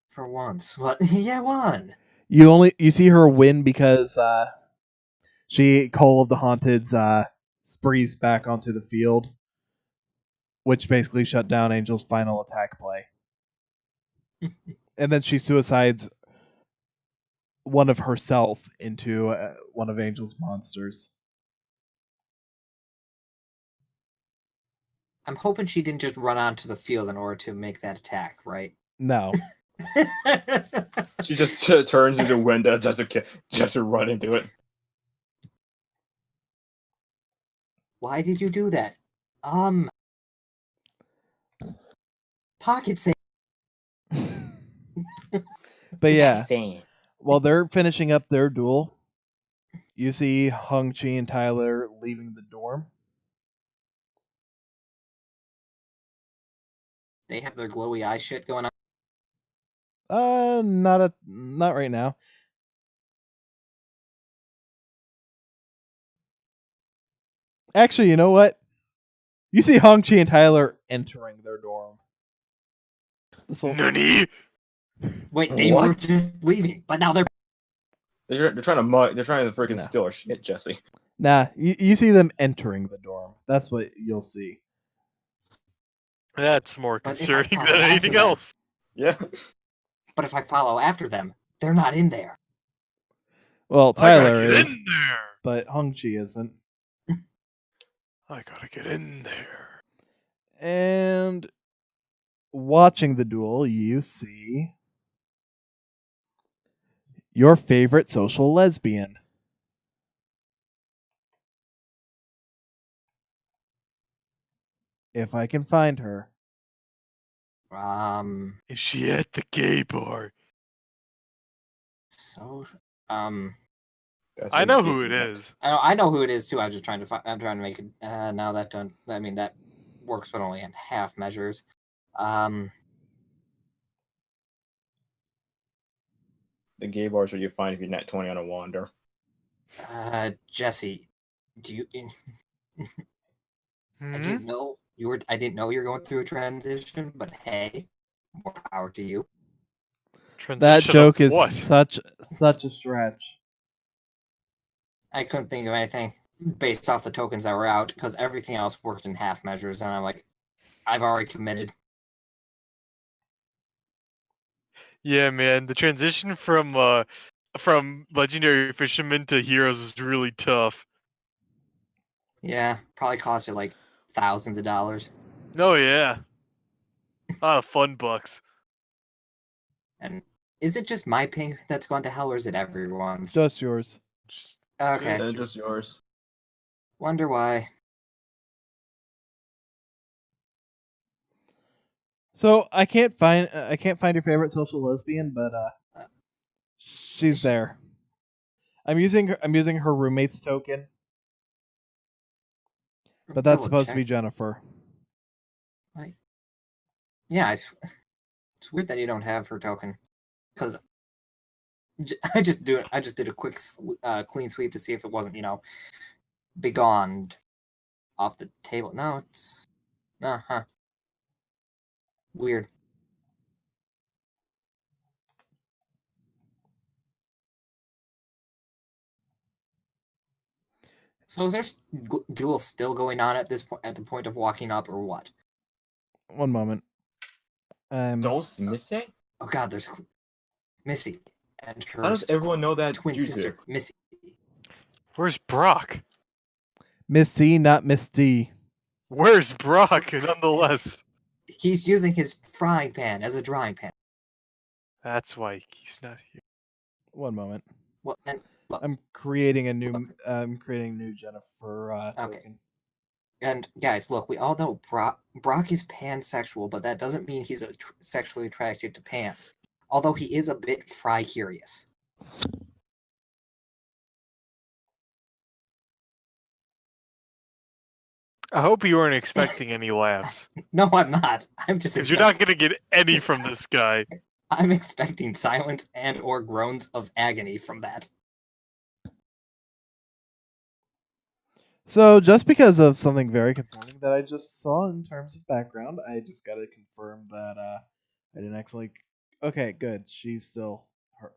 for once. What? Yeah, won. You see her win because Call of the Haunted's sprees back onto the field, which basically shut down Angel's final attack play. And then she suicides one of herself into one of Angel's monsters. I'm hoping she didn't just run onto the field in order to make that attack, right? No. She just turns into a window, just to run into it. Why did you do that? Pocket save. But yeah, Saying. while they're finishing up their duel, you see Hung Chi and Tyler leaving the dorm. They have their glowy eye shit going on. Not right now. Actually, you know what? You see Hong Chi and Tyler entering their dorm. Nani? Wait, they What? were just leaving, but now they're. They're trying to mug. They're trying to freaking No. steal our shit, Jesse. Nah, you see them entering the dorm. That's what you'll see. That's more But if I concerning follow than after anything them- else. Yeah. But if I follow after them, they're not in there. Well, I gotta Tyler get is, in there. but Hong Chi isn't. I gotta get in there. And watching the duel, you see your favorite social lesbian. If I can find her. Is she at the gay bar? So, That's I what know you who get it to is. I know who it is too. I was just trying to I'm trying to make it. Now that don't. I mean that works, but only in half measures. The gay bars where you find if you're net 20 on a wander. Jesse, do you? I Hmm? didn't know you were. I didn't know you were going through a transition, but hey, more power to you. That Transition joke of is what? such a stretch. I couldn't think of anything based off the tokens that were out because everything else worked in half measures, and I'm like, I've already committed. Yeah, man, the transition from legendary fisherman to heroes was really tough. Yeah, probably cost you like thousands of dollars. Oh yeah. A lot of fun bucks. And is it just my ping that's gone to hell, or is it everyone's? Just yours. Okay. Just- Just yours. Wonder why. So I can't find your favorite social lesbian, but she's there. I'm using her roommate's token, but that's Double supposed to be check. Jennifer. Yeah, it's weird that you don't have her token, because I just did a quick clean sweep to see if it wasn't begone off the table. No, it's weird. So is there duel still going on at this point? At the point of walking up, or what? One moment. Don't miss it? Oh God, there's Missy and her How does everyone know that twin jutsu? sister, Missy. Where's Brock? Miss C, not Miss D. Where's Brock, nonetheless? He's using his frying pan as a drying pan. That's why he's not here. One moment. Well, and look, I'm creating a new Look. new Jennifer token. And guys, look, we all know Brock is pansexual, but that doesn't mean he's sexually attracted to pans. Although he is a bit fry curious. I hope you weren't expecting any laughs. No, I'm not. I'm just. Because you're not gonna get any from this guy. I'm expecting silence and/or groans of agony from that. So just because of something very concerning that I just saw in terms of background, I just gotta confirm that I didn't actually. Okay, good. She's still her.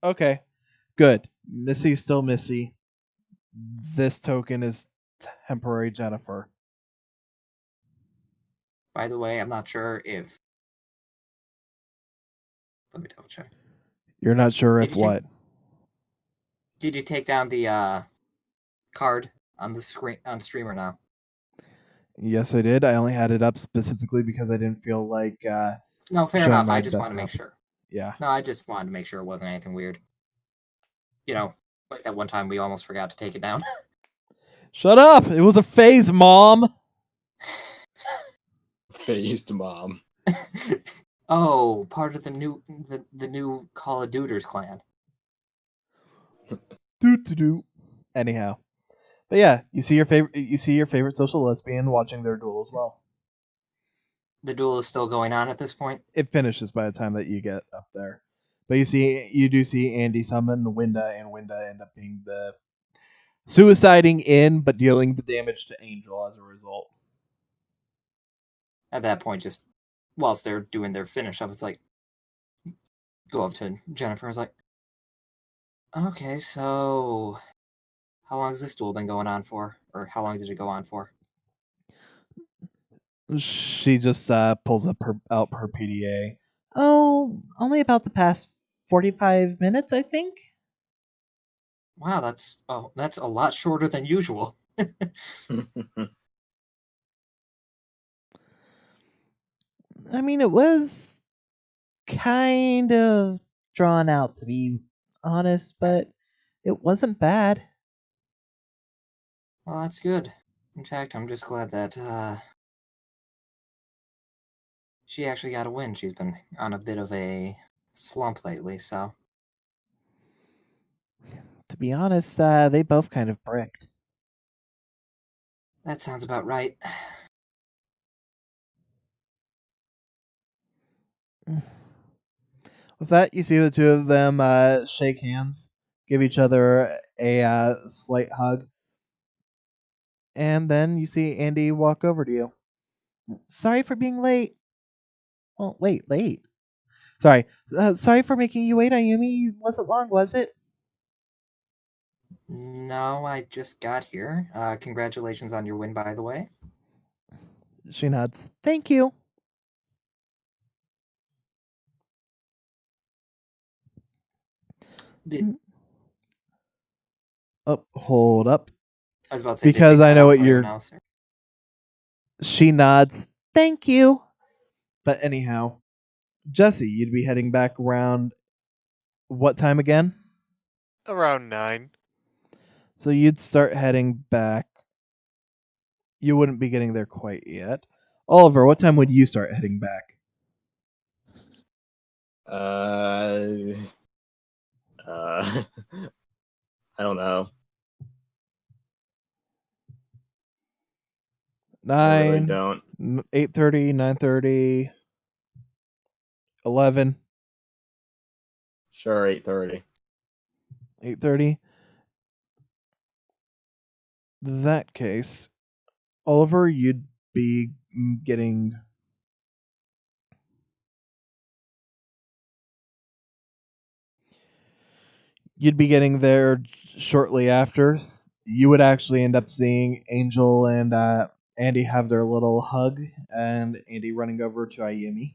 Okay, good. Missy's still Missy. This token is temporary Jennifer. By the way, I'm not sure if. Let me double check. You're not sure Did if you take- what? Did you take down the card on the screen on streamer now? Yes, I did. I only had it up specifically because I didn't feel like No, fair showing enough. my I just want to make desktop. sure. Yeah. No, I just wanted to make sure it wasn't anything weird. You know, like that one time we almost forgot to take it down. Shut up! It was a phase, Mom! Phased mom. Oh, part of the new Call of Duty's clan. Do. Anyhow. But yeah, you see your favorite social lesbian watching their duel as well. The duel is still going on at this point. It finishes by the time that you get up there. But you do see Andy summon Winda, and Winda end up being the suiciding in, but dealing the damage to Angel as a result. At that point, just whilst they're doing their finish up, it's like, go up to Jennifer and is like, okay, so how long has this duel been going on for? Or how long did it go on for? She just pulls up out her PDA. Oh, only about the past 45 minutes, I think. Wow, that's a lot shorter than usual. I mean, it was kind of drawn out, to be honest, but it wasn't bad. Well, that's good. In fact, I'm just glad that she actually got a win. She's been on a bit of a slump lately, so To be honest, they both kind of bricked. that sounds about right. With that, you see the two of them shake hands, give each other a slight hug, and then you see Andy walk over to you. Sorry for being late. Well, wait, late. Sorry. Sorry for making you wait, Ayumi. Wasn't long, was it? No, I just got here. Congratulations on your win, by the way. She nods. Thank you. Oh, hold up. I was about to say, Because did they I cut know out what something you're. else? Or... She nods. Thank you. But anyhow, Jesse, you'd be heading back around what time again? Around 9. So you'd start heading back. You wouldn't be getting there quite yet. Oliver, what time would you start heading back? uh, I don't know. I really 9, don't. 8:30, 9:30, 11, Sure, 8:30. 8:30. That case, Oliver, you'd be getting. You'd be getting there shortly after. You would actually end up seeing Angel and Andy have their little hug, and Andy running over to Ayumi.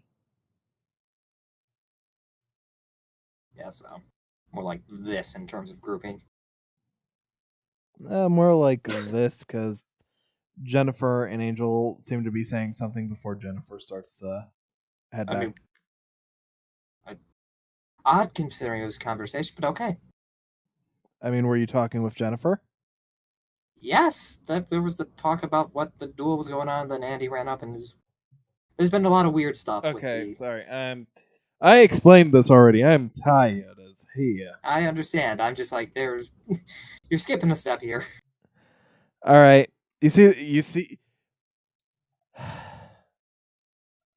Yeah, so more like this in terms of grouping. More like this, because Jennifer and Angel seem to be saying something before Jennifer starts to head I back. mean, odd considering it was a conversation, but okay. I mean, were you talking with Jennifer? Yes, there was the talk about what the duel was going on. Then Andy ran up and there's been a lot of weird stuff with Okay, the. sorry. I explained this already. I'm tired as hell. I understand. I'm just like there's. You're skipping a step here. All right. You see.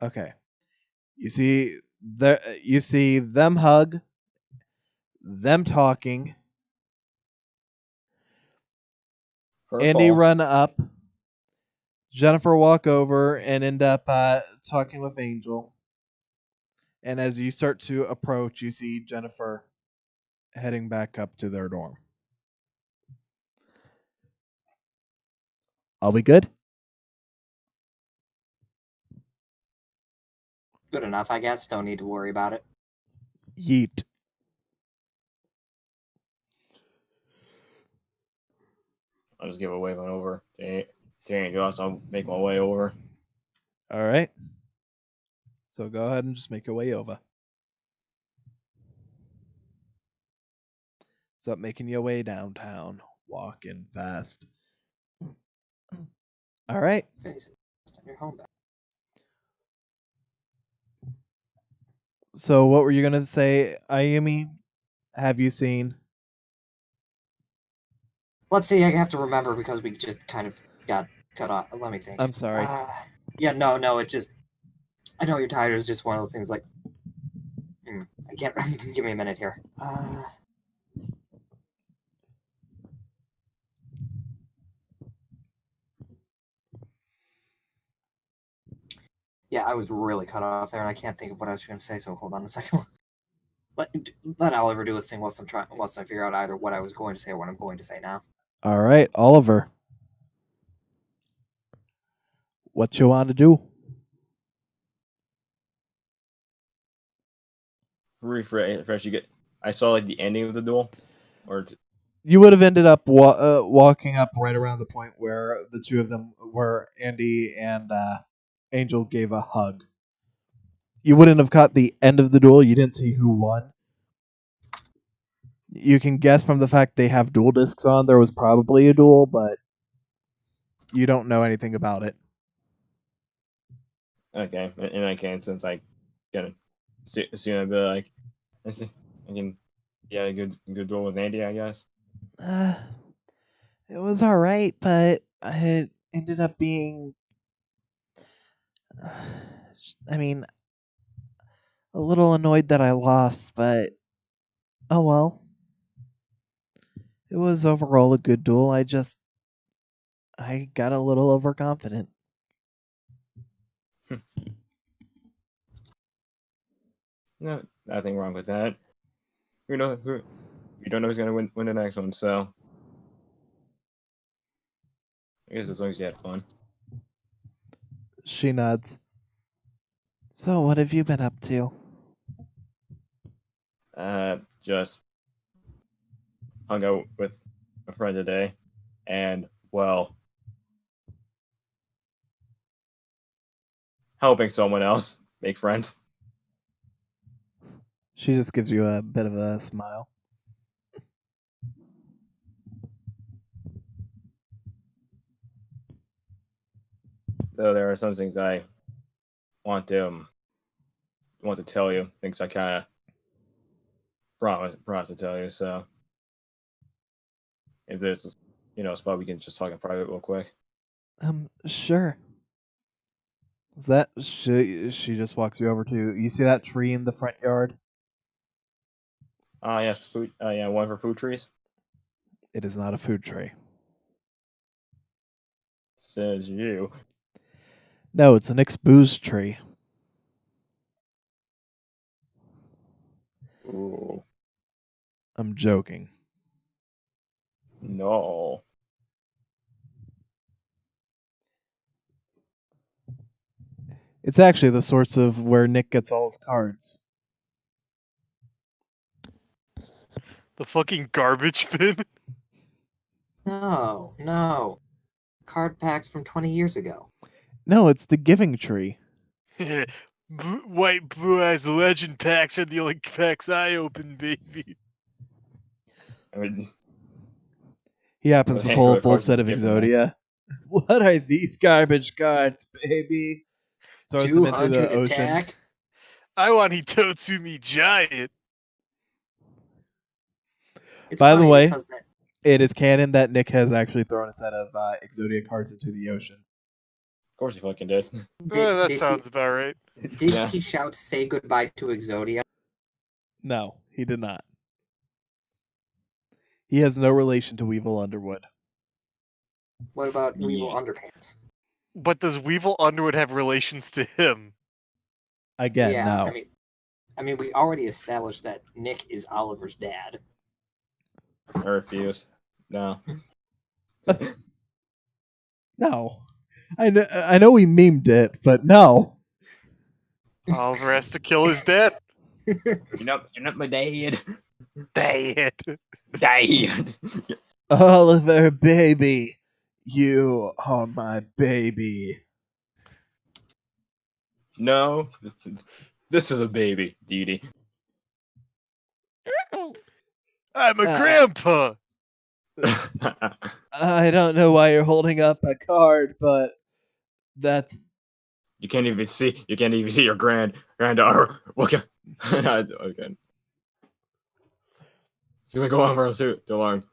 Okay. You see them hug, them talking. Her Andy fault. run up. Jennifer walk over and end up talking with Angel. And as you start to approach, you see Jennifer heading back up to their dorm. Are we good? Good enough, I guess. Don't need to worry about it. Yeet. I'll just give a wave on over. Dang, I'll make my way over. All right. So go ahead and just make your way over. Start making your way downtown, walking fast. All right. Face it. Send your home back. So what were you gonna say, Ayumi? Have you seen? Let's see. I have to remember because we just kind of got cut off. Let me think. I'm sorry. Yeah, no. It just. I know you're tired. It's just one of those things. Like, I can't. Give me a minute here. Yeah, I was really cut off there, and I can't think of what I was going to say. So hold on a second. Let Oliver do his thing whilst I figure out either what I was going to say or what I'm going to say now. All right, Oliver. What you want to do? Refresh. I saw like the ending of the duel, or You would have ended up walking up right around the point where the two of them, where Andy and Angel gave a hug. You wouldn't have caught the end of the duel. You didn't see who won. You can guess from the fact they have dual discs on, there was probably a duel, but you don't know anything about it. okay. In that case, since I can assume I'd be like, I can, yeah, a good duel with Andy, I guess. It was all right, but it ended up being, I mean, a little annoyed that I lost, but oh well. It was overall a good duel. I got a little overconfident. No, nothing wrong with that. You don't know who's gonna win the next one, so I guess as long as you had fun. She nods. So, what have you been up to? Just hung out with a friend today, and well, helping someone else make friends. She just gives you a bit of a smile. Though there are some things I want to tell you, things I kind of promise to tell you. So if there's a spot we can just talk in private real quick. Sure. That she just walks you over to. You see that tree in the front yard? Ah, yes, food. Yeah, one for food trees. It is not a food tree. Says you. No, it's an booze tree. Ooh, I'm joking. no. It's actually the sorts of where Nick gets all his cards. The fucking garbage bin. No. Card packs from 20 years ago. No, it's the giving tree. White Blue Eyes Legend packs are the only packs I open, baby. I mean, He happens to Hey, pull a good full cards set of you get from that. Exodia. What are these garbage cards, baby? Throws them into 200 the ocean. attack. I want Hitotsumi Giant. It's By the funny way, because that it is canon that Nick has actually thrown a set of Exodia cards into the ocean. Of course he fucking did. That sounds about right. Did Yeah. he shout say goodbye to Exodia? No, he did not. He has no relation to Weevil Underwood. What about Weevil Yeah. Underpants? But does Weevil Underwood have relations to him? Again, Yeah, no. I mean, we already established that Nick is Oliver's dad. I refuse. No. No. I know we memed it, but no. Oliver has to kill his dad. You're not my dad. Dad. Dad. Oliver, baby. You are my baby. No, this is a baby, Dee Dee. I'm a Uh, grandpa. I don't know why you're holding up a card, but that's You can't even see your granddaughter. Okay. Okay. It's gonna go on for too long.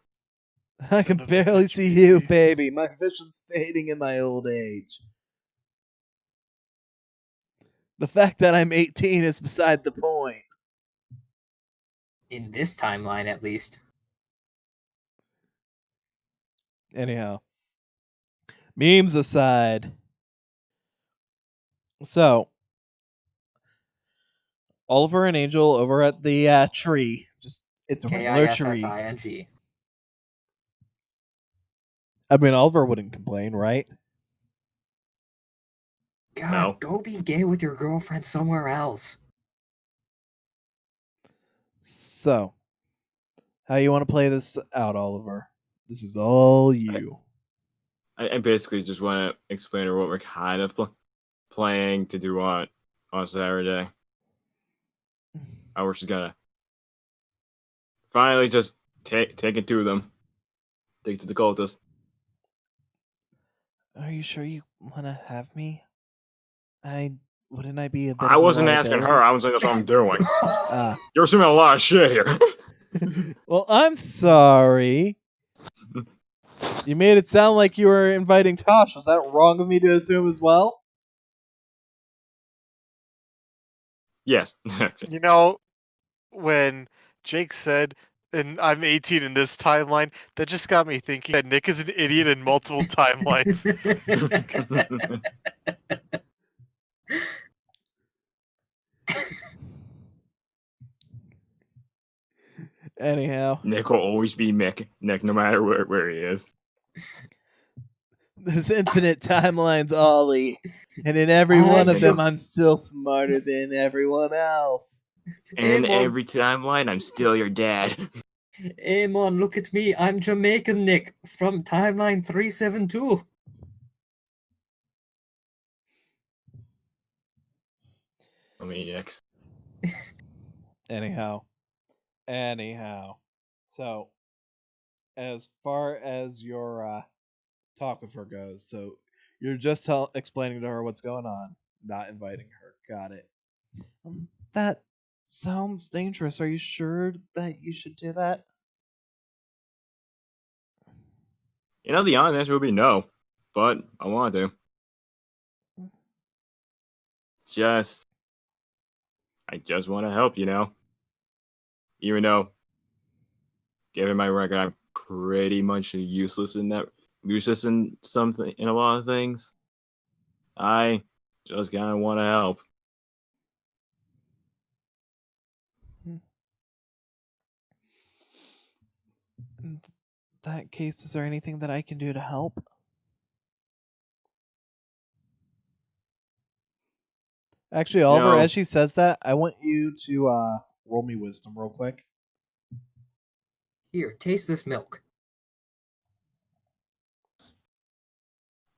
I can Son of a barely bitch, see you, baby. baby. My vision's fading in my old age. The fact that I'm 18 is beside the point. In this timeline, at least. Anyhow, memes aside. So, Oliver and Angel over at the tree. Just it's a regular tree. KISSING. I mean, Oliver wouldn't complain, right? God, No. go be gay with your girlfriend somewhere else. So, how you want to play this out, Oliver? This is all you. I basically just want to explain what we're kind of playing to do on Saturday. We're just gonna finally just take it to them. Take it to the cultists. Are you sure you want to have me? Wouldn't I be a bit I of a wasn't asking liability? her. I was saying that's what I'm doing. Ah. You're assuming a lot of shit here. Well, I'm sorry. You made it sound like you were inviting Tosh. Was that wrong of me to assume as well? Yes. You know, when Jake said, and I'm 18 in this timeline, that just got me thinking that Nick is an idiot in multiple timelines. Anyhow, Nick will always be Nick, no matter where he is. there's infinite timelines, Ollie. And in every one of them, I'm still smarter than everyone else. And Hey, Mom. every timeline, I'm still your dad. Hey, Mon, look at me. I'm Jamaican Nick from timeline 372. I mean, X. Anyhow. So, as far as your talk with her goes, so you're just explaining to her what's going on, not inviting her. Got it. That sounds dangerous. Are you sure that you should do that? You know, the honest answer would be no, but I want to. I just want to help, Even though, given my record, I'm pretty much useless in a lot of things. I just kind of want to help. In that case, is there anything that I can do to help? Actually, Oliver, as she says that, I want you to roll me wisdom real quick. Here, taste this milk.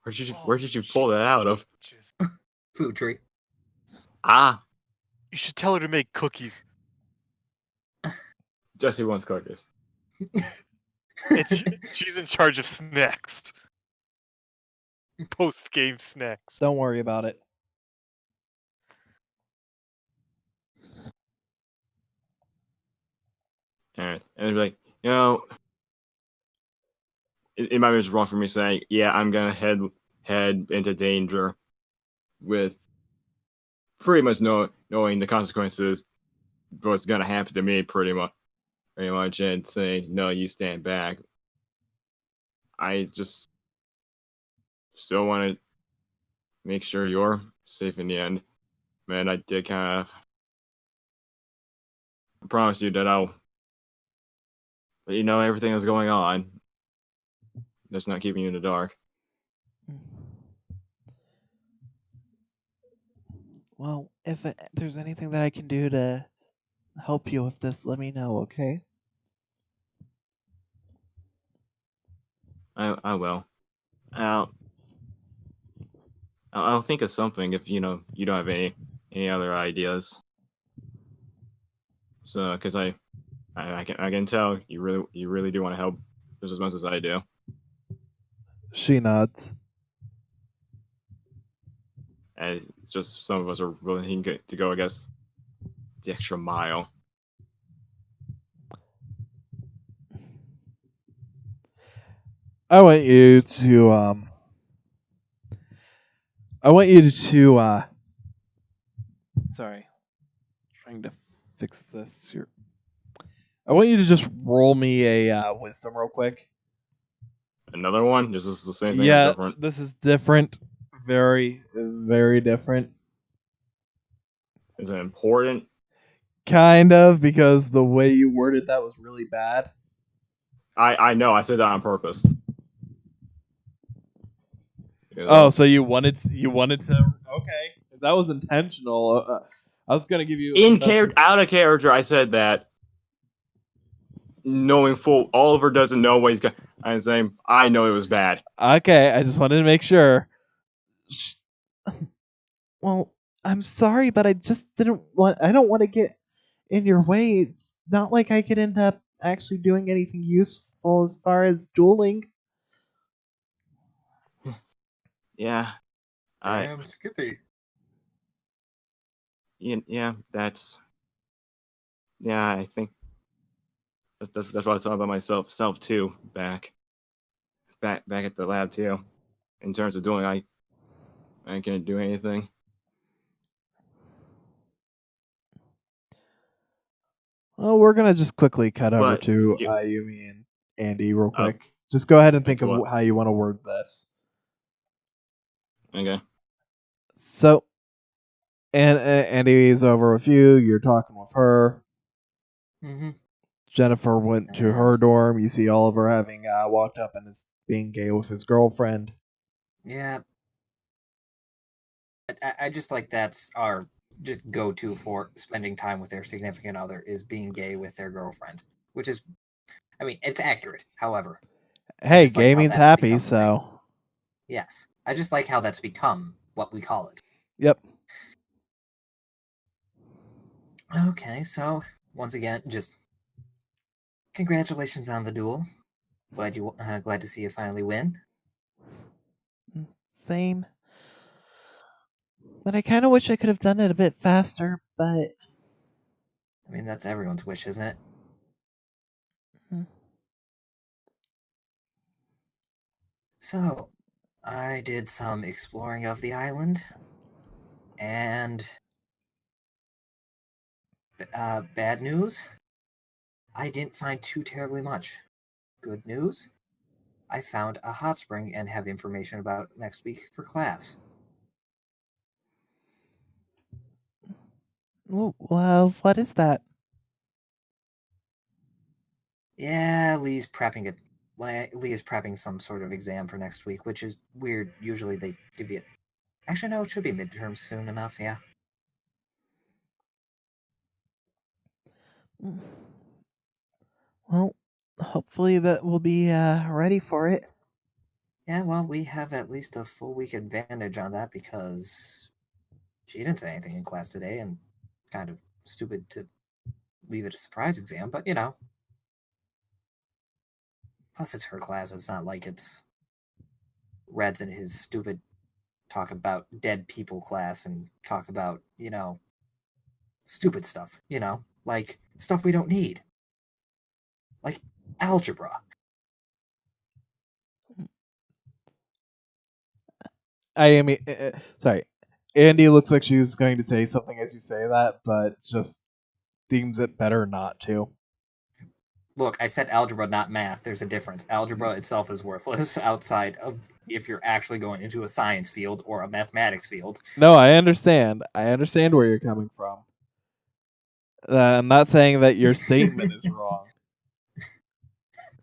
Where did you pull that out of? Food tree. Ah, You should tell her to make cookies. Jesse wants cookies. She's in charge of snacks. Post-game snacks. Don't worry about it. And it's like, it might be just wrong for me saying, yeah, I'm gonna head into danger with pretty much knowing the consequences, what's gonna happen to me pretty much, and saying, no, you stand back. I just still want to make sure you're safe in the end. Man, I did kind of promise you that I'll let you know everything that's going on. Just not keeping you in the dark. Well, if there's anything that I can do to help you with this, let me know, okay? I will. I'll I'll think of something if you don't have any other ideas. So, because I can tell you really do want to help just as much as I do. She nods. And it's just some of us are willing to go, I guess, the extra mile. I want you to I want you to sorry. Trying to fix this here. I want you to just roll me a wisdom real quick. Another one? This is the same thing or Yeah, different? this is different. Very, very different. Is it important? Kind of, because the way you worded that was really bad. I know. I said that on purpose. Oh, so you wanted to okay. If that was intentional, I was gonna give you In another- character, out of character, I said that, knowing full Oliver doesn't know what he's got. I'm saying I know it was bad. Okay, I just wanted to make sure. Well, I'm sorry, but I just didn't want. I don't want to get in your way. It's not like I could end up actually doing anything useful as far as dueling. Yeah, I Damn, Skippy. yeah, that's yeah. I think that's what I thought about myself self too. Back at the lab too. In terms of doing, I can't do anything. Well, we're gonna just quickly cut over But to you, Ayumi and Andy real oh, quick. Just go ahead and think into of what? how you want to word this. Okay. So, and Andy's over with you. You're talking with her. Mm-hmm. Jennifer went to her dorm. You see Oliver having walked up and is being gay with his girlfriend. Yeah. I just like that's our just go-to for spending time with their significant other is being gay with their girlfriend, which is, I mean, it's accurate. However, Hey, just like gay how means that's happy, become a thing. so Yes, I just like how that's become what we call it. yep. Okay, so once again, just congratulations on the duel. Glad to see you finally win. Same. But I kind of wish I could have done it a bit faster, but I mean, that's everyone's wish, isn't it? Hmm. So, I did some exploring of the island, and bad news, I didn't find too terribly much. Good news, I found a hot spring and have information about next week for class. Well, what is that? Yeah, Lee's prepping some sort of exam for next week, which is weird. Usually they give you. Actually, no, it should be midterms soon enough. Yeah. Well, hopefully that will be ready for it. Yeah, well, we have at least a full week advantage on that because she didn't say anything in class today, and kind of stupid to leave it a surprise exam, but you know. Plus, it's her class. It's not like it's Red's in his stupid talk about dead people class and talk about, stupid stuff, like stuff we don't need. Like algebra. Sorry. Andy looks like she's going to say something as you say that, but just deems it better not to. Look, I said algebra, not math. There's a difference. Algebra itself is worthless outside of if you're actually going into a science field or a mathematics field. No, I understand. I understand where you're coming from. I'm not saying that your statement is wrong.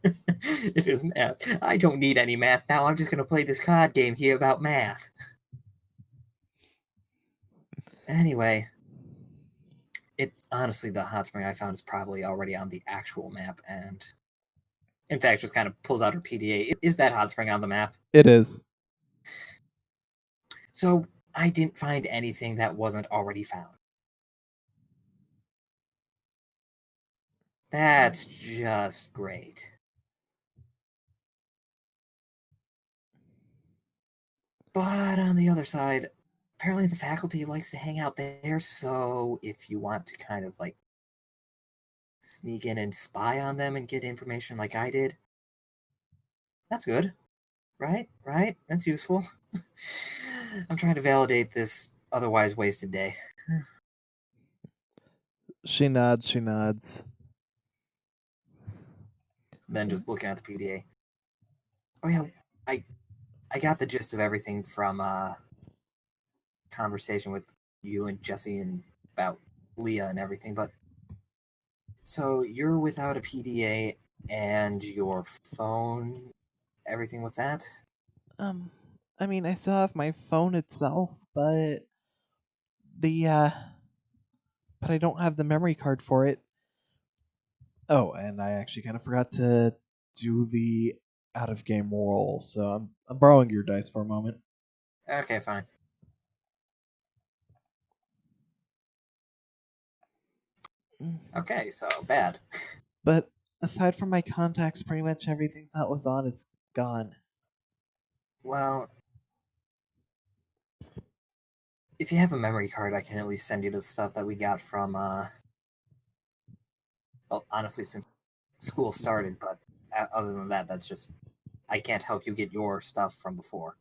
If it's math, I don't need any math now. I'm just going to play this card game here about math. Anyway, it honestly, the hot spring I found is probably already on the actual map, and in fact, just kind of pulls out her PDA. Is that hot spring on the map? It is. So I didn't find anything that wasn't already found. That's just great. But on the other side, apparently the faculty likes to hang out there, so if you want to kind of like sneak in and spy on them and get information like I did, that's good. Right? Right? That's useful. I'm trying to validate this otherwise wasted day. She nods. She nods. Then just looking at the PDA. Oh yeah, I got the gist of everything from conversation with you and Jesse and about Leah and everything, but so you're without a PDA and your phone, everything with that? I mean, I still have my phone itself, but but I don't have the memory card for it. Oh, and I actually kind of forgot to do the out of game roll, so I'm borrowing your dice for a moment. Okay, fine. Okay, so bad. But aside from my contacts, pretty much everything that was on it's gone. Well, if you have a memory card, I can at least send you the stuff that we got from, well, honestly, since school started, but other than that, that's just, I can't help you get your stuff from before.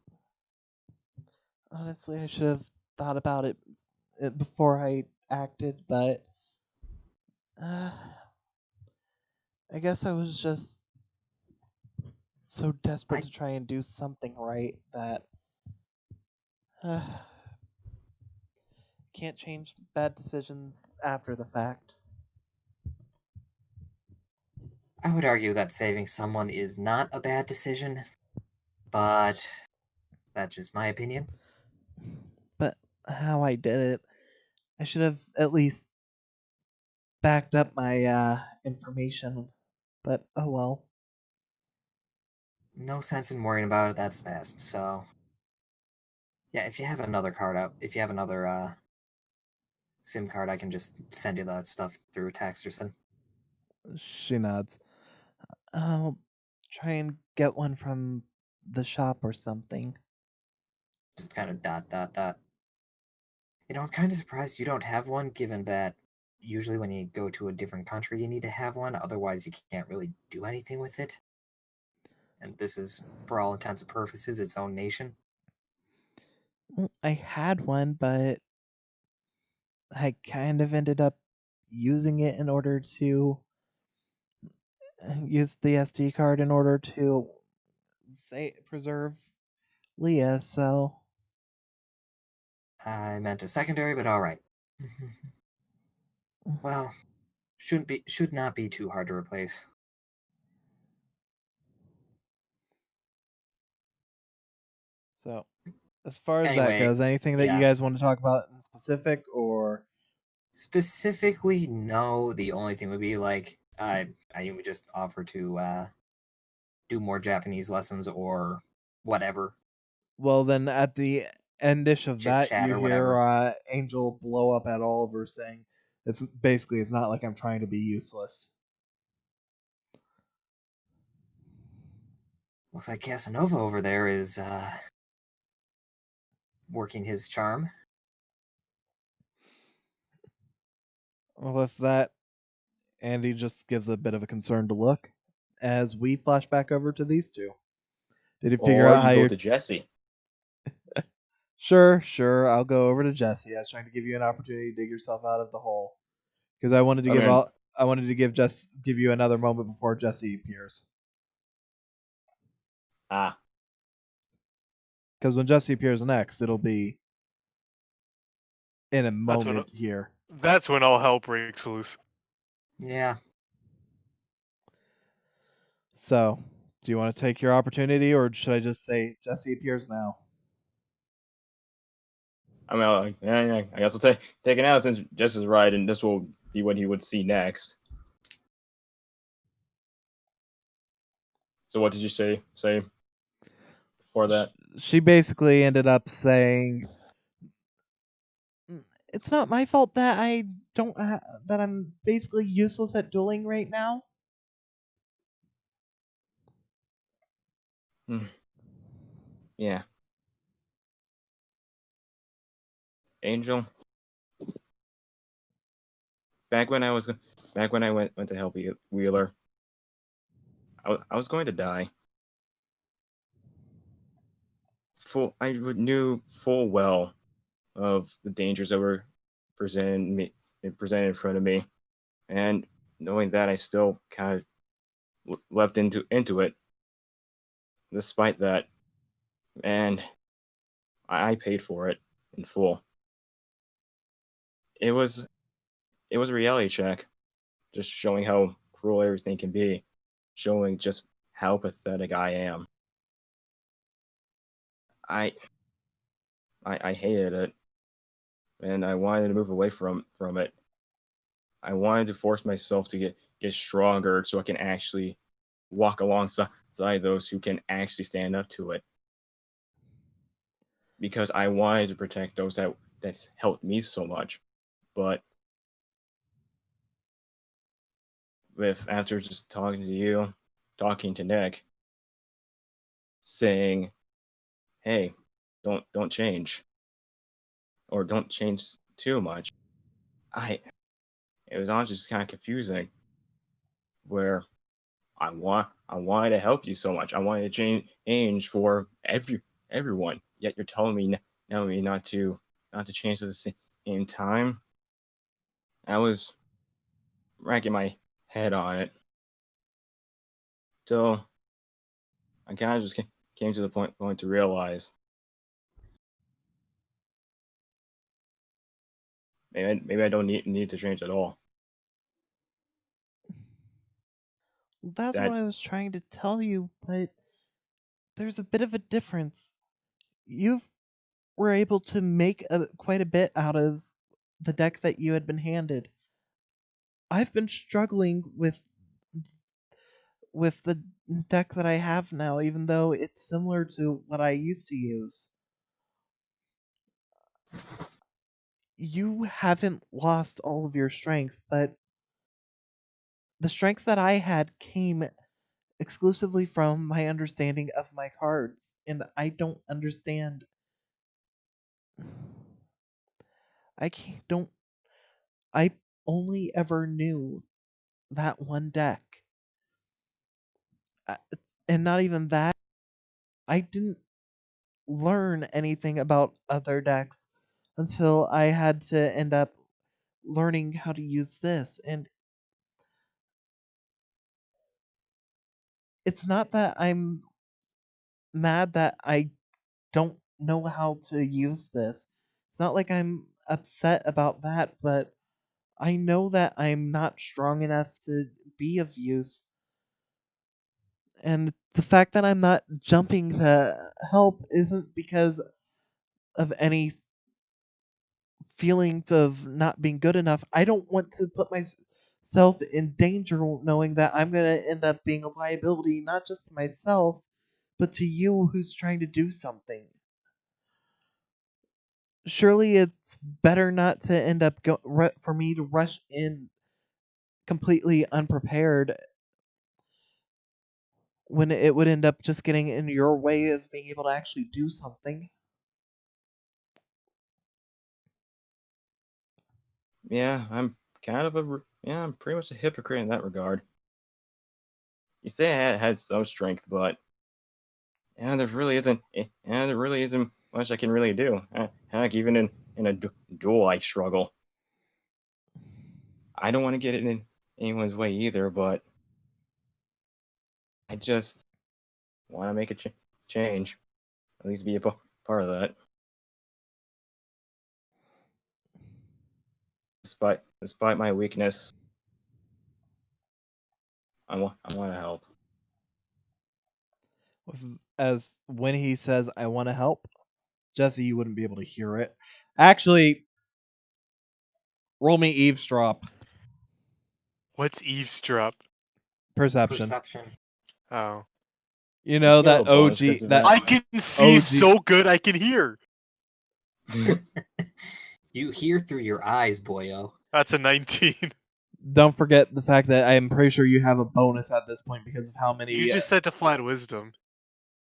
Honestly, I should have thought about it before I acted, but I guess I was just so desperate to try and do something right that can't change bad decisions after the fact. I would argue that saving someone is not a bad decision, but that's just my opinion. But how I did it, I should have at least backed up my information. But oh well. No sense in worrying about it, that's fast, so... Yeah, if you have another card out, if you have another, SIM card, I can just send you that stuff through text or something. She nods. I'll try and get one from the shop or something. Just kind of ... You know, I'm kind of surprised you don't have one, given that usually when you go to a different country, you need to have one. Otherwise, you can't really do anything with it. And this is, for all intents and purposes, its own nation. I had one, but I kind of ended up using it in order to use the SD card in order to preserve Leah, so I meant a secondary, but all right. Well, should not be too hard to replace. so as far as that Anyway, goes, anything that you yeah. guys want to talk about in specific or Specifically, no. The only thing would be like I would just offer to do more Japanese lessons or whatever. well then at the endish of Chit that chat you or hear whatever. Angel blow up at Oliver saying it's not like I'm trying to be useless. Looks like Casanova over there is working his charm. With that, Andy just gives a bit of a concerned look as we flash back over to these two. Did you figure Or out how you go you're to Jesse. Sure, I'll go over to Jesse. I was trying to give you an opportunity to dig yourself out of the hole. Because I wanted to Okay. give you another moment before Jesse appears. Ah, Because when Jesse appears next, it'll be in a That's when moment here. that's when all hell breaks loose. Yeah. So, do you want to take your opportunity, or should I just say Jesse appears now? I mean, yeah, I guess we'll take it out since Jess is right, and this will be what he would see next. So what did you say before that? She basically ended up saying, "It's not my fault that I don't that I'm basically useless at dueling right now." Yeah. Angel. Back when I went to help Wheeler, I was going to die. I knew full well of the dangers that were presented in front of me, and knowing that, I still kind of leapt into it. Despite that, and I paid for it in full. It was a reality check, just showing how cruel everything can be, showing just how pathetic I am. I I hated it, and I wanted to move away from it. I wanted to force myself to get stronger so I can actually walk alongside those who can actually stand up to it. Because I wanted to protect those that's helped me so much. But after just talking to you, talking to Nick, saying, "Hey, don't change, or don't change too much," I it was honestly just kind of confusing. Where I wanted to help you so much. I wanted to change for everyone. Yet you're telling me not to change at the same time. I was racking my head on it. So I kind of just came to the point to realize maybe I don't need to change at all. That's what That I was trying to tell you, but there's a bit of a difference. You were able to make quite a bit out of the deck that you had been handed. I've been struggling with the deck that I have now, even though it's similar to what I used to use. You haven't lost all of your strength, but the strength that I had came exclusively from my understanding of my cards, and I don't understand. I can't, don't. I only ever knew that one deck. Uh, and not even that. I didn't learn anything about other decks until I had to end up learning how to use this. And it's not that I'm mad that I don't know how to use this. It's not like I'm upset about that, but I know that I'm not strong enough to be of use. And the fact that I'm not jumping to help isn't because of any feelings of not being good enough. I don't want to put myself in danger knowing that I'm going to end up being a liability, not just to myself, but to you who's trying to do something. Surely it's better not to end up for me to rush in completely unprepared when it would end up just getting in your way of being able to actually do something. yeah, I'm pretty much a hypocrite in that regard. You say I had some strength, but there really isn't much I can really do. Heck, even in a duel, I struggle. I don't want to get it in anyone's way either, but I just want to make a change, at least be a part of that. Despite my weakness, I want to help. As when he says, "I want to help," Jesse, you wouldn't be able to hear it. Actually, roll me eavesdrop. What's eavesdrop? Perception. Perception. Oh. You know You get a that little bonus OG 'cause of that I can see OG so good I can hear. You hear through your eyes, boyo. That's a 19. Don't forget the fact that I'm pretty sure you have a bonus at this point because of how many. You just said to flat wisdom.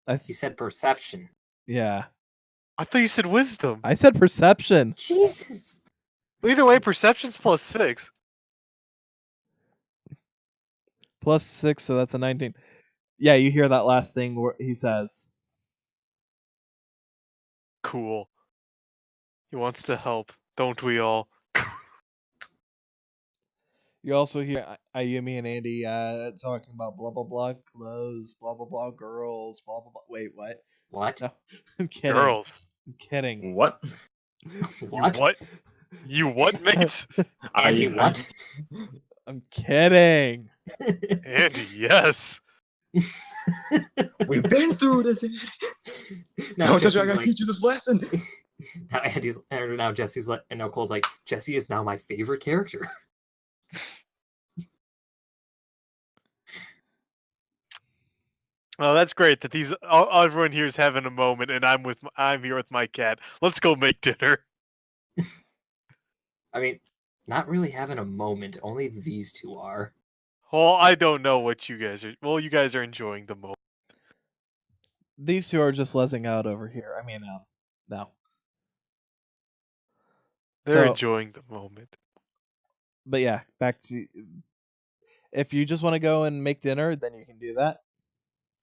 You said perception. Yeah, I thought you said wisdom. I said perception. Jesus. Either way, perception's +6. +6, so that's a 19. Yeah, you hear that last thing where he says. Cool. He wants to help, don't we all? You also hear Ayumi and Andy talking about blah blah blah clothes, blah blah blah girls, blah blah blah. Wait, what? What? No, I'm kidding. Girls. I'm kidding. What? What? You what? You what, mate? Andy, what? I'm kidding. Andy, yes. We've been through this. Now No, Jesse's I gotta like, teach you this lesson. now Jesse's like, and now Cole's like, Jesse is now my favorite character. Oh, that's great that everyone here is having a moment, and I'm here with my cat. Let's go make dinner. I mean, not really having a moment. Only these two are. Well, I don't know what you guys are. Well, you guys are enjoying the moment. These two are just lezzing out over here. I mean, no. They're So- enjoying the moment. But yeah, back to. If you just want to go and make dinner, then you can do that.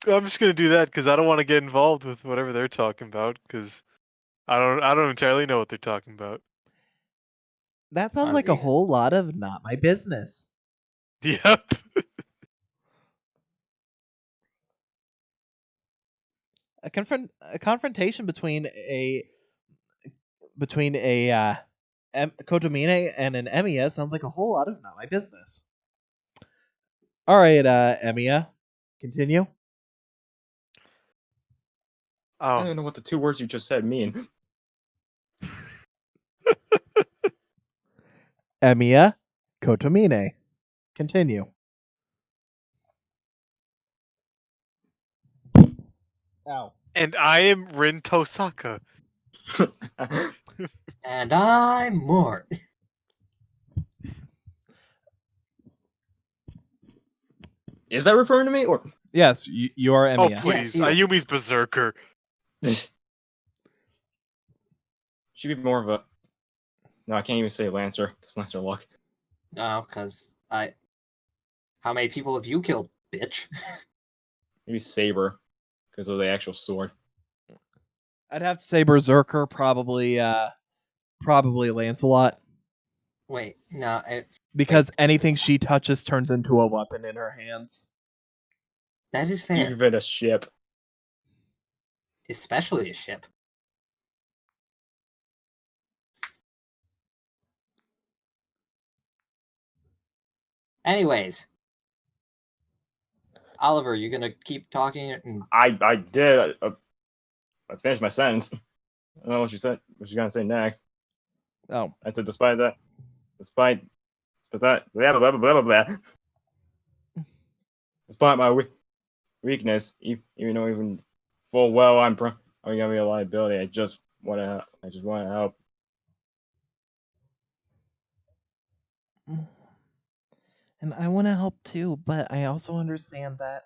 I'm just gonna do that because I don't want to get involved with whatever they're talking about because I don't entirely know what they're talking about. That sounds like a Honestly. whole lot of not my business. Yep. A confrontation between a Kotomine and an Emiya sounds like a whole lot of not my business. All right, Emiya, continue. I Oh, don't know what the two words you just said mean. Emiya, Kotomine, continue. Ow. and I am Rin Tosaka. And I'm Mort. Is that referring to me or? Yes, you are Oh Emiya. please, you. Ayumi's berserker. Should be more of a. No, I can't even say Lancer because Lancer luck. No, because how many people have you killed, bitch? Maybe Saber because of the actual sword. I'd have to say Berserker, probably Lancelot, Wait, no. because anything she touches turns into a weapon in her hands. That is fair. Even a ship. Especially a ship. Anyways. Oliver, you gonna keep talking? And I did. I finished my sentence. I don't know what you said. What you gonna say next? Oh, I said, despite that, blah blah blah blah blah blah. Despite my weakness, even though even full well I'm gonna be a liability. I just want to help. and I want to help too, but I also understand that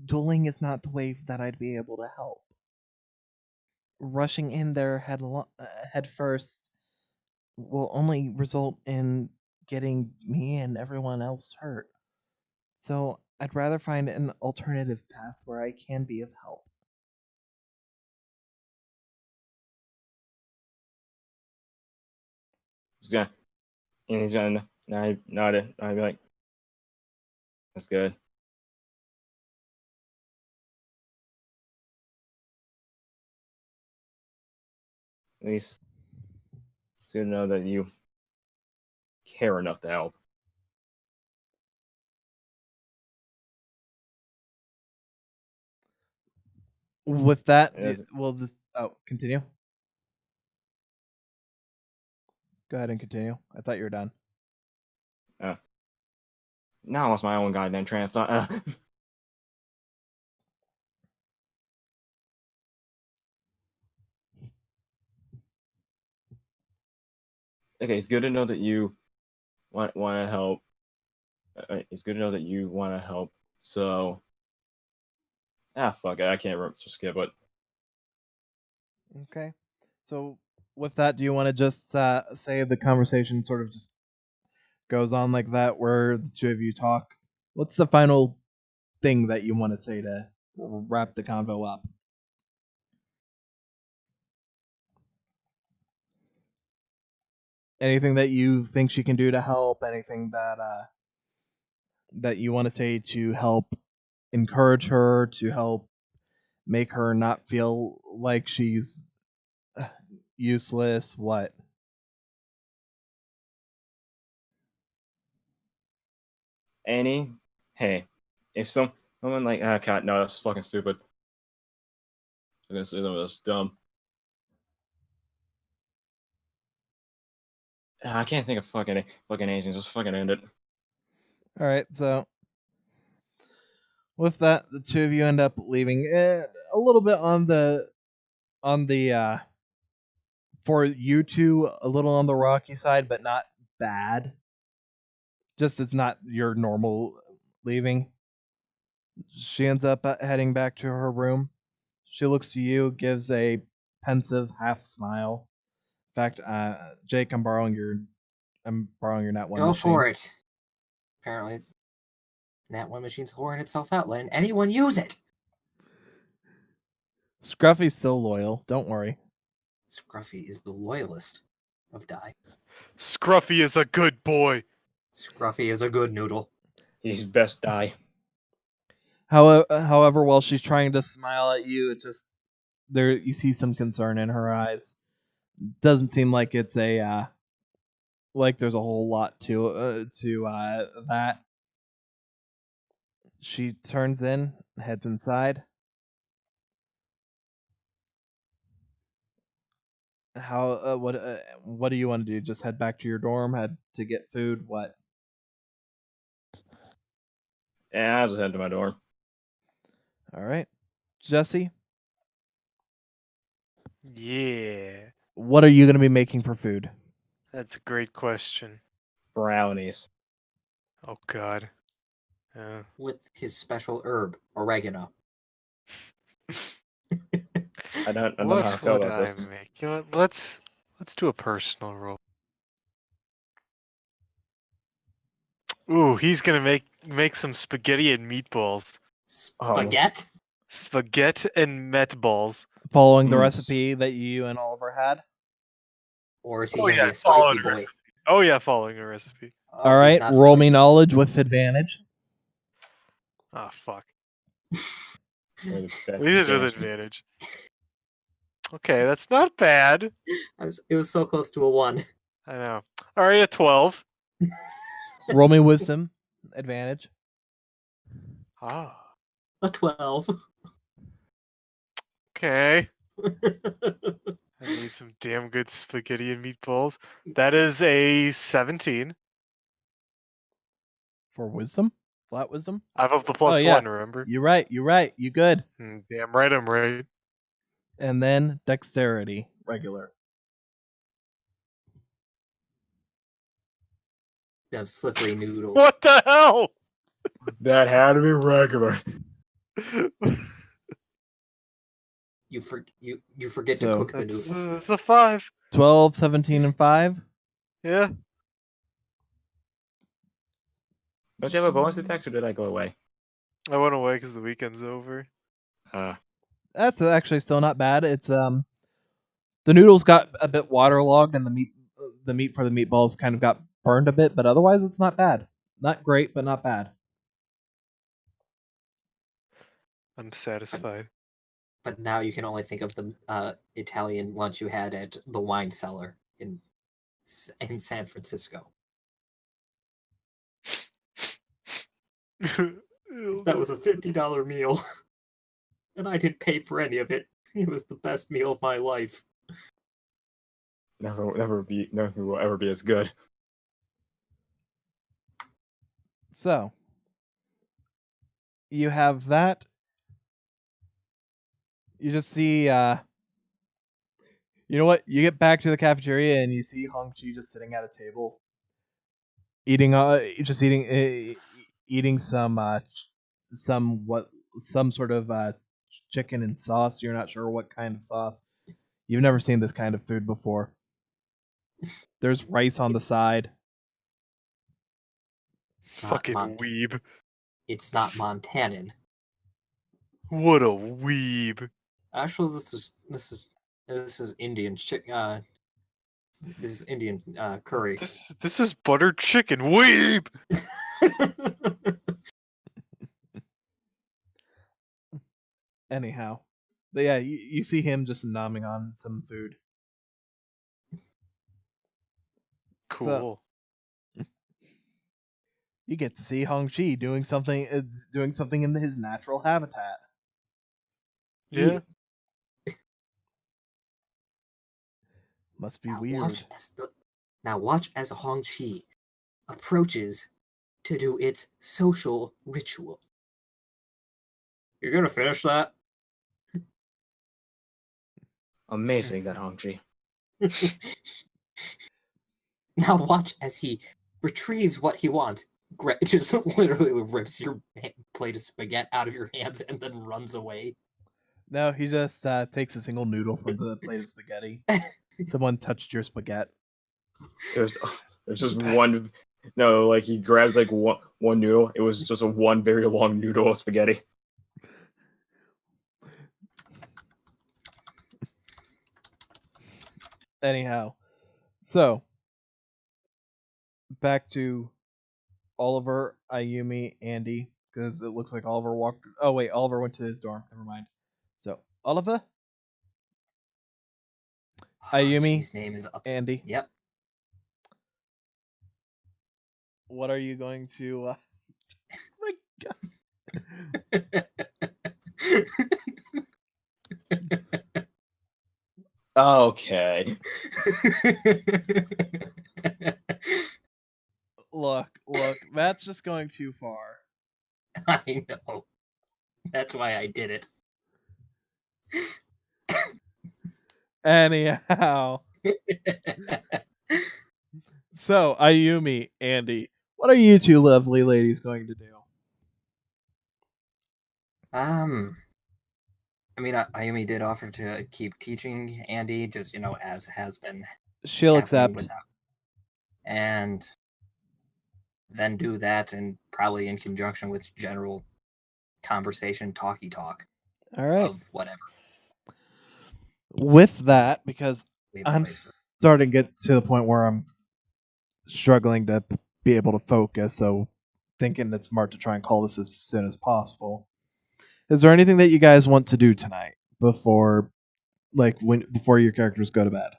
dueling is not the way that I'd be able to help. Rushing in there head first will only result in getting me and everyone else hurt. So I'd rather find an alternative path where I can be of help. He's gonna nod it. I'd be like, that's good. At least it's good to know that you care enough to help. With that, Yes. continue. Go ahead and continue. I thought you were done. Now I lost my own goddamn train of thought. Okay, it's good to know that you want to help. It's good to know that you want to help. So, fuck it, I can't remember. Just skip it. Okay. So with that, do you want to just say the conversation sort of just goes on like that, where the two of you talk? What's the final thing that you want to say to wrap the convo up? Anything that you think she can do to help? Anything that you want to say to help encourage her, to help make her not feel like she's useless? What? Annie, hey, if someone like God, no, that's fucking stupid. I'm gonna say that was dumb. I can't think of fucking anything. Just fucking end it. All right. So with that, the two of you end up leaving a little bit on the for you two a little on the rocky side, but not bad. Just it's not your normal leaving. She ends up heading back to her room. She looks to you, gives a pensive half smile. In fact, Jake, I'm borrowing your Nat One Go machine. for it. Apparently, that one machine's whoring itself out. Letting anyone use it. Scruffy's still loyal. Don't worry. Scruffy is the loyalist of Die. Scruffy is a good boy. Scruffy is a good noodle. He's best die. However, while she's trying to smile at you, it just there you see some concern in her eyes. Doesn't seem like it's a like there's a whole lot to that. She turns in, heads inside. How what do you want to do? Just head back to your dorm, head to get food, what? Yeah, I'll just head to my dorm. All right. Jesse, Yeah, what are you going to be making for food? that's a great question. Brownies. Oh God. With his special herb, oregano. I don't know how I What feel would about I this. make? You know what? Let's do a personal roll. Ooh, he's gonna make some spaghetti and meatballs. Spaghetti? Spaghetti and meatballs. Following the Mm. recipe that you and Oliver had? Or is he Oh going to yeah, be a spicy following a boy? recipe. Oh yeah, following a recipe. Oh, All he's right, not a roll me spicy boy. knowledge with advantage. Oh fuck. With These are with advantage. Okay, that's not bad. It was so close to a 1. I know. All right, a 12. Roll me wisdom advantage. Ah. A 12. Okay. I made some damn good spaghetti and meatballs. That is a 17. For wisdom? Flat wisdom? I have the Oh, plus yeah. 1, remember? You're right. You good. Damn right I'm right. And then dexterity, regular. Them slippery noodles. What the hell? That had to be regular. You forget to So, cook the noodles. That's a 5. 12, 17, and 5. Yeah. Don't you have a bonus attack, or did I go away? I went away because the weekend's over. That's actually still not bad. It's the noodles got a bit waterlogged and the meat for the meatballs kind of got burned a bit, but otherwise it's not bad. Not great, but not bad. I'm satisfied. But now you can only think of the Italian lunch you had at the wine cellar in San Francisco. That was a $50 meal. And I didn't pay for any of it. It was the best meal of my life. Never will ever be as good. So, you have that. You just see You know what? You get back to the cafeteria and you see Hong-Chi just sitting at a table, eating eating some sort of chicken and sauce. You're not sure what kind of sauce. You've never seen this kind of food before. There's rice on the side. It's not Fucking weeb. It's not Montanan. What a weeb. Actually, this is Indian this is Indian curry. This is buttered chicken. Weeb. Anyhow, but yeah, you see him just nomming on some food. Cool. You get to see Hong-Chi doing something in his natural habitat. Yeah. Must be Now weird. watch as Hong-Chi approaches to do its social ritual. You're gonna finish that? Amazing, that Hong-Chi. Now watch as he retrieves what he wants. Just literally rips your plate of spaghetti out of your hands and then runs away. No, he just takes a single noodle from the plate of spaghetti. Someone touched your spaghetti. There's just one. No, like he grabs like one noodle. It was just a one very long noodle of spaghetti. Anyhow, so back to Oliver, Ayumi, Andy, because it looks like Oliver walked. Oh wait, Oliver went to his dorm. Never mind. So Oliver, Ayumi, His name is up. Andy. Yep. What are you going to? My God. Okay. Look, that's just going too far. I know. That's why I did it. Anyhow. So, Ayumi, Andy, what are you two lovely ladies going to do? I mean, Ayumi did offer to keep teaching Andy, just as has been She'll happening accept. and then do that, and probably in conjunction with general conversation, talky talk. All right. Of whatever. With that, because I'm Voice. starting to get to the point where I'm struggling to be able to focus, so thinking it's smart to try and call this as soon as possible. Is there anything that you guys want to do tonight before your characters go to bed?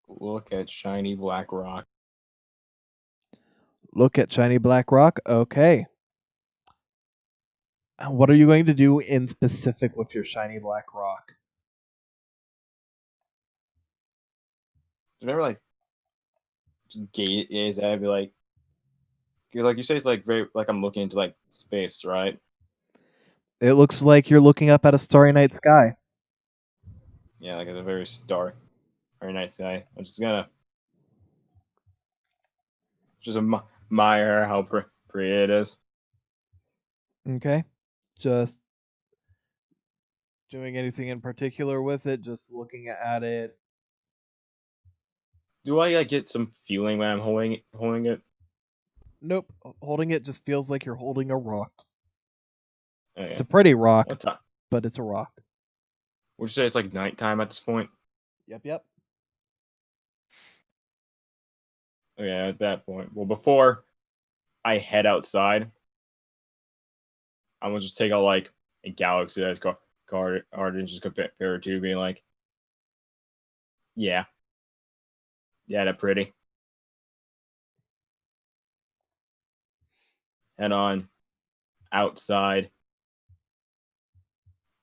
Look at shiny black rock. Look at shiny black rock. Okay. What are you going to do in specific with your shiny black rock? Remember, like, just gaze at it, be like, because like you say, it's like very like I'm looking into like space, right? It looks like you're looking up at a starry night sky. Yeah, like it's a very nice sky. I'm just gonna admire how pretty it is. Okay. Just doing anything in particular with it, just looking at it. Do I get some feeling when I'm holding it? Nope. Holding it just feels like you're holding a rock. Okay. It's a pretty rock, What time? but it's a rock. Would you say it's like nighttime at this point? Yep. Okay, at that point. Well, before I head outside, I'm gonna just take out like a galaxy that's card and just compare it to being like, yeah, they're pretty. Head on outside.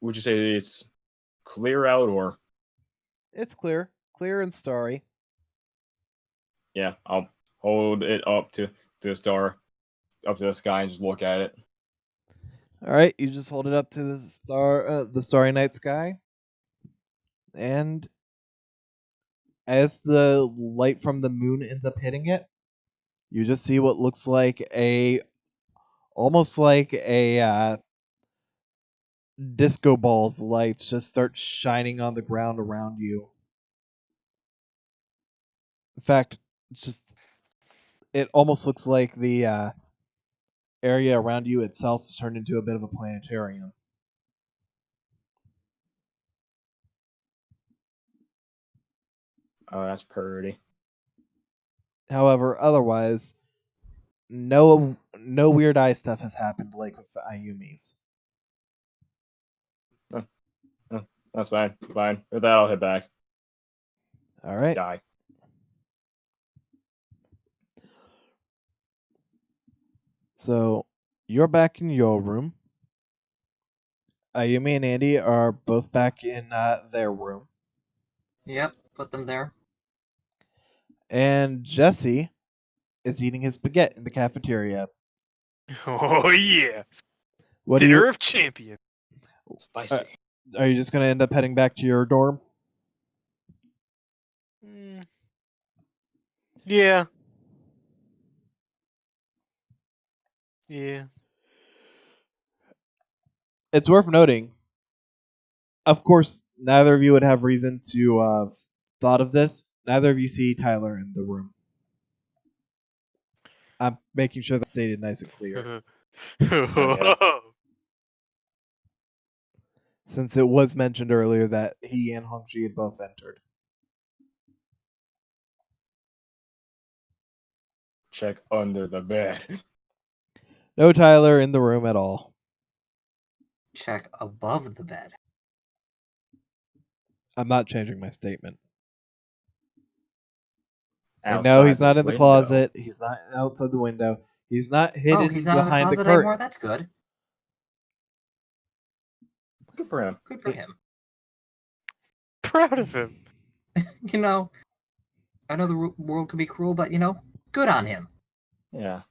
Would you say it's clear out or? It's clear and starry. Yeah, I'll hold it up to the star, up to the sky, and just look at it. All right, you just hold it up to the starry night sky, and as the light from the moon ends up hitting it, you just see what looks like almost like a disco ball's lights just start shining on the ground around you. In fact, it almost looks like the area around you itself has turned into a bit of a planetarium. Oh, that's pretty. However, otherwise, no weird eye stuff has happened like with the Ayumis. That's fine. Fine. With that, I'll head back. All right. Die. So you're back in your room. Ayumi and Andy are both back in their room, Yep, put them there. and Jesse is eating his baguette in the cafeteria. Oh yeah, What do dinner you? of champions. Spicy. Are you just gonna end up heading back to your dorm? Yeah. Yeah. It's worth noting. Of course, neither of you would have reason to thought of this. Neither of you see Tyler in the room. I'm making sure that's stated nice and clear, since it was mentioned earlier that he and Hongji had both entered. Check under the bed. No Tyler in the room at all. Check above the bed. I'm not changing my statement. And Outside no, he's not in the window. closet. He's not outside the window. He's not hidden Oh, he's not in the behind the closet curtain. anymore? That's good. Good for him. Good for him. Proud of him. You know, I know the world can be cruel, but, good on him. Yeah.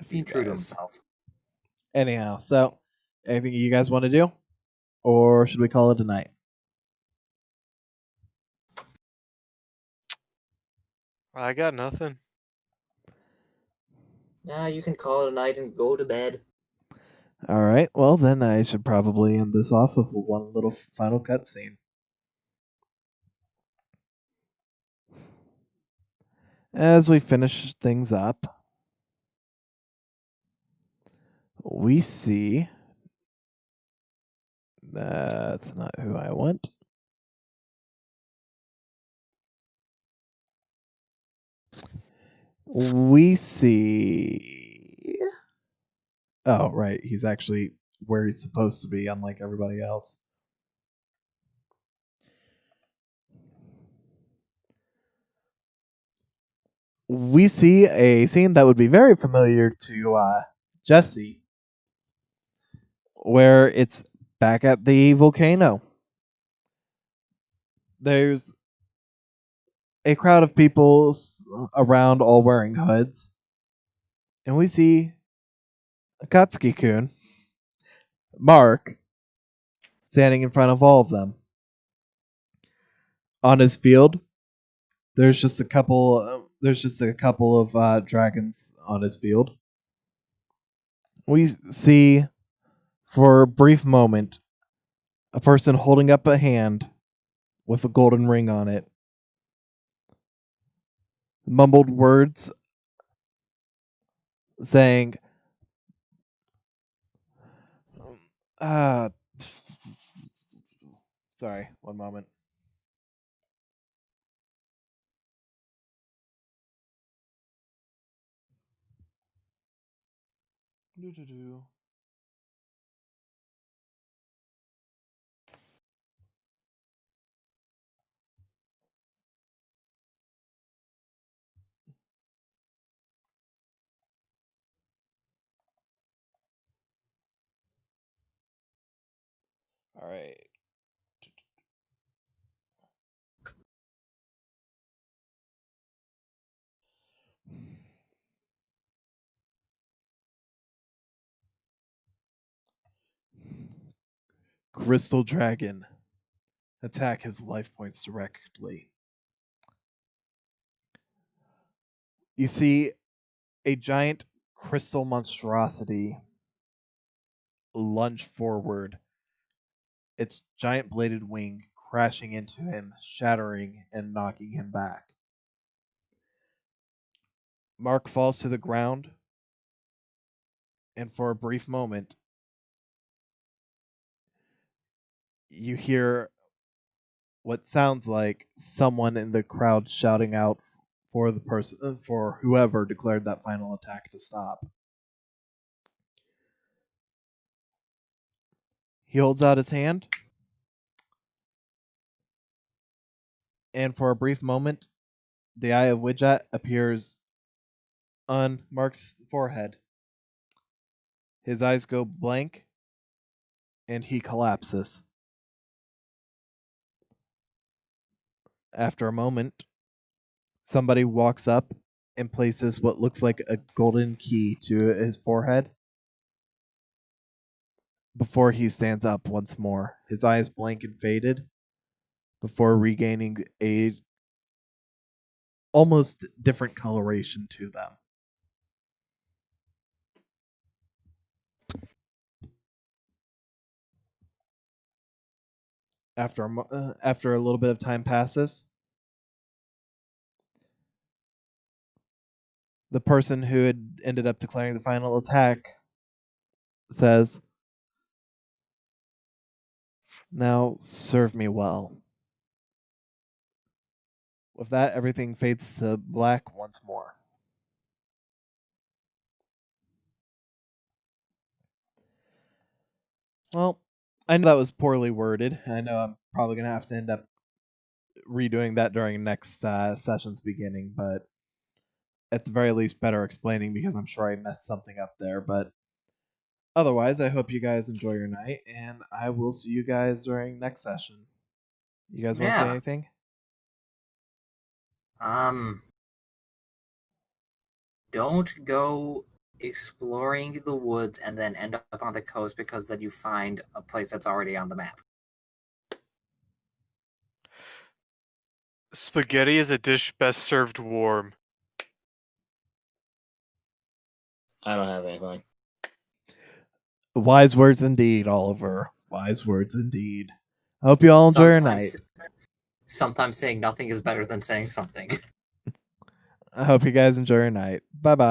Being true to himself. Anyhow, so anything you guys want to do? Or should we call it a night? I got nothing. Yeah, you can call it a night and go to bed. Alright, well then I should probably end this off with one little final cutscene. As we finish things up, we see... That's not who I want. We see... Oh, right. He's actually where he's supposed to be, unlike everybody else. We see a scene that would be very familiar to Jesse, where it's back at the volcano. There's a crowd of people around, all wearing hoods, and we see Akatsuki-kun, Mark, standing in front of all of them. On his field, there's just a couple. There's just a couple of dragons on his field. We see, for a brief moment, a person holding up a hand with a golden ring on it. Mumbled words saying, uh, sorry, one moment. Doo-doo-doo. All right. Crystal Dragon. Attack his life points directly. You see a giant crystal monstrosity lunge forward, its giant bladed wing crashing into him, shattering and knocking him back. Mark falls to the ground, and for a brief moment, you hear what sounds like someone in the crowd shouting out for the person, for whoever declared that final attack to stop. He holds out his hand, and for a brief moment, the eye of Widget appears on Mark's forehead. His eyes go blank, and he collapses. After a moment, somebody walks up and places what looks like a golden key to his forehead before he stands up once more. His eyes blank and faded before regaining a almost different coloration to them. After a little bit of time passes, the person who had ended up declaring the final attack says, "Now serve me well." With that, everything fades to black once more. Well, I know that was poorly worded. I know I'm probably going to have to end up redoing that during next session's beginning, but at the very least, better explaining because I'm sure I messed something up there. But otherwise, I hope you guys enjoy your night, and I will see you guys during next session. You guys want to say Yeah. anything? Don't go exploring the woods and then end up on the coast because then you find a place that's already on the map. Spaghetti is a dish best served warm. I don't have anything. Wise words indeed, Oliver. Wise words indeed. I hope you all enjoy your night. Sometimes saying nothing is better than saying something. I hope you guys enjoy your night. Bye bye.